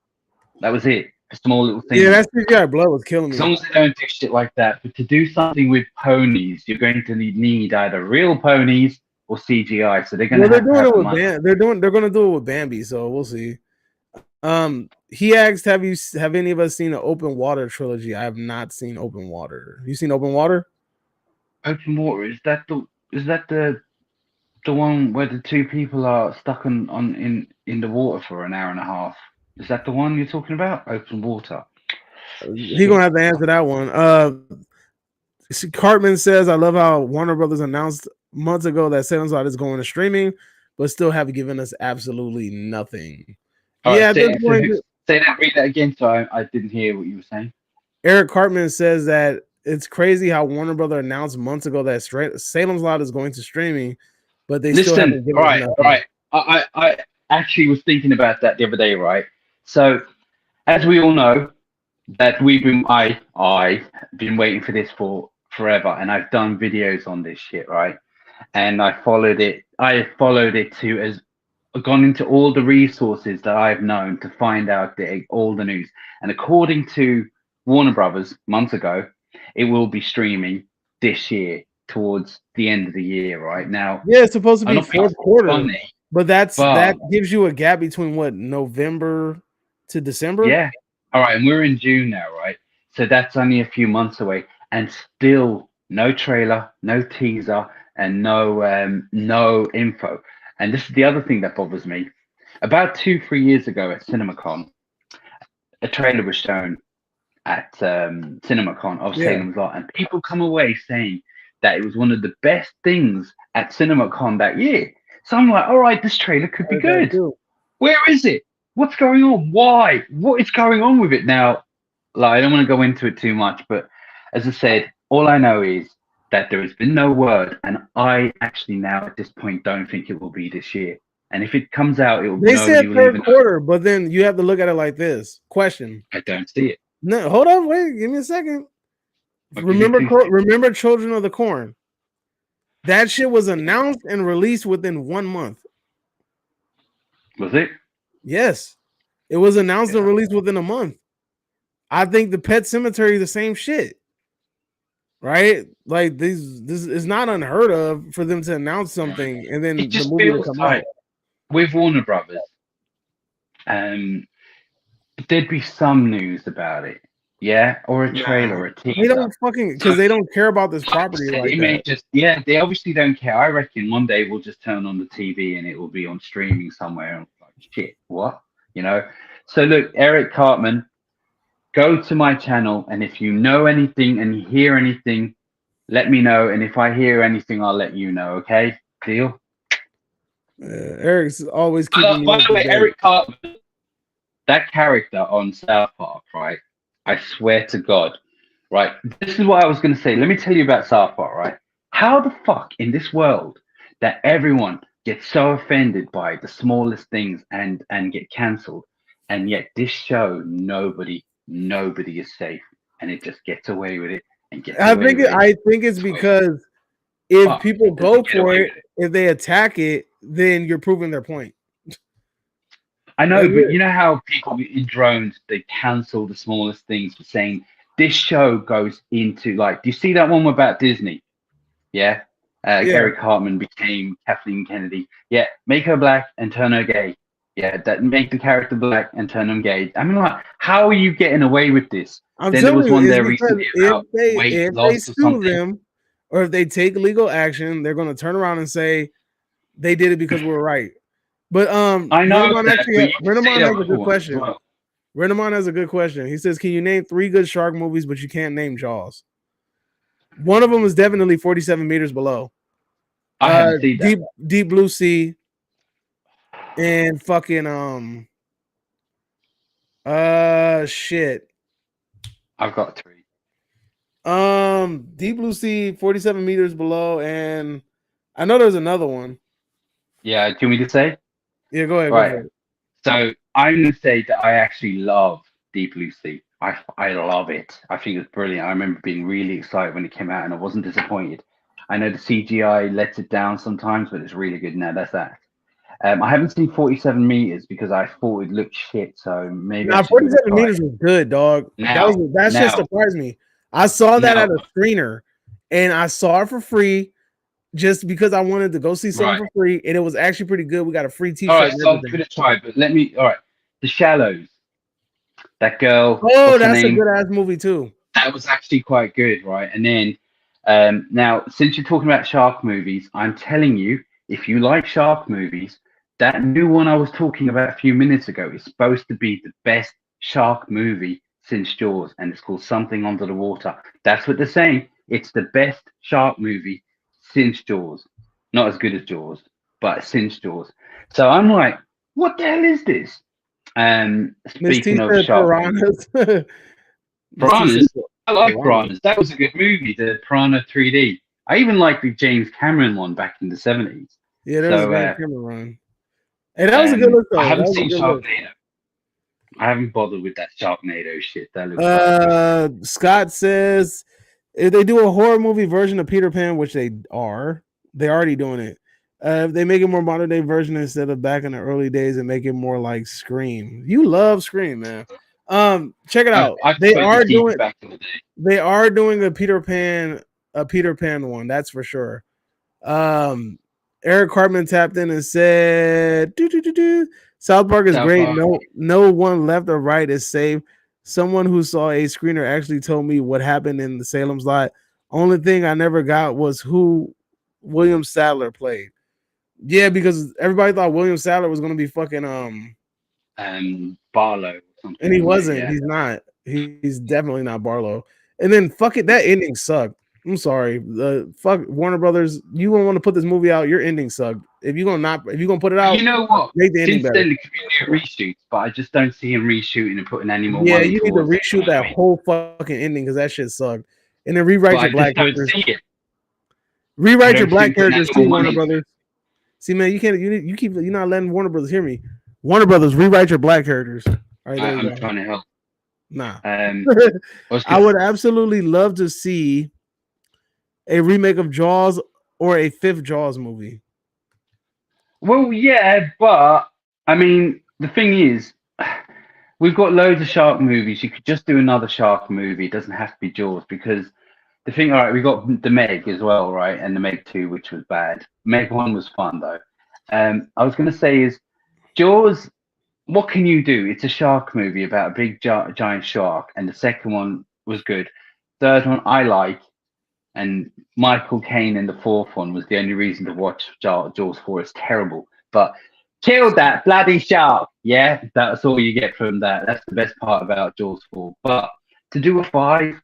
[SPEAKER 6] That was it. A small little thing.
[SPEAKER 4] yeah, that CGI blood was killing
[SPEAKER 6] As long
[SPEAKER 4] me.
[SPEAKER 6] as they don't do shit like that. But to do something with ponies, you're going to need either real ponies or CGI. So they're going
[SPEAKER 4] Well,
[SPEAKER 6] to
[SPEAKER 4] they're doing
[SPEAKER 6] have
[SPEAKER 4] it
[SPEAKER 6] the
[SPEAKER 4] with
[SPEAKER 6] money.
[SPEAKER 4] They're going to do it with Bambi. So we'll see. He asked, have any of us seen an Open Water trilogy? I have not seen Open Water. You seen Open Water?
[SPEAKER 6] Open Water, is that the one where the two people are stuck in the water for an hour and a half? Is that the one you're talking about? Open Water.
[SPEAKER 4] He's gonna have to answer that one. Cartman says, I love how Warner Brothers announced months ago that Salem's Lot is going to streaming, but still have given us absolutely nothing.
[SPEAKER 6] All right,
[SPEAKER 4] Yeah, at this point,
[SPEAKER 6] read that again. So I didn't hear what you were saying.
[SPEAKER 4] Eric Cartman says that it's crazy how Warner Brothers announced months ago that Salem's Lot is going to streaming, but they still haven't given us nothing.
[SPEAKER 6] Right. I actually was thinking about that the other day, right? So, as we all know, that I've been waiting for this for forever, and I've done videos on this shit, right? And I followed it to as gone into all the resources that I've known to find out all the news. And according to Warner Brothers months ago, it will be streaming this year towards the end of the year, right? Now,
[SPEAKER 4] yeah, it's supposed to be fourth quarter, but that gives you a gap between what, November to December?
[SPEAKER 6] Yeah. All right, and we're in June now, right? So that's only a few months away, and still no trailer, no teaser, and no info. And this is the other thing that bothers me. About 2-3 years ago at CinemaCon, a trailer was shown at CinemaCon of Salem's Lot, and people come away saying that it was one of the best things at CinemaCon that year. So I'm like, all right, this trailer could be good. Where is it? What's going on? Why? What is going on with it now? Like, I don't want to go into it too much, but as I said, all I know is that there has been no word, and I actually now at this point don't think it will be this year. And if it comes out, it will.
[SPEAKER 4] They said third quarter, but then you have to look at it like this. Question:
[SPEAKER 6] I don't see it.
[SPEAKER 4] No, hold on, wait, give me a second. Remember Children of the Corn? That shit was announced and released within 1 month.
[SPEAKER 6] Was it?
[SPEAKER 4] Yes, it was announced and released within a month. I think the Pet Cemetery is the same shit, right? Like this is not unheard of for them to announce something and then the movie will come out.
[SPEAKER 6] With Warner Brothers, there'd be some news about it, yeah, or a trailer, or a teaser.
[SPEAKER 4] They don't because they don't care about this property like that.
[SPEAKER 6] They obviously don't care. I reckon one day we'll just turn on the TV and it will be on streaming somewhere. And like, shit, what? You know? So look, Eric Cartman, go to my channel, and if you know anything and you hear anything, let me know. And if I hear anything, I'll let you know. Okay? Deal?
[SPEAKER 4] Eric's always keeping
[SPEAKER 6] by the way, Eric Cartman, that character on South Park, right? I swear to God, right? This is what I was going to say. Let me tell you about South Park, right? How the fuck in this world that everyone gets so offended by the smallest things and get cancelled, and yet this show nobody is safe, and it just gets away with it and gets
[SPEAKER 4] I think it's because if people go for it, if they attack it, then you're proving their point.
[SPEAKER 6] I know, but you know how people in drones, they cancel the smallest things for saying this show goes into, like, do you see that one about Disney? Yeah. Gary Cartman became Kathleen Kennedy. Yeah. Make her black and turn her gay. Yeah. That make the character black and turn them gay. I mean, like, how are you getting away with this?
[SPEAKER 4] Then there was one there recently about weight loss or something. Them, or if they take legal action, they're going to turn around and say they did it because we were right. But
[SPEAKER 6] I know
[SPEAKER 4] Renamon has a good question. Well. Renamon has a good question. He says, "Can you name 3 good shark movies, but you can't name Jaws?" One of them is definitely 47 meters below.
[SPEAKER 6] I haven't seen that.
[SPEAKER 4] Deep Blue Sea, and fucking shit.
[SPEAKER 6] I've got
[SPEAKER 4] 3. Deep Blue Sea, 47 meters below, and I know there's another one.
[SPEAKER 6] Yeah, do you want me to say?
[SPEAKER 4] Yeah, go ahead.
[SPEAKER 6] Right.
[SPEAKER 4] Go ahead.
[SPEAKER 6] So I'm going to say that I actually love Deep Blue Sea. I love it. I think it's brilliant. I remember being really excited when it came out, and I wasn't disappointed. I know the CGI lets it down sometimes, but it's really good. Now that's that. I haven't seen 47 meters because I thought it looked shit. So maybe
[SPEAKER 4] 47 meters was good, dog. That shit surprised me. I saw that at a screener, and I saw it for free. just because I wanted to go see something for free, and it was actually pretty good. We got a free T-shirt.
[SPEAKER 6] All right,
[SPEAKER 4] and
[SPEAKER 6] so I'm
[SPEAKER 4] everything.
[SPEAKER 6] gonna try, but let me. All right, The Shallows. That girl.
[SPEAKER 4] Oh,
[SPEAKER 6] what's her
[SPEAKER 4] that's a
[SPEAKER 6] name?
[SPEAKER 4] good ass movie too.
[SPEAKER 6] That was actually quite good, right? And then, now since you're talking about shark movies, I'm telling you, if you like shark movies, that new one I was talking about a few minutes ago is supposed to be the best shark movie since Jaws, and it's called Something Under the Water. That's what they're saying. It's the best shark movie since Jaws. Not as good as Jaws, but since Jaws. So I'm like, what the hell is this?
[SPEAKER 4] Miss T
[SPEAKER 6] Speaking of
[SPEAKER 4] said
[SPEAKER 6] shark movies,
[SPEAKER 4] piranhas. Miss T said
[SPEAKER 6] Piranhas. I like
[SPEAKER 4] piranhas.
[SPEAKER 6] Piranhas. That was a good movie, the Piranha 3D. I even liked the James Cameron one back in the 70s.
[SPEAKER 4] Yeah, there was a
[SPEAKER 6] So
[SPEAKER 4] James Cameron run. Hey, that was a good look
[SPEAKER 6] I
[SPEAKER 4] though. That
[SPEAKER 6] haven't
[SPEAKER 4] was a
[SPEAKER 6] seen
[SPEAKER 4] good look.
[SPEAKER 6] Sharknado. I haven't bothered with that Sharknado shit. That looks like
[SPEAKER 4] Scott says if they do a horror movie version of Peter Pan, which they're already doing it. If they make it more modern day version instead of back in the early days and make it more like Scream. You love Scream, man. Check it out.
[SPEAKER 6] I
[SPEAKER 4] They
[SPEAKER 6] prefer
[SPEAKER 4] are
[SPEAKER 6] the TV
[SPEAKER 4] doing
[SPEAKER 6] back in the day.
[SPEAKER 4] they are doing a Peter Pan one, that's for sure. Eric Cartman tapped in and said, South Park is
[SPEAKER 6] South
[SPEAKER 4] great.
[SPEAKER 6] Park.
[SPEAKER 4] No one left or right is safe. Someone who saw a screener actually told me what happened in the Salem's Lot. Only thing I never got was who William Sadler played. Yeah, because everybody thought William Sadler was gonna be fucking
[SPEAKER 6] Barlow or something.
[SPEAKER 4] and he wasn't.
[SPEAKER 6] Yeah.
[SPEAKER 4] He's not. He's definitely not Barlow. And then fuck it, that ending sucked. I'm sorry. The fuck Warner Brothers. You don't want to put this movie out. Your ending sucked. If you're gonna put it out,
[SPEAKER 6] You know what?
[SPEAKER 4] make the ending
[SPEAKER 6] Since
[SPEAKER 4] better.
[SPEAKER 6] then, there could be new reshoots, but I just don't see him reshooting and putting any more
[SPEAKER 4] Yeah,
[SPEAKER 6] money
[SPEAKER 4] you need to
[SPEAKER 6] towards it.
[SPEAKER 4] reshoot that whole fucking ending because that shit sucked. And then rewrite
[SPEAKER 6] But
[SPEAKER 4] your
[SPEAKER 6] I
[SPEAKER 4] black
[SPEAKER 6] just don't
[SPEAKER 4] characters.
[SPEAKER 6] see it.
[SPEAKER 4] Rewrite
[SPEAKER 6] I
[SPEAKER 4] your
[SPEAKER 6] don't
[SPEAKER 4] black
[SPEAKER 6] see him putting
[SPEAKER 4] characters
[SPEAKER 6] any
[SPEAKER 4] too,
[SPEAKER 6] more
[SPEAKER 4] Warner
[SPEAKER 6] money into
[SPEAKER 4] Brothers. See, man, you're not letting Warner Brothers hear me. Warner Brothers, rewrite your black characters. All right, there you
[SPEAKER 6] I'm
[SPEAKER 4] go.
[SPEAKER 6] trying to help.
[SPEAKER 4] Nah.
[SPEAKER 6] I
[SPEAKER 4] would absolutely love to see a remake of Jaws or a fifth Jaws movie.
[SPEAKER 6] Well, yeah, but I mean, the thing is, we've got loads of shark movies. You could just do another shark movie. It doesn't have to be Jaws because the thing, all right, we got the Meg as well, right? And the Meg 2, which was bad. Meg 1 was fun though. I was going to say is Jaws. What can you do? It's a shark movie about a big giant shark, and the second one was good. Third one I like, and Michael Caine in the fourth one was the only reason to watch Jaws 4. It's terrible, but kill that bloody shark. Yeah, that's all you get from that. That's the best part about Jaws 4. But to do a 5,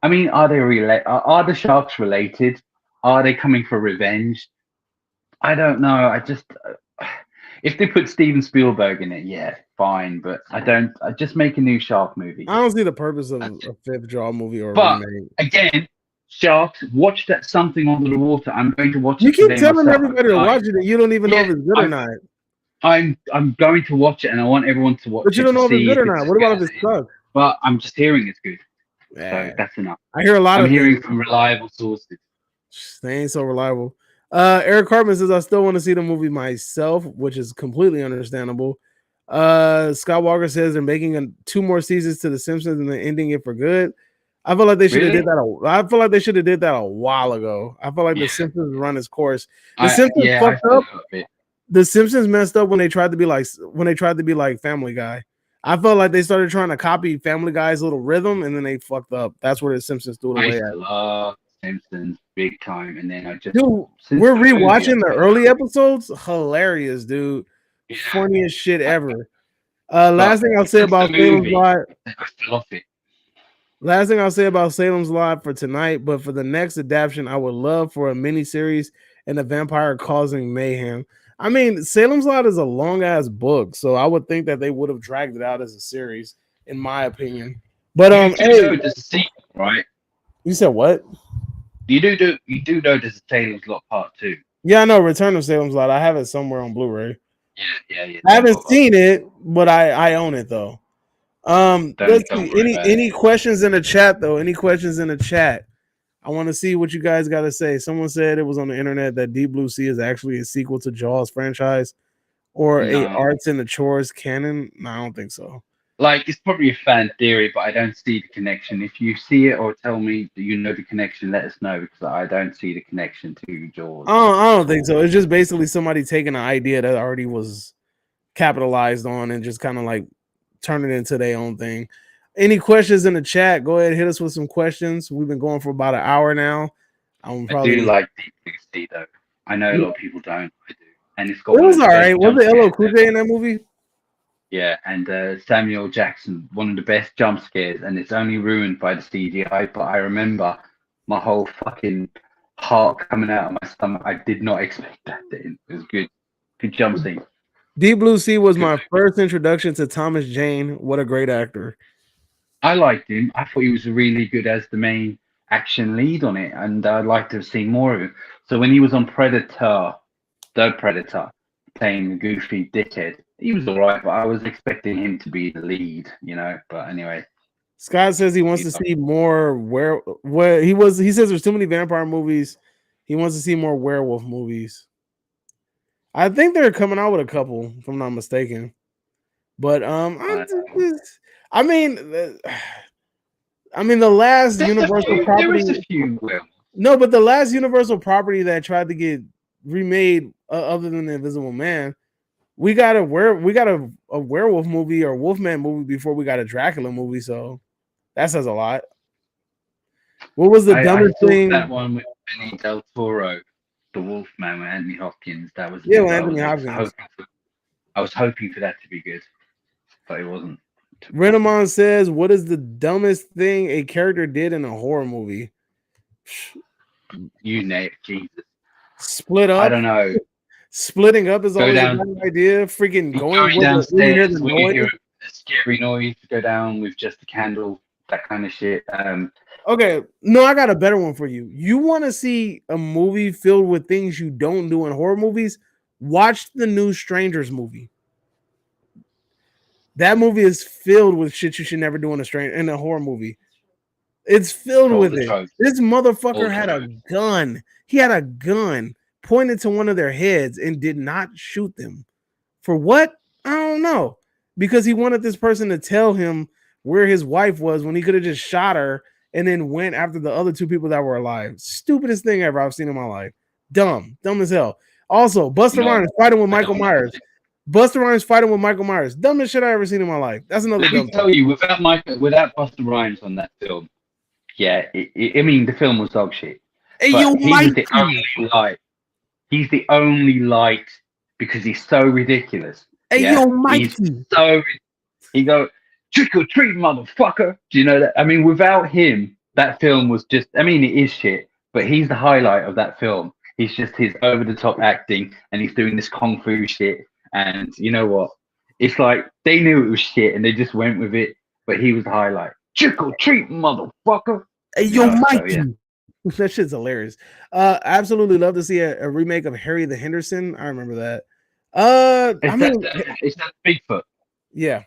[SPEAKER 6] I mean, are they are the sharks related? Are they coming for revenge? I don't know. I just if they put Steven Spielberg in it, yeah, fine. But I don't. I just make a new shark movie.
[SPEAKER 4] I don't see the purpose of a fifth Jaws movie or a
[SPEAKER 6] But
[SPEAKER 4] remake.
[SPEAKER 6] again, sharks. Watch that Something Under the Water. I'm going to watch it.
[SPEAKER 4] You keep
[SPEAKER 6] today
[SPEAKER 4] telling
[SPEAKER 6] myself.
[SPEAKER 4] everybody to watch it, and you don't even know if it's good or not.
[SPEAKER 6] I'm going to watch it, and I want everyone to watch it.
[SPEAKER 4] But you don't know if it's good or not. What about if it's sucks?
[SPEAKER 6] But I'm just hearing it's good.
[SPEAKER 4] Yeah.
[SPEAKER 6] So that's enough.
[SPEAKER 4] I hear a lot
[SPEAKER 6] I'm
[SPEAKER 4] of
[SPEAKER 6] hearing
[SPEAKER 4] things.
[SPEAKER 6] from reliable sources.
[SPEAKER 4] They ain't so reliable. Eric Cartman says I still want to see the movie myself, which is completely understandable. Scott Walker says they're making 2 more seasons to The Simpsons and then ending it for good. I feel like they should have did that. I feel like they should have did that a while ago. I feel like The Simpsons run its course. The Simpsons fucked up. The Simpsons messed up when they tried to be like Family Guy. I felt like they started trying to copy Family Guy's little rhythm, and then they fucked up. That's where The Simpsons threw it away at.
[SPEAKER 6] I love Simpsons big time, and then I just
[SPEAKER 4] we're rewatching the early episodes. Hilarious, dude. Yeah. Funniest shit ever. Last thing I'll say about Salem's Lot. Last thing I'll say about Salem's Lot for tonight, but for the next adaptation, I would love for a mini series and a vampire causing mayhem. I mean, Salem's Lot is a long ass book, so I would think that they would have dragged it out as a series, in my opinion. But
[SPEAKER 6] hey, there's a sequel, right?
[SPEAKER 4] You said what?
[SPEAKER 6] You do know there's a Salem's Lot Part 2.
[SPEAKER 4] Yeah, I know Return of Salem's Lot. I have it somewhere on Blu-ray.
[SPEAKER 6] Yeah.
[SPEAKER 4] I haven't seen it, but I own it though. Let's see. Any questions in the chat though? Any questions in the chat? I want to see what you guys got to say. Someone said it was on the internet that Deep Blue Sea is actually a sequel to Jaws franchise or a Arts and the Chores canon. No, I don't think so.
[SPEAKER 6] Like, it's probably a fan theory, but I don't see the connection. If you see it or tell me that you know the connection, let us know, because I don't see the connection to Jaws.
[SPEAKER 4] I don't think so. It's just basically somebody taking an idea that already was capitalized on and just kind of like turn it into their own thing. Any questions in the chat? Go ahead, hit us with some questions. We've been going for about an hour now.
[SPEAKER 6] I do like Deep Blue Sea, though. I know a lot of people don't. I do, and it's got
[SPEAKER 4] it
[SPEAKER 6] one
[SPEAKER 4] was
[SPEAKER 6] of the
[SPEAKER 4] all
[SPEAKER 6] best
[SPEAKER 4] right. Was
[SPEAKER 6] jump
[SPEAKER 4] it LL
[SPEAKER 6] scares
[SPEAKER 4] Cool
[SPEAKER 6] ever.
[SPEAKER 4] J in that movie?
[SPEAKER 6] Yeah, and Samuel Jackson, one of the best jump scares, and it's only ruined by the CGI. But I remember my whole fucking heart coming out of my stomach. I did not expect that. It was good. Good jump scene.
[SPEAKER 4] Deep Blue Sea was
[SPEAKER 6] Good.
[SPEAKER 4] my first introduction to Thomas Jane. What a great actor.
[SPEAKER 6] I liked him. I thought he was really good as the main action lead on it, and I'd like to have seen more of him. So when he was on Predator, the Predator, playing the goofy dickhead, he was all right, but I was expecting him to be the lead, you know. But anyway,
[SPEAKER 4] Scott says he wants to see more he says there's too many vampire movies. He wants to see more werewolf movies. I think they're coming out with a couple, if I'm not mistaken. But I mean, the last Universal property.
[SPEAKER 6] There is a few.
[SPEAKER 4] No, but the last Universal property that tried to get remade, other than the Invisible Man, we got a werewolf movie or Wolfman movie before we got a Dracula movie. So that says a lot. What was the dumbest thing?
[SPEAKER 6] That one with Benny Del Toro, the Wolfman with Anthony Hopkins. That was
[SPEAKER 4] Anthony Hopkins.
[SPEAKER 6] I was hoping for that to be good, but it wasn't.
[SPEAKER 4] Renamon says, "What is the dumbest thing a character did in a horror movie?"
[SPEAKER 6] You name it, Jesus.
[SPEAKER 4] Split up.
[SPEAKER 6] I don't know.
[SPEAKER 4] Splitting up is always a bad idea. Freaking going
[SPEAKER 6] downstairs when you hear a scary noise, go down with just a candle, that kind of shit.
[SPEAKER 4] Okay, no, I got a better one for you. You want to see a movie filled with things you don't do in horror movies? Watch the new Strangers movie. That movie is filled with shit you should never do in a horror movie. It's filled with it.
[SPEAKER 6] Tropes.
[SPEAKER 4] This motherfucker had a gun. He had a gun pointed to one of their heads and did not shoot them. For what? I don't know. Because he wanted this person to tell him where his wife was when he could have just shot her and then went after the other two people that were alive. Stupidest thing ever I've seen in my life. Dumb as hell. Also, Busta Rhymes fighting with Michael Myers. Busta Rhymes fighting with Michael Myers. Dumbest shit I ever seen in my life. That's another.
[SPEAKER 6] Let me tell you, without Busta Rhymes on that film, yeah, I mean the film was dog shit.
[SPEAKER 4] Hey,
[SPEAKER 6] but he was the only light. He's the only light because he's so ridiculous.
[SPEAKER 4] Hey,
[SPEAKER 6] yeah?
[SPEAKER 4] yo, Mikey.
[SPEAKER 6] He go, trick or treat, motherfucker. Do you know that? I mean, without him, that film was just, I mean, it is shit, but he's the highlight of that film. He's just his over the top acting and he's doing this kung fu shit. And you know what? It's like they knew it was shit and they just went with it, but he was the highlight. Trick or treat, motherfucker.
[SPEAKER 4] Hey, yo, Mikey. So, yeah. That shit's hilarious. Absolutely love to see a remake of Harry the Henderson. I remember that.
[SPEAKER 6] Is that Bigfoot?
[SPEAKER 4] Yeah.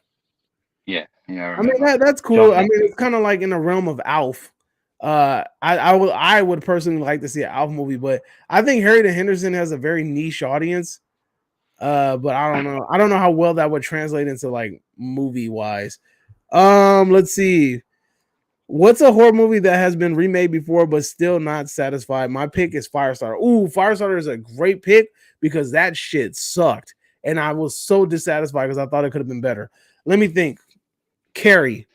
[SPEAKER 6] Yeah.
[SPEAKER 4] I mean that's cool. I mean, it's kind of like in the realm of Alf. I would personally like to see an Alf movie, but I think Harry the Henderson has a very niche audience. But I don't know. I don't know how well that would translate into like movie wise. Let's see. What's a horror movie that has been remade before but still not satisfied? My pick is Firestarter. Ooh, Firestarter is a great pick because that shit sucked. And I was so dissatisfied because I thought it could have been better. Let me think. Carrie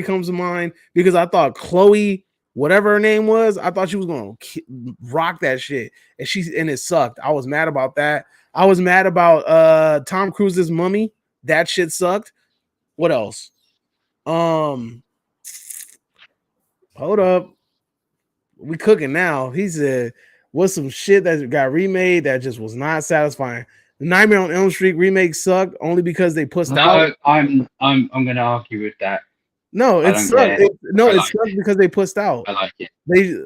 [SPEAKER 4] comes to mind because I thought Chloe, whatever her name was, I thought she was going to rock that shit. And it sucked. I was mad about that. I was mad about Tom Cruise's Mummy. That shit sucked. What else? Hold up. We cooking now. He said, what's some shit that got remade that just was not satisfying? The Nightmare on Elm Street remake sucked only because they pushed out.
[SPEAKER 6] I'm gonna argue with that.
[SPEAKER 4] No, it sucked. It sucked because they pushed out.
[SPEAKER 6] I like it.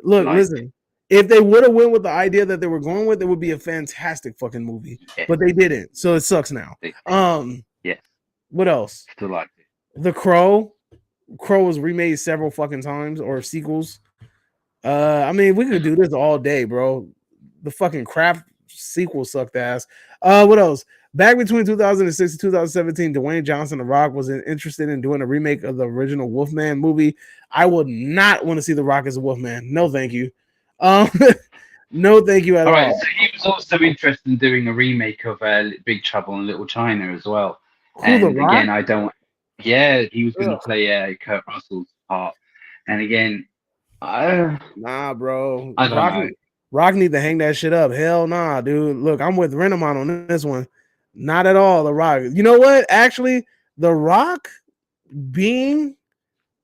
[SPEAKER 4] Listen. If they would have went with the idea that they were going with, it would be a fantastic fucking movie. Yeah. But they didn't, so it sucks now.
[SPEAKER 6] Yeah.
[SPEAKER 4] What else?
[SPEAKER 6] Still like it.
[SPEAKER 4] The Crow. Crow was remade several fucking times or sequels. I mean, we could do this all day, bro. The fucking Craft sequel sucked ass. What else? Back between 2006 and 2017, Dwayne Johnson, The Rock, was interested in doing a remake of the original Wolfman movie. I would not want to see The Rock as a Wolfman. No, thank you. Um, no, thank you at
[SPEAKER 6] All
[SPEAKER 4] all.
[SPEAKER 6] right, so he was also interested in doing a remake of Big Trouble in Little China as well.
[SPEAKER 4] Who, The
[SPEAKER 6] And
[SPEAKER 4] Rock?
[SPEAKER 6] again, I don't. Yeah, he was going to
[SPEAKER 4] Ugh.
[SPEAKER 6] play Kurt Russell's part. And again,
[SPEAKER 4] Nah, bro.
[SPEAKER 6] I don't know.
[SPEAKER 4] Rock need to hang that shit up. Hell nah, dude. Look, I'm with Renamon on this one. Not at all, The Rock. You know what? Actually, The Rock being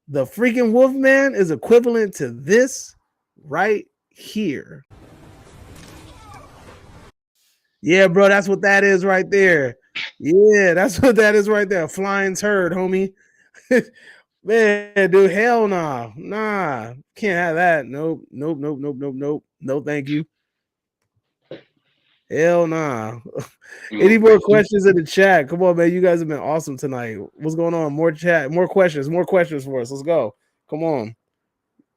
[SPEAKER 4] the freaking Wolfman is equivalent to this right here. Yeah, bro, that's what that is right there. Yeah, that's what that is right there. Flying turd, homie. Man, dude, hell nah. Nah. Can't have that. Nope. Nope. Nope. Nope. Nope. Nope. No, thank you. Hell nah. Any more questions in the chat? Come on, man. You guys have been awesome tonight. What's going on? More chat, more questions for us. Let's go. Come on.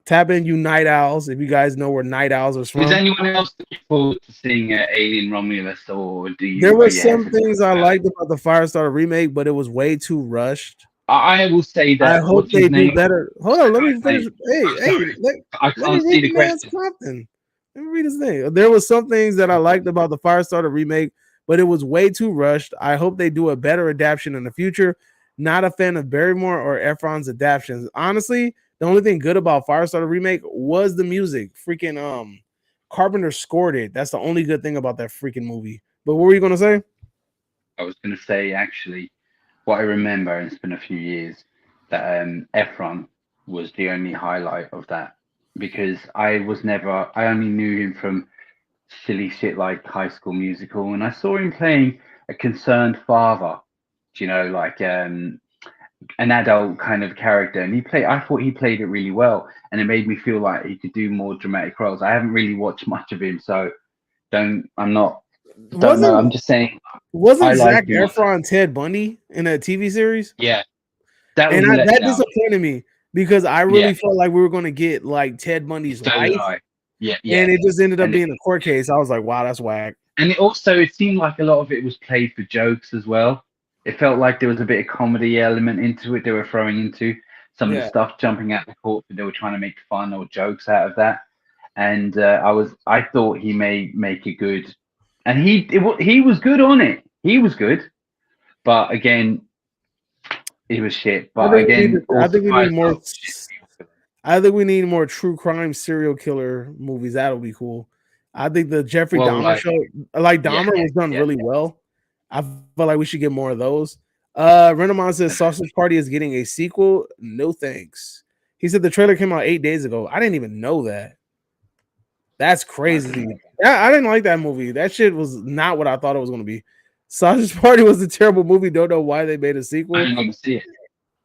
[SPEAKER 4] Tap in, you night owls, if you guys know where night owls are
[SPEAKER 6] Is
[SPEAKER 4] from.
[SPEAKER 6] anyone else looking forward to seeing Alien Romulus, or do you?
[SPEAKER 4] There were
[SPEAKER 6] You
[SPEAKER 4] some
[SPEAKER 6] hesitant
[SPEAKER 4] things I
[SPEAKER 6] about it?
[SPEAKER 4] liked about the Firestarter remake, but it was way too rushed.
[SPEAKER 6] I will say
[SPEAKER 4] I
[SPEAKER 6] that.
[SPEAKER 4] hope
[SPEAKER 6] What's
[SPEAKER 4] they
[SPEAKER 6] his
[SPEAKER 4] do
[SPEAKER 6] name?
[SPEAKER 4] better. Hold on, let me
[SPEAKER 6] Guy's
[SPEAKER 4] finish.
[SPEAKER 6] name.
[SPEAKER 4] Hey,
[SPEAKER 6] I'm
[SPEAKER 4] hey,
[SPEAKER 6] sorry, I
[SPEAKER 4] let me
[SPEAKER 6] can't see
[SPEAKER 4] read
[SPEAKER 6] the
[SPEAKER 4] the man's
[SPEAKER 6] question.
[SPEAKER 4] something. Let me read his thing. There was some things that I liked about the Firestarter remake, but it was way too rushed. I hope they do a better adaptation in the future. Not a fan of Barrymore or Efron's adaptations. Honestly, the only thing good about Firestarter remake was the music. Freaking Carpenter scored it. That's the only good thing about that freaking movie. But what were you gonna say?
[SPEAKER 6] I was going to say actually, what I remember, and it's been a few years, that Efron was the only highlight of that, because I only knew him from silly shit like High School Musical, and I saw him playing a concerned father, like an adult kind of character, and I thought he played it really well, and it made me feel like he could do more dramatic roles. I haven't really watched much of him, so I'm not, don't know. I'm
[SPEAKER 4] Wasn't
[SPEAKER 6] just saying I
[SPEAKER 4] wasn't
[SPEAKER 6] like
[SPEAKER 4] Zach
[SPEAKER 6] him.
[SPEAKER 4] Efron Ted Bundy in a TV series?
[SPEAKER 6] Yeah, that was
[SPEAKER 4] And
[SPEAKER 6] a
[SPEAKER 4] that
[SPEAKER 6] letdown.
[SPEAKER 4] disappointed me because I
[SPEAKER 6] Yeah,
[SPEAKER 4] really felt like we were going to get like Ted Bundy's
[SPEAKER 6] so did
[SPEAKER 4] life,
[SPEAKER 6] I. Yeah, yeah.
[SPEAKER 4] and it just ended up
[SPEAKER 6] And
[SPEAKER 4] being a court case. I was like, wow, that's whack.
[SPEAKER 6] it seemed like a lot of it was played for jokes as well. It felt like there was a bit of comedy element into it. They were throwing into some of the
[SPEAKER 4] Yeah.
[SPEAKER 6] stuff, jumping out the court, but they were trying to make fun or jokes out of that. And I thought he may make a good, and he was good on it. He was good, but again, it was shit.
[SPEAKER 4] I
[SPEAKER 6] But
[SPEAKER 4] think we need
[SPEAKER 6] again,
[SPEAKER 4] I
[SPEAKER 6] also
[SPEAKER 4] think we need more.
[SPEAKER 6] Firestarter was shit.
[SPEAKER 4] I think we need more true crime serial killer movies. That'll be cool. I think the Jeffrey
[SPEAKER 6] Well,
[SPEAKER 4] Dahmer
[SPEAKER 6] like,
[SPEAKER 4] show, like
[SPEAKER 6] yeah,
[SPEAKER 4] Dahmer, was done
[SPEAKER 6] yeah.
[SPEAKER 4] really well. I feel like we should get more of those. Renamon says Sausage Party is getting a sequel. No thanks. He said the trailer came out 8 days ago. I didn't even know that. That's crazy. Yeah, I didn't like that movie. That shit was not what I thought it was going to be. Sausage Party was a terrible movie. Don't know why they made a
[SPEAKER 6] I
[SPEAKER 4] sequel.
[SPEAKER 6] didn't want to see it.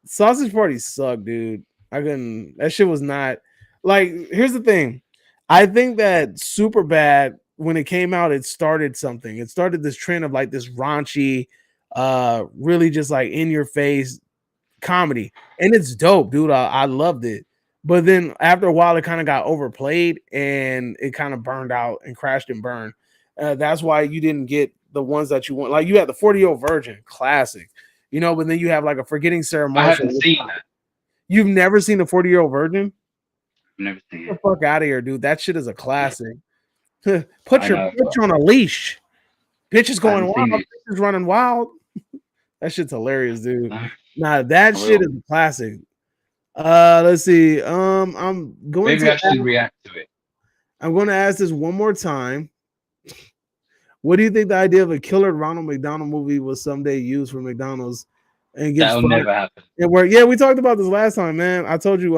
[SPEAKER 4] Sausage Party sucked, dude. I couldn't. That shit was not like. Here's the thing. I think that Super Bad, when it came out, it started something. It started this trend of like this raunchy, really just like in your face comedy, and it's dope, dude. I loved it. But then after a while, it kind of got overplayed and it kind of burned out and crashed and burned. That's why you didn't get the ones that you want. Like you had the 40-Year-Old Virgin, classic, but then you have like a Forgetting Sarah
[SPEAKER 6] I
[SPEAKER 4] Marshall.
[SPEAKER 6] haven't seen that.
[SPEAKER 4] You've never seen the 40-Year-Old Virgin?
[SPEAKER 6] I've never seen
[SPEAKER 4] Get
[SPEAKER 6] it.
[SPEAKER 4] the fuck out of here, dude. That shit is a classic. Put
[SPEAKER 6] I
[SPEAKER 4] your
[SPEAKER 6] know,
[SPEAKER 4] bitch on a leash. Bitch is
[SPEAKER 6] I
[SPEAKER 4] going
[SPEAKER 6] haven't
[SPEAKER 4] wild.
[SPEAKER 6] seen it.
[SPEAKER 4] Bitch is running wild. That shit's hilarious, dude.
[SPEAKER 6] No,
[SPEAKER 4] Nah, that
[SPEAKER 6] I
[SPEAKER 4] shit
[SPEAKER 6] will.
[SPEAKER 4] is a classic. Let's see. I'm going
[SPEAKER 6] Maybe
[SPEAKER 4] to
[SPEAKER 6] I should react to it.
[SPEAKER 4] I'm going to ask this one more time. What do you think the idea of a killer Ronald McDonald movie will someday use for McDonald's and gives
[SPEAKER 6] That'll
[SPEAKER 4] fun?
[SPEAKER 6] never happen.
[SPEAKER 4] It worked. Yeah, we talked about this last time, man. I told you,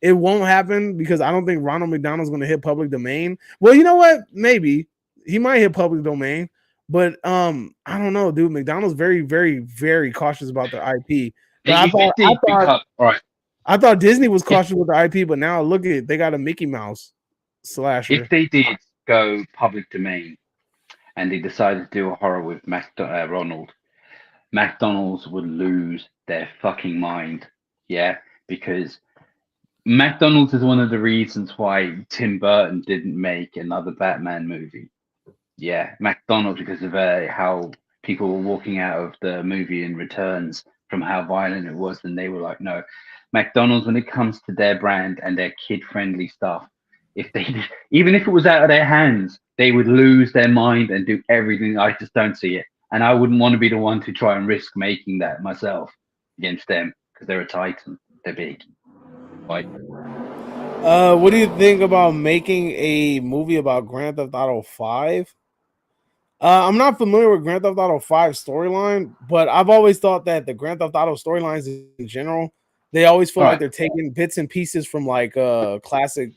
[SPEAKER 4] it won't happen because I don't think Ronald McDonald's going to hit public domain. Well, you know what? Maybe he might hit public domain, but I don't know, dude. McDonald's very, very, very cautious about their IP. But
[SPEAKER 6] If they become all right,
[SPEAKER 4] I thought Disney was
[SPEAKER 6] if
[SPEAKER 4] cautious with the IP, but now look at it, they got a Mickey Mouse slasher.
[SPEAKER 6] if they did go public domain and they decided to do a horror with Ronald, McDonald's would lose their fucking mind. Yeah, because McDonald's is one of the reasons why Tim Burton didn't make another Batman movie. Yeah, McDonald's, because of how people were walking out of the movie in returns from how violent it was, and they were like, no, McDonald's, when it comes to their brand and their kid-friendly stuff, if they even if it was out of their hands, they would lose their mind and do everything. I just don't see it, and I wouldn't want to be the one to try and risk making that myself against them because they're a titan, they're big. Like,
[SPEAKER 4] what do you think about making a movie about Grand Theft Auto 5? I'm not familiar with Grand Theft Auto 5 storyline, but I've always thought that the Grand Theft Auto storylines in general, they always feel like they're taking bits and pieces from like classic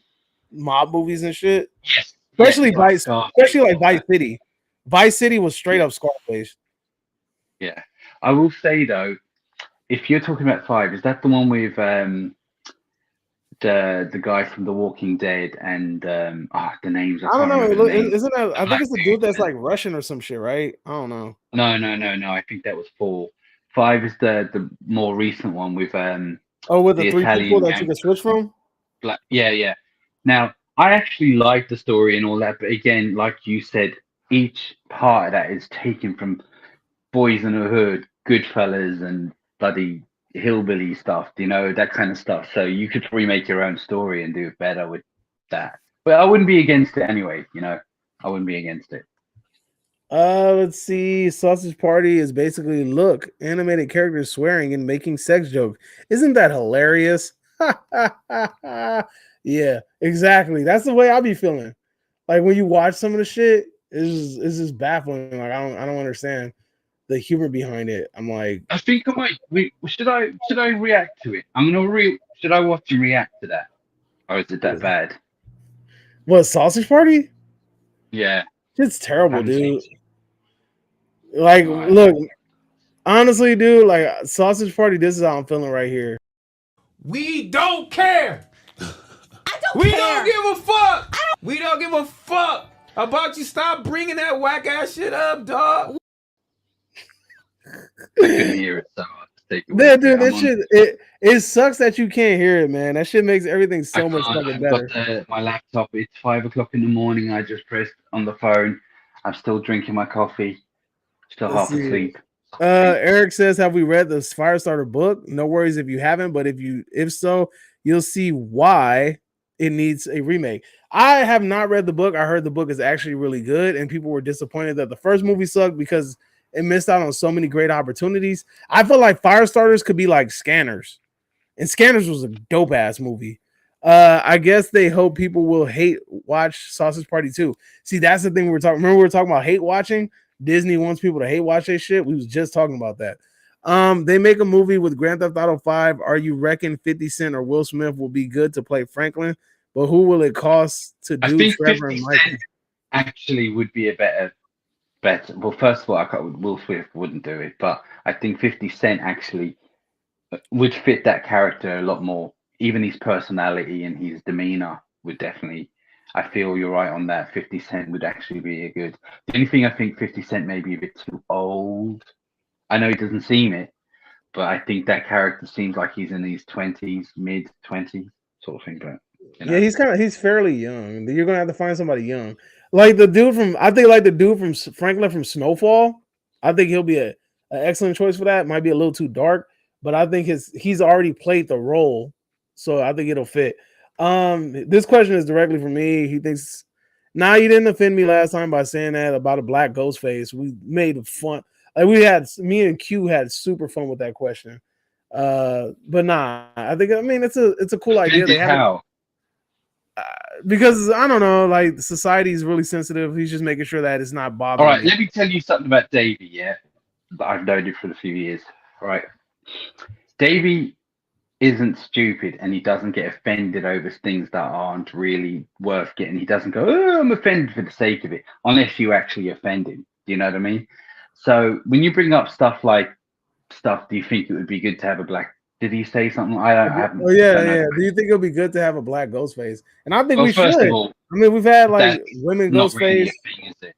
[SPEAKER 4] mob movies and shit.
[SPEAKER 6] yes,
[SPEAKER 4] Especially
[SPEAKER 6] yes,
[SPEAKER 4] especially like Vice City. Vice City was straight up Scarface.
[SPEAKER 6] Yeah, I will say though, if you're talking about 5, is that the one with the guy from The Walking Dead and the names?
[SPEAKER 4] I don't know. Isn't that? I think it's the dude that's
[SPEAKER 6] and,
[SPEAKER 4] like Russian or some shit, right? I don't know.
[SPEAKER 6] No. I think that was 4. 5 is the more recent one with
[SPEAKER 4] with the 3
[SPEAKER 6] Italian
[SPEAKER 4] people that you can switch from.
[SPEAKER 6] Yeah. Now I actually like the story and all that, but again, like you said, each part of that is taken from Boys in the Hood, Goodfellas, and bloody hillbilly stuff, you know, that kind of stuff. So you could remake your own story and do it better with that. But I wouldn't be against it anyway, you know. I wouldn't be against it.
[SPEAKER 4] Let's see. Sausage Party is basically look, animated characters swearing and making sex jokes. Isn't that hilarious? Yeah, exactly. That's the way I be feeling. Like when you watch some of the shit, it's just baffling. Like I don't understand the humor behind it. I'm like,
[SPEAKER 6] I think I might. Should I react to it? Should I watch and react to that, or is it that bad?
[SPEAKER 4] what, Sausage Party?
[SPEAKER 6] Yeah,
[SPEAKER 4] It's terrible, dude. Like, look, honestly, dude, like Sausage Party. This is how I'm feeling right here.
[SPEAKER 1] We don't care. We don't give a fuck. We don't give a fuck about you. Stop bringing that whack ass shit up, dog.
[SPEAKER 6] I couldn't hear it, so I'll just take it.
[SPEAKER 4] Yeah, dude, that shit. It sucks that you can't hear it, man. That shit makes everything so much fucking better.
[SPEAKER 6] Got my laptop. It's 5 o'clock in the morning. I just pressed on the phone. I'm still drinking my coffee. Still half asleep.
[SPEAKER 4] Eric says, "Have we read the Firestarter book? No worries if you haven't, but if so, you'll see why it needs a remake." I have not read the book. I heard the book is actually really good, and people were disappointed that the first movie sucked because it missed out on so many great opportunities. I feel like Firestarters could be like Scanners, and Scanners was a dope ass movie. I guess they hope people will hate watch Sausage Party too. See, that's the thing we were talking. Remember, we were talking about hate watching. Disney wants people to hate watch their shit. We was just talking about that. They make a movie with Grand Theft Auto 5. Are you reckon 50 Cent or Will Smith will be good to play Franklin? But who will it cost to do?
[SPEAKER 6] I think
[SPEAKER 4] Trevor
[SPEAKER 6] 50
[SPEAKER 4] and Michael?
[SPEAKER 6] Cent actually would be a better. Well, first of all, Will Smith wouldn't do it, but I think 50 Cent actually would fit that character a lot more. Even his personality and his demeanor would definitely. I feel you're right on that. 50 Cent would actually be a good. The only thing I think 50 Cent may be a bit too old. I know he doesn't seem it, but I think that character seems like he's in his 20s, mid 20s sort of thing. But you know.
[SPEAKER 4] Yeah, he's fairly young. You're gonna have to find somebody young, like the dude from Franklin from Snowfall. I think he'll be an excellent choice for that. Might be a little too dark, but I think he's already played the role, so I think it'll fit. This question is directly for me. He thinks, "Nah, you didn't offend me last time by saying that about a black ghost face. We made fun. Like me and Q had super fun with that question. But nah, I mean it's a cool idea. They have because I don't know, like society is really sensitive. He's just making sure that it's not bothering.
[SPEAKER 6] All right, let me tell you something about Davey. Yeah, that I've known him for a few years. All right, Davey isn't stupid, and he doesn't get offended over things that aren't really worth getting. He doesn't go, "Oh, I'm offended for the sake of it," unless you actually offend him. Do you know what I mean? So when you bring up stuff like do you think it would be good to have a black? Did he say something? I haven't.
[SPEAKER 4] Oh yeah. Do you think it'll be good to have a black ghost face? And I think we should.
[SPEAKER 6] First of all,
[SPEAKER 4] I mean, we've had like women ghost
[SPEAKER 6] really
[SPEAKER 4] face.
[SPEAKER 6] Thing, is it?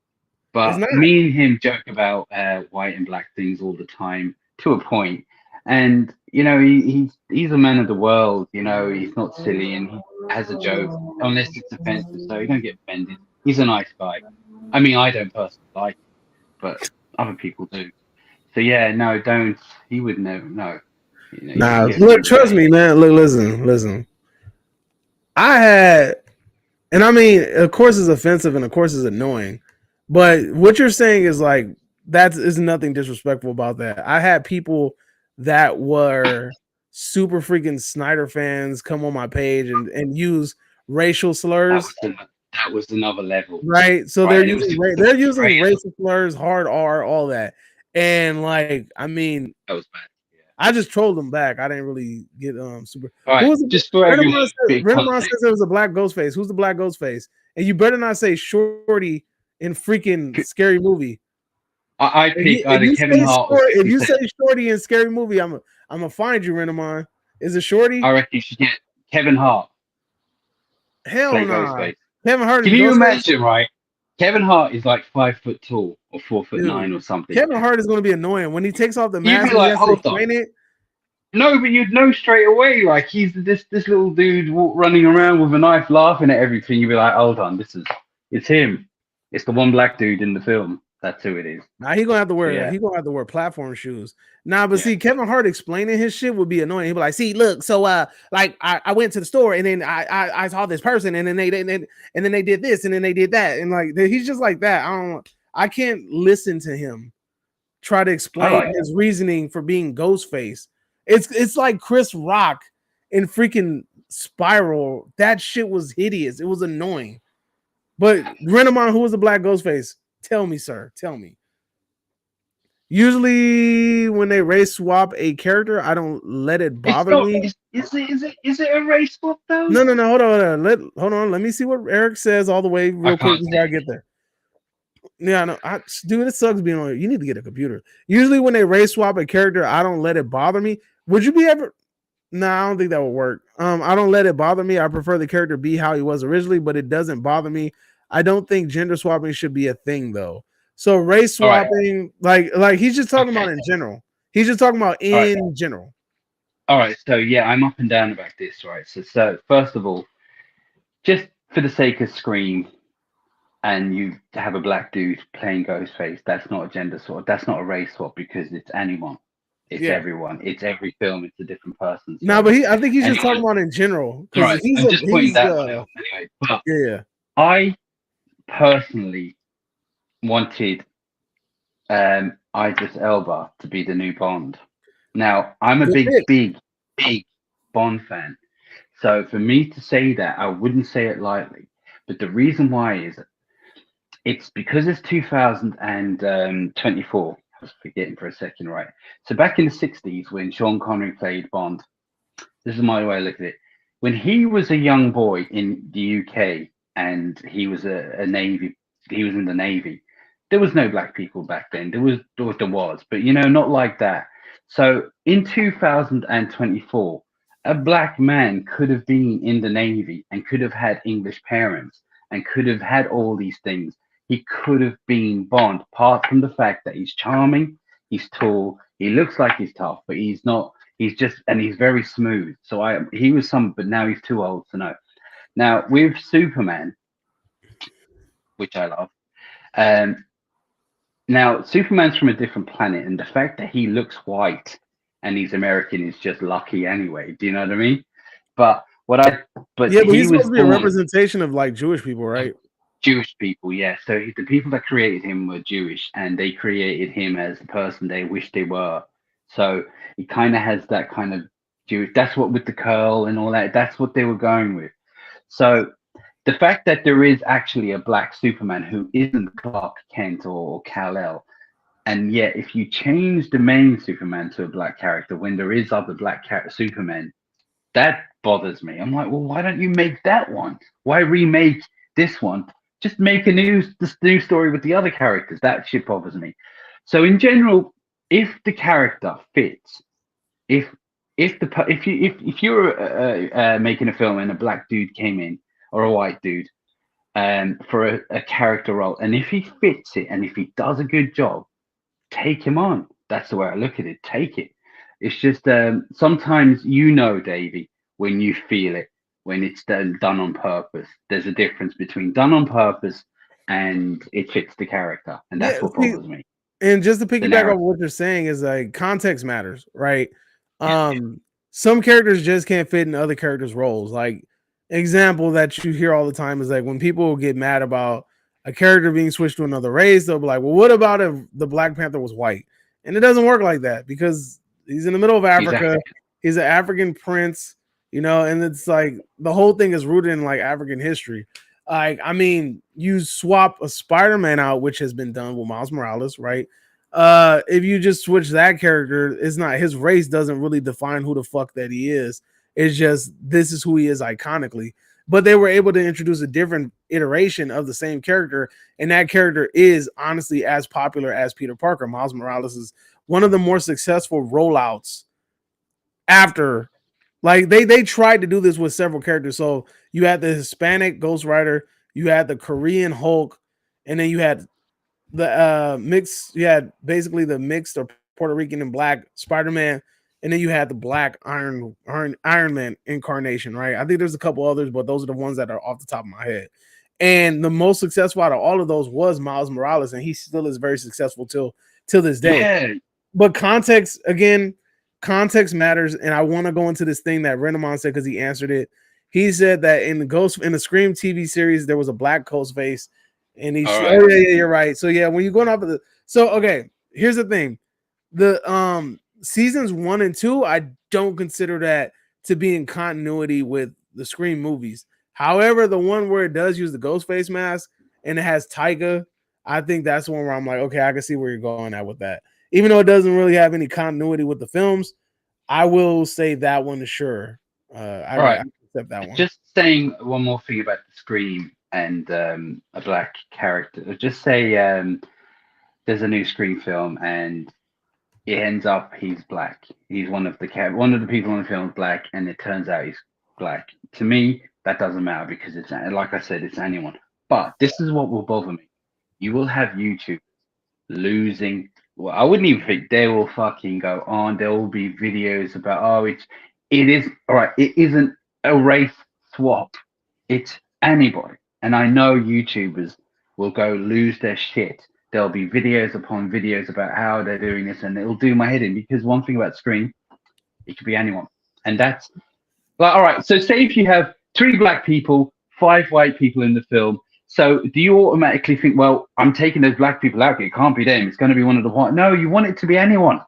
[SPEAKER 6] But me and him joke about white and black things all the time to a point. And you know, he's a man of the world. You know, he's not silly and he has a joke, unless it's offensive. So you don't get offended. He's a nice guy. I mean, I don't personally like him, but Other people do. So yeah, no, don't. He would never. No. You know,
[SPEAKER 4] Nah,
[SPEAKER 6] he
[SPEAKER 4] look,
[SPEAKER 6] would
[SPEAKER 4] trust
[SPEAKER 6] say
[SPEAKER 4] me, man. Look, listen. I had, and I mean, of course, it's offensive and of course, it's annoying. But what you're saying is like that is nothing disrespectful about that. I had people that were super freaking Snyder fans come on my page and use racial
[SPEAKER 6] that
[SPEAKER 4] slurs.
[SPEAKER 6] was that was another level,
[SPEAKER 4] Right, so
[SPEAKER 6] right? And it was just
[SPEAKER 4] they're using
[SPEAKER 6] racial.
[SPEAKER 4] racial slurs, hard R, all that, and like I mean,
[SPEAKER 6] That was bad. Yeah.
[SPEAKER 4] I just trolled them back. I didn't really get super.
[SPEAKER 6] All
[SPEAKER 4] Who
[SPEAKER 6] right,
[SPEAKER 4] was the
[SPEAKER 6] just for everyone, bit of
[SPEAKER 4] Renamon
[SPEAKER 6] context.
[SPEAKER 4] says there was a black ghost face. Who's the black ghost face? And you better not say Shorty in freaking Scary Movie.
[SPEAKER 6] I pick either Kevin Hart or
[SPEAKER 4] If
[SPEAKER 6] 50
[SPEAKER 4] you
[SPEAKER 6] Cent.
[SPEAKER 4] say Shorty in Scary Movie, I'm gonna find you, Renamon. Is it Shorty?
[SPEAKER 6] I reckon you should get Kevin Hart
[SPEAKER 4] Hell
[SPEAKER 6] play
[SPEAKER 4] nah.
[SPEAKER 6] Ghostface.
[SPEAKER 4] Kevin Hart
[SPEAKER 6] Can
[SPEAKER 4] is
[SPEAKER 6] you
[SPEAKER 4] Ghostface.
[SPEAKER 6] imagine, right? Kevin Hart is like 5 foot tall or 4'9"
[SPEAKER 4] Dude,
[SPEAKER 6] or something.
[SPEAKER 4] Kevin
[SPEAKER 6] Yeah?
[SPEAKER 4] Hart is gonna be annoying when he takes off the
[SPEAKER 6] You'd
[SPEAKER 4] mask
[SPEAKER 6] be
[SPEAKER 4] and he
[SPEAKER 6] like,
[SPEAKER 4] has to
[SPEAKER 6] hold on.
[SPEAKER 4] explain it.
[SPEAKER 6] No, but you'd know straight away, like he's this little dude running around with a knife, laughing at everything. You'd be like, hold on, it's him. It's the one black dude in the film. That's who it is.
[SPEAKER 4] Nah, he gonna have to wear
[SPEAKER 6] Yeah,
[SPEAKER 4] platform shoes. Nah, but
[SPEAKER 6] yeah.
[SPEAKER 4] see, Kevin Hart explaining his shit would be annoying. He'd be like, "See, look, so like I went to the store and then I saw this person and then they did this and then they did that and like he's just like that. I can't listen to him try to
[SPEAKER 6] I
[SPEAKER 4] explain
[SPEAKER 6] like it.
[SPEAKER 4] his reasoning for being Ghostface. It's like Chris Rock in freaking Spiral. That shit was hideous. It was annoying. But Renamon, who was the black Ghostface? Tell me, sir. Tell me. Usually, when they race swap a character, I don't let it
[SPEAKER 6] It's
[SPEAKER 4] bother
[SPEAKER 6] not.
[SPEAKER 4] me.
[SPEAKER 6] Is it a race swap though?
[SPEAKER 4] No. Hold on. Let me see what Eric says all the way real
[SPEAKER 6] I
[SPEAKER 4] quick
[SPEAKER 6] can't
[SPEAKER 4] before I get there. Yeah, no, dude, it sucks being on. You need to get a computer. Usually, when they race swap a character, I don't let it bother me. Would you be ever? No, I don't think that would work. I don't let it bother me. I prefer the character be how he was originally, but it doesn't bother me. I don't think gender swapping should be a thing though. So race
[SPEAKER 6] All right.
[SPEAKER 4] swapping, like he's just talking about in general. He's just talking about
[SPEAKER 6] All right.
[SPEAKER 4] in general.
[SPEAKER 6] All right. So yeah, I'm up and down about this. Right. So first of all, just for the sake of Scream, and you have a black dude playing Ghostface, that's not a gender swap. That's not a race swap because it's anyone. It's everyone. It's every film. It's a different person. So,
[SPEAKER 4] No, but I think he's just
[SPEAKER 6] anyway,
[SPEAKER 4] talking about in general
[SPEAKER 6] all
[SPEAKER 4] because
[SPEAKER 6] right. I'm just pointing that one out anyway. But
[SPEAKER 4] yeah.
[SPEAKER 6] I personally wanted Idris Elba to be the new Bond. Now, I'm a big Bond fan. So for me to say that, I wouldn't say it lightly. But the reason why is it's because it's 2024. I was forgetting for a second, right? So back in the 60s, when Sean Connery played Bond, this is my way to look at it. When he was a young boy in the UK and he was a Navy, he was in the Navy. There was no black people back then. There was, but not like that. So in 2024, a black man could have been in the Navy and could have had English parents and could have had all these things. He could have been Bond, apart from the fact that he's charming, he's tall, he looks like he's tough, but he's not. He's just, and he's very smooth. So he was but now he's too old to know. Now with Superman, which I love, now Superman's from a different planet, and the fact that he looks white and he's American is just lucky anyway. Do you know what I mean? But but
[SPEAKER 4] he's supposed to be a representation of like Jewish people, right?
[SPEAKER 6] Jewish people, yeah. So the people that created him were Jewish, and they created him as the person they wish they were. So he kind of has that kind of Jewish. That's what with the curl and all that. That's what they were going with. So the fact that there is actually a black Superman who isn't Clark Kent or Kal-El, and yet if you change the main Superman to a black character when there is other black Supermen, that bothers me. I'm like, well, why don't you make that one? Why remake this one? Just make this new story with the other characters. That shit bothers me. So in general, if the character fits, if you were making a film and a black dude came in or a white dude for a character role, and if he fits it and if he does a good job, take him on. That's the way I look at it. Take it. It's just sometimes Davey, when you feel it, when it's done on purpose. There's a difference between done on purpose and it fits the character, and that's what bothers me.
[SPEAKER 4] And just to piggyback on what you're saying is like context matters, right? Some characters just can't fit in other characters' roles. Like example that you hear all the time is like when people get mad about a character being switched to another race, they'll be like, "Well, what about if the Black Panther was white?" And it doesn't work like that because he's in the middle of Africa. He's an African prince, you know, and it's like the whole thing is rooted in like African history. Like, I mean, you swap a Spider-Man out, which has been done with Miles Morales, right? If you just switch that character, it's not his race doesn't really define who the fuck that he is. It's just this is who he is iconically. But they were able to introduce a different iteration of the same character, and that character is honestly as popular as Peter Parker. Miles Morales is one of the more successful rollouts after. Like they tried to do this with several characters. So you had the Hispanic Ghost Rider, you had the Korean Hulk, and then you had the mix. You had basically the mixed or Puerto Rican and black Spider-Man, and then you had the black Iron Man incarnation, right? I think there's a couple others, but those are the ones that are off the top of my head. And the most successful out of all of those was Miles Morales, and he still is very successful till this day.
[SPEAKER 6] Yeah.
[SPEAKER 4] But context context matters, and I want to go into this thing that Renamon said because he answered it. He said that in the Scream TV series there was a black Ghostface, and he said, "Oh yeah, you're right." So yeah, when you're going off of okay, here's the thing: the seasons 1 and 2, I don't consider that to be in continuity with the Scream movies. However, the one where it does use the Ghostface mask and it has Tyga, I think that's one where I'm like, okay, I can see where you're going at with that. Even though it doesn't really have any continuity with the films, I will say that one is sure. I accept that one.
[SPEAKER 6] Just saying one more thing about the Scream and a black character. Just say there's a new Scream film and it ends up he's black. He's one of the people in the film is black, and it turns out he's black. To me, that doesn't matter because it's like I said, it's anyone. But this is what will bother me. You will have YouTube losing. Well, I wouldn't even think they will fucking go on. There will be videos about it is all right. It isn't a race swap. It's anybody, and I know YouTubers will go lose their shit. There'll be videos upon videos about how they're doing this, and it'll do my head in because one thing about Scream, it could be anyone, and that's like all right. So say if you have 3 black people, 5 white people in the film. So do you automatically think, well, I'm taking those black people out? It can't be them. It's going to be one of the white. No, you want it to be anyone.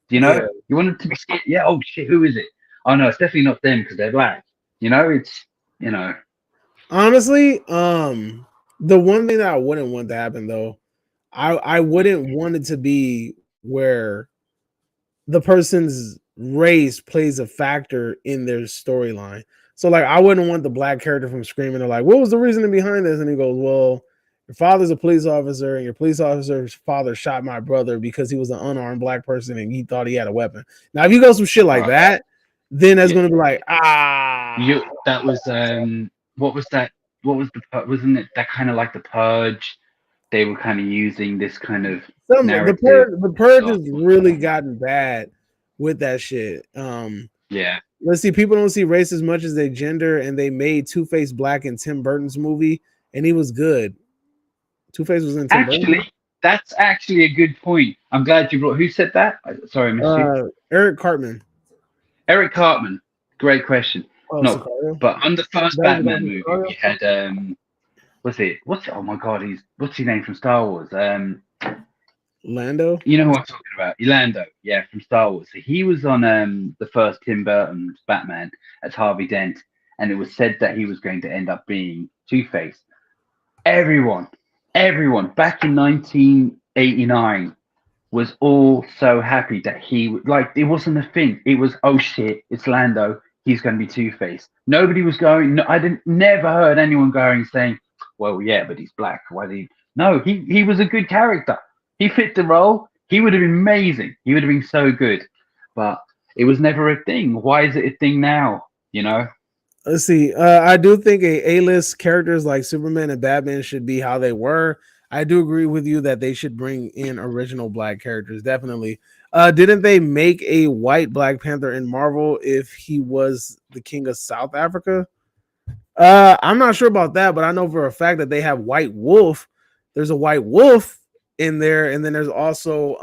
[SPEAKER 6] Do you know? Yeah. You want it to be scared. Yeah. Oh shit. Who is it? Oh no, it's definitely not them because they're black. You know, it's
[SPEAKER 4] Honestly, the one thing that I wouldn't want to happen though, I wouldn't want it to be where the person's race plays a factor in their storyline. So like I wouldn't want the black character from Screaming. They're like, what was the reasoning behind this? And he goes, well, your father's a police officer, and your police officer's father shot my brother because he was an unarmed black person and he thought he had a weapon. Now, if you go some shit like that, then that's going to be like,
[SPEAKER 6] that was what was that? What was wasn't it that kind of like the Purge? They were kind of using this kind of narrative.
[SPEAKER 4] The Purge has really gotten bad with that shit.
[SPEAKER 6] Yeah.
[SPEAKER 4] Let's see, people don't see race as much as they gender, and they made Two-Face black in Tim Burton's movie, and he was good. Two-Face was in Tim Burton.
[SPEAKER 6] That's actually a good point. I'm glad you brought. Who said that? Sorry, I missed you.
[SPEAKER 4] Eric Cartman.
[SPEAKER 6] Eric Cartman. Great question. No, but on the first Batman movie, we had oh my god, what's his name from Star Wars?
[SPEAKER 4] Lando.
[SPEAKER 6] You know who I'm talking about? Lando, yeah, from Star Wars. So he was on the first Tim Burton's Batman as Harvey Dent, and it was said that he was going to end up being Two-Face. Everyone back in 1989 was all so happy that it wasn't a thing. It was, oh shit, it's Lando. He's going to be Two-Face. Nobody was going. No, never heard anyone going saying, well, yeah, but he's black. Why did he? No, he was a good character. He fit the role. He would have been amazing. He would have been so good. But it was never a thing. Why is it a thing now? You know?
[SPEAKER 4] Let's see. I do think A-list characters like Superman and Batman should be how they were. I do agree with you that they should bring in original black characters. Definitely. Didn't they make a white Black Panther in Marvel if he was the king of South Africa? I'm not sure about that, but I know for a fact that they have White Wolf. There's a White Wolf in there, and then there's also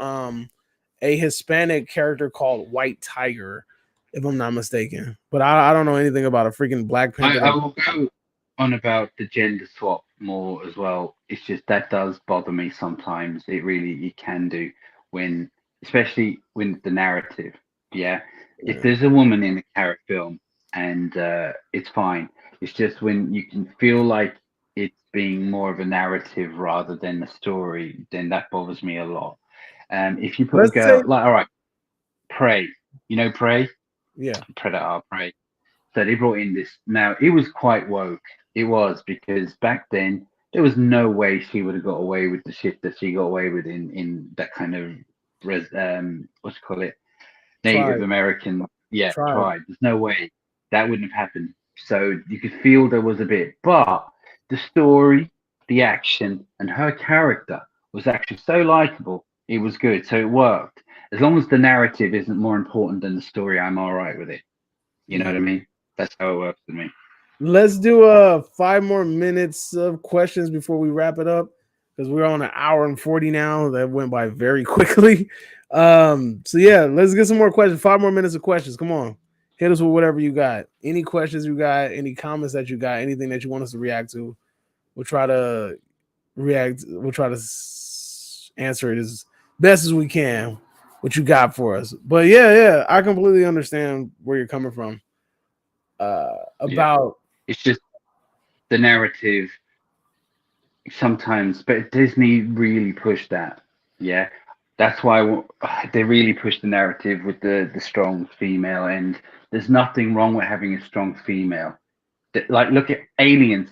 [SPEAKER 4] a Hispanic character called White Tiger, if I'm not mistaken. But I don't know anything about a freaking Black Panther.
[SPEAKER 6] I will go on about the gender swap more as well. It's just that does bother me sometimes. It can do when, especially when the narrative. Yeah, if there's a woman in a Carrot film and it's fine. It's just when you can feel like it's being more of a narrative rather than a story, then that bothers me a lot. If you put a girl like, all right, Prey, Prey,
[SPEAKER 4] yeah,
[SPEAKER 6] Predator, Prey. So they brought in this. Now it was quite woke. It was because back then there was no way she would have got away with the shit that she got away with in that kind of what's call it, Native American tribe. There's no way that wouldn't have happened. So you could feel there was a bit, but the story, the action, and her character was actually so likable. It was good, so it worked. As long as the narrative isn't more important than the story, I'm all right with it. You know what I mean? That's how it works with me.
[SPEAKER 4] Let's do 5 more minutes of questions before we wrap it up, because we're on an hour and 40 now. That went by very quickly. So yeah, let's get some more questions. 5 more minutes of questions. Come on, hit us with whatever you got. Any questions you got? Any comments that you got? Anything that you want us to react to? We'll try to react. We'll try to answer it as best as we can. What you got for us? But yeah, I completely understand where you're coming from. About
[SPEAKER 6] it's just the narrative sometimes, but Disney really pushed that. Yeah, that's why they really pushed the narrative with the strong female, and there's nothing wrong with having a strong female. Like, look at Aliens,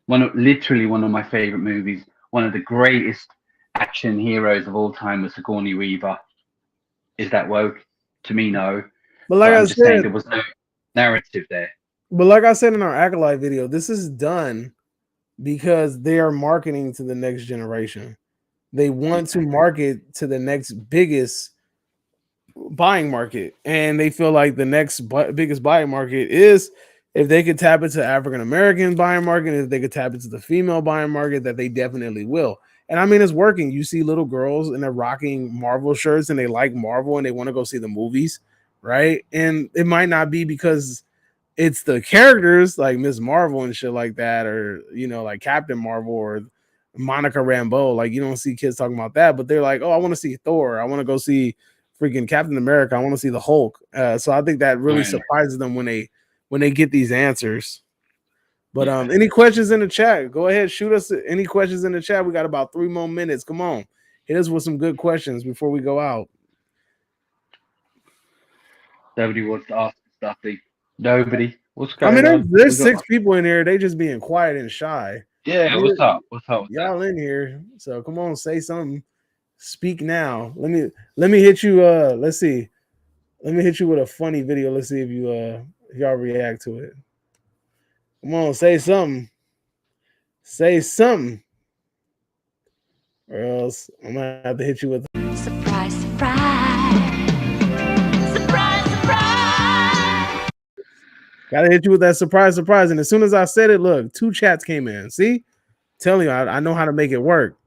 [SPEAKER 6] literally one of my favorite movies, one of the greatest action heroes of all time was Sigourney Weaver. Is that woke? To me, no.
[SPEAKER 4] But like
[SPEAKER 6] I'm just saying, there was no narrative there.
[SPEAKER 4] But like I said in our Acolyte video, this is done because they are marketing to the next generation. They want to market to the next biggest buying market, and they feel like the next biggest buying market is if they could tap into African American buying market, if they could tap into the female buying market, that they definitely will. And I mean, it's working. You see little girls and they're rocking Marvel shirts and they like Marvel and they want to go see the movies, right? And it might not be because it's the characters like Miss Marvel and shit like that, or like Captain Marvel or Monica Rambeau. Like, you don't see kids talking about that, but they're like, oh, I want to see Thor. I want to go see freaking Captain America. I want to see the Hulk. So I think that really surprises them when they get these answers. But any questions in the chat? Go ahead, shoot us any questions in the chat. We got about 3 more minutes. Come on, hit us with some good questions before we go out.
[SPEAKER 6] Nobody wants to ask something. Nobody. What's going on?
[SPEAKER 4] There's 6 people in here. They just being quiet and shy.
[SPEAKER 6] Yeah, what's up? What's up?
[SPEAKER 4] Y'all in here. So come on, say something. Speak now. Let me hit you. Let's see. Let me hit you with a funny video. Let's see if y'all react to it. Come on, say something. Say something. Or else I'm gonna have to hit you with
[SPEAKER 7] surprise, surprise. Surprise, surprise.
[SPEAKER 4] Gotta hit you with that surprise. And as soon as I said it, look, 2 chats came in. See? Telling you, I know how to make it work.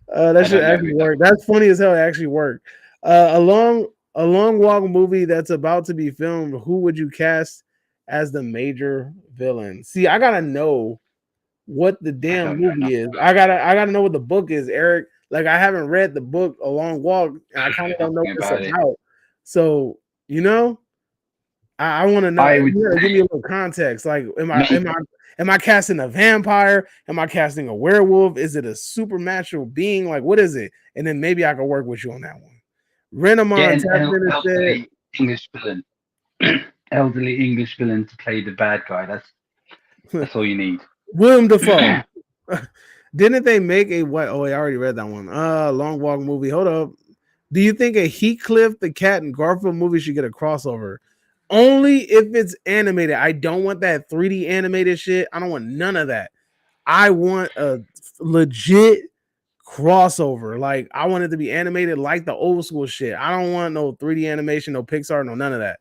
[SPEAKER 4] That should actually work. That's funny as hell. It actually worked. A long walk movie that's about to be filmed. Who would you cast as the major villain? See, I gotta know what the damn movie is. I gotta know what the book is, Eric. Like, I haven't read the book A Long Walk, and I kind of don't know what it's about. So, I want to know. Give me a little context. Like, am I casting a vampire? Am I casting a werewolf? Is it a supernatural being? Like, what is it? And then maybe I can work with you on that one. Renamon
[SPEAKER 6] elderly English villain. Elderly English villain to play the bad guy. That's all you need.
[SPEAKER 4] William Dafoe. Didn't they make a what? Oh, I already read that one. Long Walk movie. Hold up. Do you think a Heathcliff the Cat and Garfield movie should get a crossover? Only if it's animated. I don't want that 3D animated shit. I don't want none of that. I want a legit crossover. Like, I want it to be animated like the old school shit. I don't want no 3D animation, no Pixar, no none of that.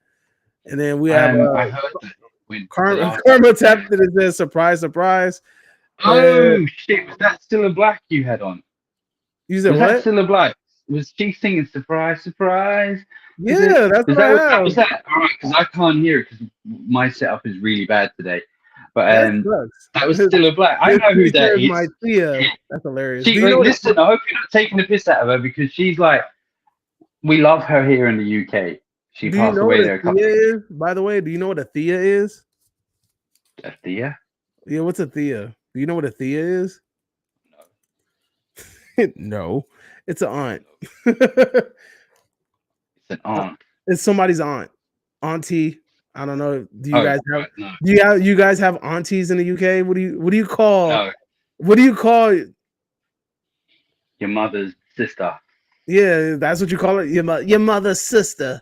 [SPEAKER 4] And then we have
[SPEAKER 6] I heard that
[SPEAKER 4] Karma tapped it and says surprise.
[SPEAKER 6] Oh shit, was that still a black you had on?
[SPEAKER 4] You said
[SPEAKER 6] Was
[SPEAKER 4] what?
[SPEAKER 6] that Cilla Black? Was she singing "Surprise, Surprise"?
[SPEAKER 4] Yeah, that's
[SPEAKER 6] Was
[SPEAKER 4] what I
[SPEAKER 6] that?
[SPEAKER 4] have.
[SPEAKER 6] Was that all right? Because I can't hear it because my setup is really bad today. But
[SPEAKER 4] That sucks.
[SPEAKER 6] that was Cilla Black. I
[SPEAKER 4] This
[SPEAKER 6] know who that
[SPEAKER 4] teacher is
[SPEAKER 6] is.
[SPEAKER 4] my Thea. That's hilarious.
[SPEAKER 6] She
[SPEAKER 4] Do you know what?
[SPEAKER 6] listen. I hope you're not taking the piss out of her because she's like, we love her here in the UK. She
[SPEAKER 4] Do you
[SPEAKER 6] passed
[SPEAKER 4] know what
[SPEAKER 6] away
[SPEAKER 4] a
[SPEAKER 6] there a couple
[SPEAKER 4] Thea
[SPEAKER 6] of years
[SPEAKER 4] is? By the way, do you know what a Thea is?
[SPEAKER 6] ago. Thea?
[SPEAKER 4] Yeah, what's a Thea? Do you know what a Thea is? No, it's an aunt.
[SPEAKER 6] It's an aunt.
[SPEAKER 4] It's somebody's aunt, auntie. I don't know. Do you
[SPEAKER 6] Oh,
[SPEAKER 4] guys have?
[SPEAKER 6] right, no,
[SPEAKER 4] You guys have aunties in the UK? What do you call?
[SPEAKER 6] no,
[SPEAKER 4] What do you call?
[SPEAKER 6] your mother's sister.
[SPEAKER 4] Yeah, that's what you call it. Your mother's sister.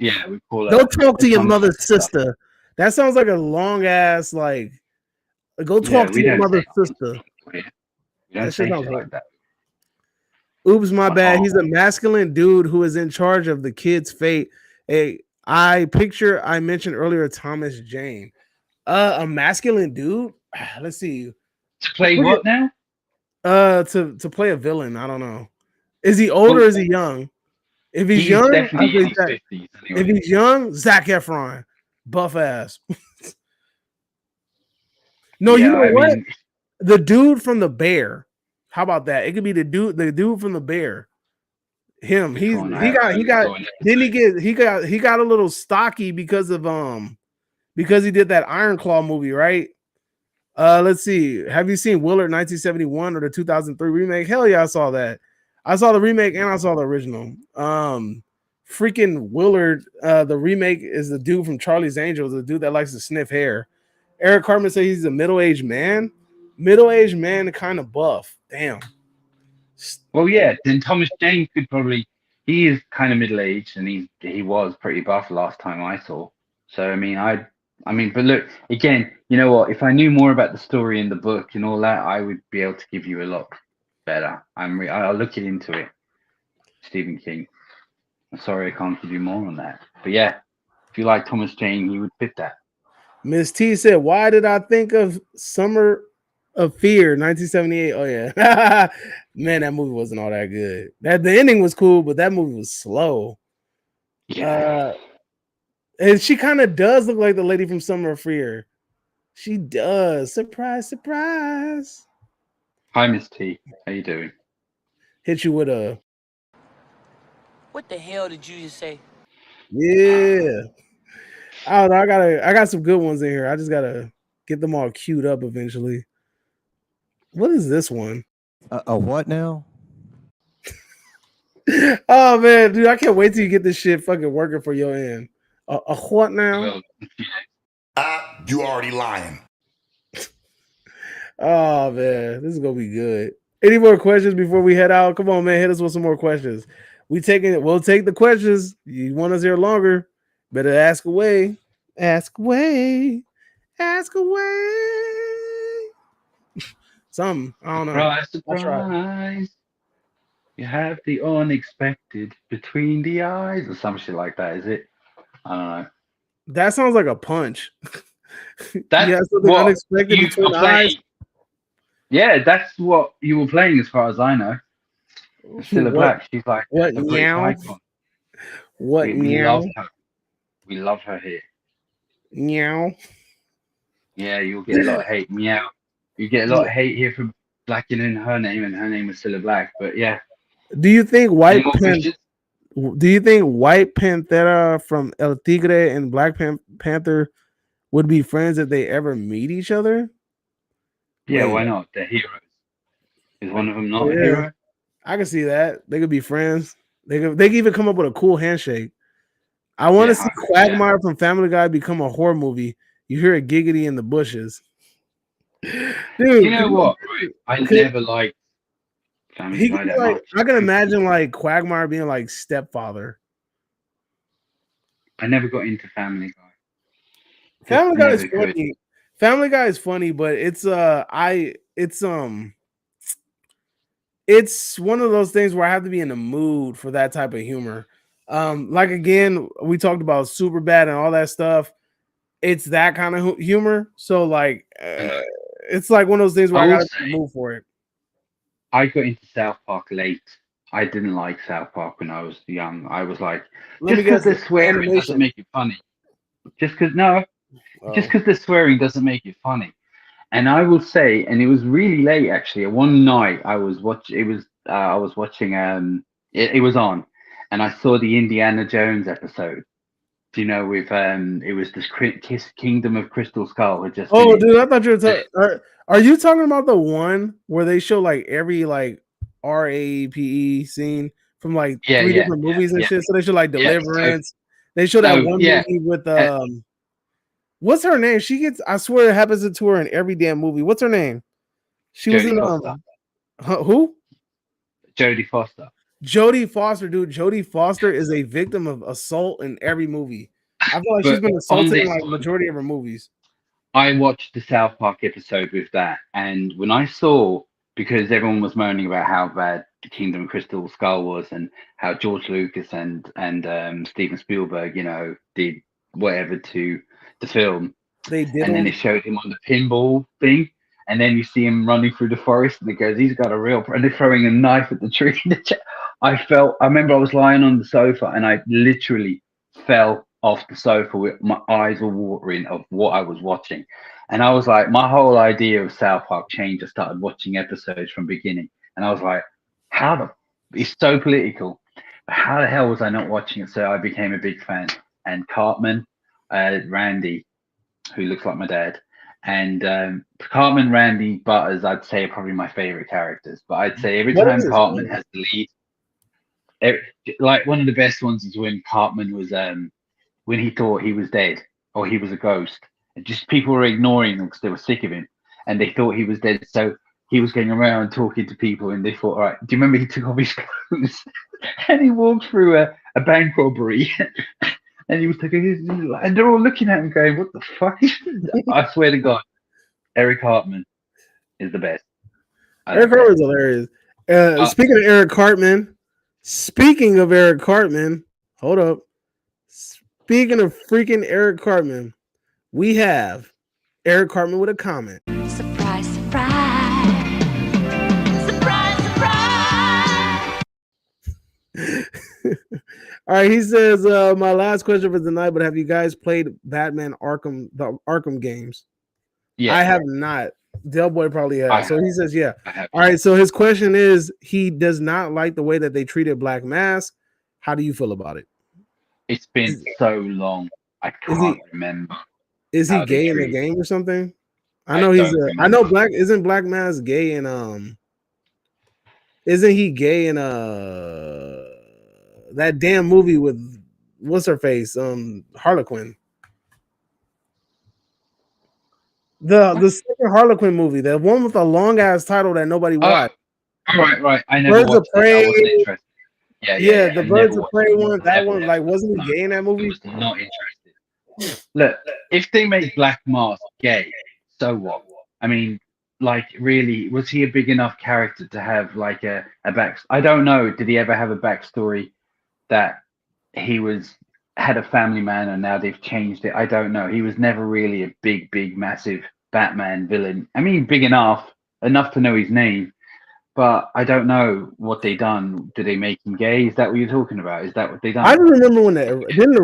[SPEAKER 6] Yeah, we call
[SPEAKER 4] Go
[SPEAKER 6] her.
[SPEAKER 4] talk to
[SPEAKER 6] It's
[SPEAKER 4] your
[SPEAKER 6] my mother's
[SPEAKER 4] mother's sister. That sounds like a long ass like. Go
[SPEAKER 6] Yeah,
[SPEAKER 4] talk to
[SPEAKER 6] we
[SPEAKER 4] your
[SPEAKER 6] don't
[SPEAKER 4] mother's
[SPEAKER 6] say aunt.
[SPEAKER 4] sister.
[SPEAKER 6] We
[SPEAKER 4] That
[SPEAKER 6] don't
[SPEAKER 4] shit
[SPEAKER 6] say
[SPEAKER 4] sounds
[SPEAKER 6] shit
[SPEAKER 4] like.
[SPEAKER 6] like that.
[SPEAKER 4] Oops, my
[SPEAKER 6] My
[SPEAKER 4] bad.
[SPEAKER 6] aunt.
[SPEAKER 4] He's a masculine dude who is in charge of the kid's fate. I mentioned earlier Thomas Jane. A masculine dude. Let's see.
[SPEAKER 6] To play what now?
[SPEAKER 4] To play a villain. I don't know. Is he old
[SPEAKER 6] Well,
[SPEAKER 4] or is he young? If he's
[SPEAKER 6] he's
[SPEAKER 4] young, I
[SPEAKER 6] definitely in
[SPEAKER 4] say
[SPEAKER 6] his
[SPEAKER 4] Zach.
[SPEAKER 6] 50s
[SPEAKER 4] If
[SPEAKER 6] anyway.
[SPEAKER 4] he's young, Zac Efron, buff ass. No, you
[SPEAKER 6] Yeah,
[SPEAKER 4] know
[SPEAKER 6] I
[SPEAKER 4] what?
[SPEAKER 6] mean,
[SPEAKER 4] The dude from the Bear. How about that? It could be the dude from the Bear. Him.
[SPEAKER 6] which one? I
[SPEAKER 4] He
[SPEAKER 6] only
[SPEAKER 4] got
[SPEAKER 6] saw an
[SPEAKER 4] didn't
[SPEAKER 6] episode.
[SPEAKER 4] he got a little stocky because he did that Iron Claw movie, right? Let's see. Have you seen Willard 1971 or the 2003 remake? Hell yeah, I saw that. I saw the remake and I saw the original. Freaking Willard, the remake is the dude from Charlie's Angels, the dude that likes to sniff hair. Eric Cartman says he's a middle-aged man. Middle-aged man, kind of buff. Damn.
[SPEAKER 6] Well, yeah, then Thomas Jane could probably. He is kind of middle aged, and he was pretty buff last time I saw. So I mean, but look again. You know what? If I knew more about the story in the book and all that, I would be able to give you a lot better. I'll look into it. Stephen King. I'm sorry I can't give you more on that. But yeah, if you like Thomas Jane, he would fit that.
[SPEAKER 4] Miss T said, "Why did I think of Summer of Fear, 1978?" Oh yeah, man, that movie wasn't all that good. That the ending was cool, but that movie was slow.
[SPEAKER 6] Yeah.
[SPEAKER 4] And she kind of does look like the lady from Summer of Fear. She does. Surprise, surprise.
[SPEAKER 6] Hi, Miss T. How you doing?
[SPEAKER 4] Hit you with a.
[SPEAKER 8] What the hell did you just say?
[SPEAKER 4] Yeah. I don't know. I got some good ones in here. I just gotta get them all queued up eventually. What is this one?
[SPEAKER 9] A what now?
[SPEAKER 4] Oh man, dude, I can't wait till you get this shit fucking working for your end. A what now?
[SPEAKER 2] You already lying.
[SPEAKER 4] Oh man, this is gonna be good. Any more questions before we head out? Come on, man, hit us with some more questions. We'll take the questions. You want us here longer? Better ask away. Ask away. Ask away. Something. I don't know.
[SPEAKER 6] Surprise,
[SPEAKER 4] I'll try.
[SPEAKER 6] surprise. You have the unexpected between the eyes, or some shit like that, is it? I don't know.
[SPEAKER 4] That sounds like a punch.
[SPEAKER 6] That's
[SPEAKER 4] yeah, something
[SPEAKER 6] what
[SPEAKER 4] unexpected
[SPEAKER 6] you
[SPEAKER 4] between
[SPEAKER 6] were
[SPEAKER 4] the
[SPEAKER 6] playing.
[SPEAKER 4] eyes.
[SPEAKER 6] Yeah, that's what you were playing, as far as I know. Cilla
[SPEAKER 4] What?
[SPEAKER 6] Black, she's like
[SPEAKER 4] What
[SPEAKER 6] a British
[SPEAKER 4] meow?
[SPEAKER 6] icon.
[SPEAKER 4] What
[SPEAKER 6] We
[SPEAKER 4] meow?
[SPEAKER 6] love her. We love her here.
[SPEAKER 4] Meow.
[SPEAKER 6] Yeah, you'll get a lot of hate. Meow. You get a lot of hate here for blacking in her name, and her name was Cilla Black. But yeah.
[SPEAKER 4] Do you think
[SPEAKER 6] Any more questions?
[SPEAKER 4] Do you think White Panthera from El Tigre and Black Panther would be friends if they ever meet each other?
[SPEAKER 6] Yeah,
[SPEAKER 4] Wait.
[SPEAKER 6] why not? They're heroes. Is one of them not a
[SPEAKER 4] Yeah,
[SPEAKER 6] hero?
[SPEAKER 4] I can see that. They could be friends. They could even come up with a cool handshake. I want to see Quagmire from Family Guy become a horror movie. You hear a giggity in the bushes. Dude,
[SPEAKER 6] you know what? Right? I never liked Family Guy that much.
[SPEAKER 4] I can imagine like Quagmire being like stepfather.
[SPEAKER 6] I never got into Family Guy.
[SPEAKER 4] Family Guy is funny. Family Guy is funny, but it's one of those things where I have to be in the mood for that type of humor. Like again, we talked about Superbad and all that stuff. It's that kind of humor. So like, it's like one of those things where I gotta move for it.
[SPEAKER 6] I got into South Park late. I didn't like South Park when I was young. I was like,
[SPEAKER 4] Let
[SPEAKER 6] just
[SPEAKER 4] me
[SPEAKER 6] because
[SPEAKER 4] guess.
[SPEAKER 6] they're swearing doesn't
[SPEAKER 4] Animation.
[SPEAKER 6] make it funny. Just because just
[SPEAKER 4] Oh.
[SPEAKER 6] because they're swearing doesn't make it funny. And I will say, and it was really late actually. One night I was watching. It was I was watching. It was on, and I saw the Indiana Jones episode. Do you know with it was this Kingdom of Crystal Skull had just
[SPEAKER 4] Oh,
[SPEAKER 6] finished.
[SPEAKER 4] dude, I thought you were. Are you talking about the one where they show like every like RAPE scene from like
[SPEAKER 6] Yeah,
[SPEAKER 4] 3 different movies and
[SPEAKER 6] yeah.
[SPEAKER 4] shit? So they show like
[SPEAKER 6] Yeah, so
[SPEAKER 4] Deliverance. They show that
[SPEAKER 6] no,
[SPEAKER 4] one
[SPEAKER 6] yeah,
[SPEAKER 4] movie with
[SPEAKER 6] uh,
[SPEAKER 4] what's her name? She gets. I swear it happens to her in every damn movie. What's her name? She was
[SPEAKER 6] Jodie
[SPEAKER 4] in
[SPEAKER 6] Foster,
[SPEAKER 4] who?
[SPEAKER 6] Jodie Foster.
[SPEAKER 4] Jodie Foster, dude. Jodie Foster is a victim of assault in every movie. I feel like she's
[SPEAKER 6] But
[SPEAKER 4] been
[SPEAKER 6] on
[SPEAKER 4] assaulted in
[SPEAKER 6] this
[SPEAKER 4] like
[SPEAKER 6] one,
[SPEAKER 4] majority of her movies.
[SPEAKER 6] I watched the South Park episode with that, and when I saw, because everyone was moaning about how bad the Kingdom of Crystal Skull was, and how George Lucas and Steven Spielberg, did whatever to the film,
[SPEAKER 4] They did
[SPEAKER 6] and then
[SPEAKER 4] them.
[SPEAKER 6] they showed him on the pinball thing, and then you see him running through the forest, and it goes, he's got a real, and they're throwing a knife at the tree. I remember I was lying on the sofa, and I literally fell off the sofa with my eyes were watering of what I was watching. And I was like, my whole idea of South Park changed. I started watching episodes from beginning, and I was like, it's so political. How the hell was I not watching it? So I became a big fan. And Cartman, Randy, who looks like my dad, and Cartman, Randy, Butters, I'd say are probably my favorite characters. But I'd say every
[SPEAKER 4] What
[SPEAKER 6] time
[SPEAKER 4] is his
[SPEAKER 6] Cartman
[SPEAKER 4] name?
[SPEAKER 6] has the lead, like one of the best ones is when Cartman was when he thought he was dead or he was a ghost, and just people were ignoring him because they were sick of him, and they thought he was dead. So he was going around talking to people, and they thought, all right, do you remember he took off his clothes and he walked through a bank robbery? And he was taking, and they're all looking at him, going, "What the fuck?" I swear to God, Eric Hartman is the best.
[SPEAKER 4] Eric Cartman's hilarious. Speaking of Eric Cartman, hold up. Speaking of freaking Eric Cartman, we have Eric Cartman with a comment.
[SPEAKER 7] Surprise, surprise. Surprise, surprise.
[SPEAKER 4] All right, he says, my last question for tonight, but have you guys played Batman the Arkham games?
[SPEAKER 6] Yeah.
[SPEAKER 4] I have not. Del Boy probably has. So he says, yeah.
[SPEAKER 6] All
[SPEAKER 4] right. So his question is, he does not like the way that they treated Black Mask. How do you feel about it?
[SPEAKER 6] It's been so long. I can't remember.
[SPEAKER 4] Is he gay in the game or something? I know he's I know isn't Black Mask gay in isn't he gay in that damn movie with what's her face? Harlequin. The second Harlequin movie, the one with the long ass title that nobody watched.
[SPEAKER 6] Right. I never
[SPEAKER 4] Birds of Prey.
[SPEAKER 6] I wasn't interested. Yeah.
[SPEAKER 4] The Birds of Prey one. That one, like, wasn't he gay in that movie?
[SPEAKER 6] I was not interested. Look, if they make Black Mask gay, so what? I mean, like, really, was he a big enough character to have like a back? I don't know. Did he ever have a backstory that he had a family man and now they've changed it? I don't know. He was never really a big, massive Batman villain. I mean, big enough to know his name. But I don't know what they done. Did they make him gay? Is that what you're talking about? Is that what they done?
[SPEAKER 4] I remember when didn't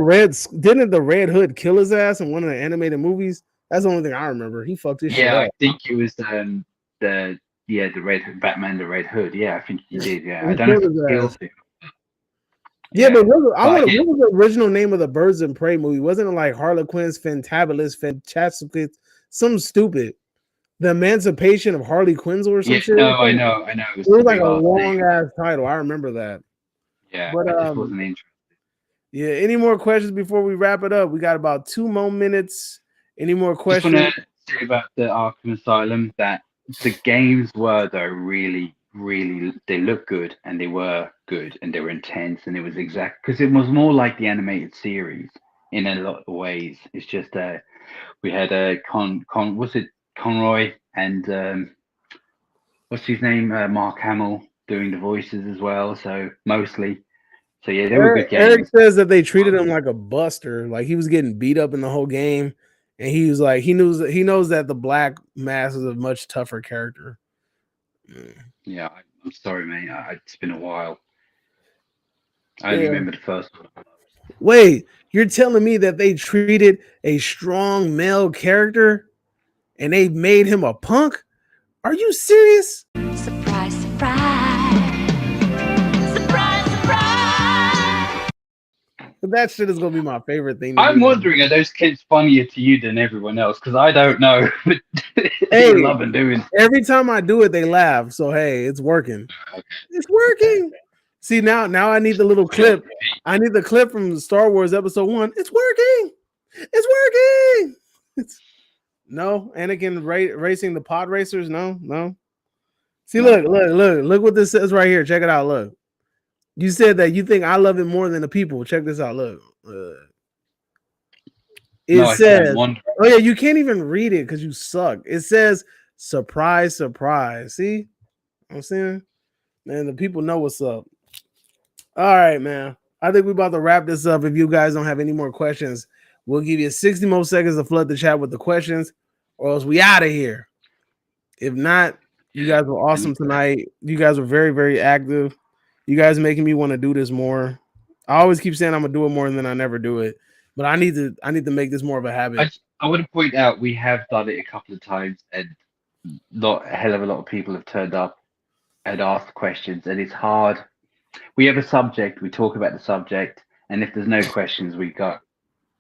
[SPEAKER 4] the Red Hood kill his ass in one of the animated movies? That's the only thing I remember. He fucked his shit up.
[SPEAKER 6] I think it was the Red Hood, Batman, the Red Hood. Yeah, I think he did. Yeah, I don't know if he killed him.
[SPEAKER 4] Yeah, but what was the original name of the Birds of Prey movie? Wasn't it like Harlequins, Fantabulous, Fantastic, some stupid? The Emancipation of Harley Quinzel or some shit?
[SPEAKER 6] No, I know.
[SPEAKER 4] It was like a long ass title. I remember that.
[SPEAKER 6] Yeah,
[SPEAKER 4] but
[SPEAKER 6] I just wasn't interested.
[SPEAKER 4] Yeah, any more questions before we wrap it up? We got about 2 more minutes. Any more questions?
[SPEAKER 6] I just want to say about the Arkham Asylum that the games were, though, really, they looked good, and they were good, and they were intense, and it was exact because it was more like the animated series in a lot of ways. It's just we had a Conroy and what's his name, Mark Hamill doing the voices as well. So mostly, yeah, they were good games.
[SPEAKER 4] Eric says that they treated him like a buster, like he was getting beat up in the whole game, and he was like, he knows that the Black Mask is a much tougher character.
[SPEAKER 6] Yeah, I'm sorry, mate. It's been a while. I only
[SPEAKER 4] Yeah.
[SPEAKER 6] remember the first one.
[SPEAKER 4] Wait, you're telling me that they treated a strong male character and they made him a punk? Are you serious?
[SPEAKER 7] Surprise, surprise. Surprise, surprise.
[SPEAKER 4] That shit is gonna be my favorite thing to
[SPEAKER 6] I'm
[SPEAKER 4] do.
[SPEAKER 6] wondering, are those clips funnier to you than everyone else? Because I don't know.
[SPEAKER 4] Hey,
[SPEAKER 6] You're loving doing.
[SPEAKER 4] every time I do it, they laugh. So hey, it's working. It's working. See now I need the little clip. I need the clip from Star Wars Episode 1. It's working. It's working. No, Anakin racing the pod racers. No. See, look what this says right here. Check it out. Look, you said that you think I love it more than the people. Check this out. Look, it says, oh yeah, you can't even read it because you suck. It says, surprise, surprise. See, I'm saying, man, the people know what's up. All right, man. I think we're about to wrap this up. If you guys don't have any more questions, we'll give you 60 more seconds to flood the chat with the questions, or else we out of here. If not, you guys were awesome tonight. You guys were very, very active. You guys are making me want to do this more. I always keep saying I'm gonna do it more, and then I never do it. But I need to make this more of a habit.
[SPEAKER 6] I want to point out we have done it a couple of times, and a hell of a lot of people have turned up and asked questions, and it's hard. We have a subject, we talk about the subject, and if there's no questions, we go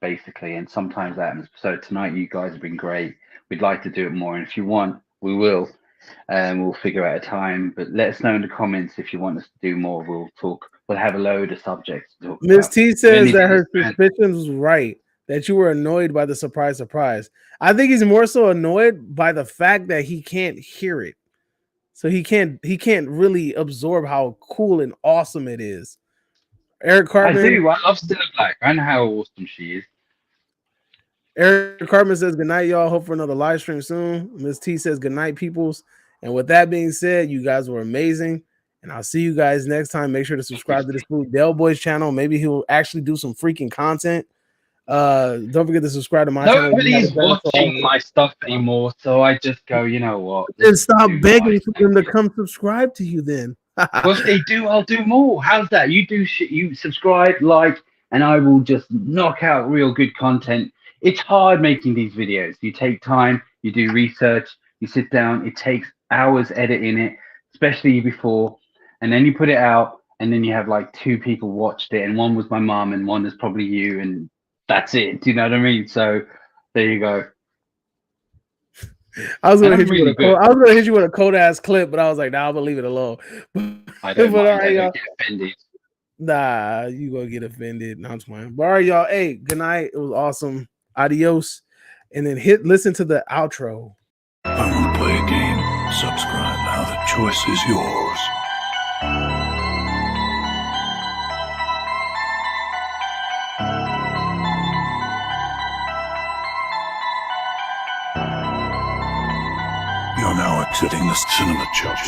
[SPEAKER 6] basically. And sometimes that happens. So tonight, you guys have been great. We'd like to do it more, and if you want, we will. We'll figure out a time. But let us know in the comments if you want us to do more. We'll talk. We'll have a load of subjects to talk
[SPEAKER 4] Miss
[SPEAKER 6] about.
[SPEAKER 4] T says that her suspicions was right, that you were annoyed by the surprise. I think he's more so annoyed by the fact that he can't hear it. So he can't really absorb how cool and awesome it is. Eric Cartman.
[SPEAKER 6] I do. I love Stella Black. I know how awesome she is.
[SPEAKER 4] Eric Cartman says good night, y'all. Hope for another live stream soon. Miss T says good night, peoples. And with that being said, you guys were amazing. And I'll see you guys next time. Make sure to subscribe to this Del Boys channel. Maybe he'll actually do some freaking content. Don't forget to subscribe to my channel.
[SPEAKER 6] Nobody's watching my stuff anymore, so I just go, you know what?
[SPEAKER 4] Then stop begging for them to come subscribe to you then.
[SPEAKER 6] Well, if they do, I'll do more. How's that? You do shit, you subscribe, like, and I will just knock out real good content. It's hard making these videos. You take time, you do research, you sit down, it takes hours editing it, especially before, and then you put it out, and then you have like 2 people watched it, and one was my mom and one is probably you, and that's it. Do you know what I mean? So there you go.
[SPEAKER 4] I was gonna hit you with a cold ass clip, but I was like, nah, I'm gonna leave it alone.
[SPEAKER 6] I don't mind. I don't get offended.
[SPEAKER 4] Nah, you gonna get offended. Not fine. But all right, y'all. Hey, good night. It was awesome. Adios. And then listen to the outro.
[SPEAKER 5] I want to play a game. Subscribe now. The choice is yours. You're now exiting the cinema church.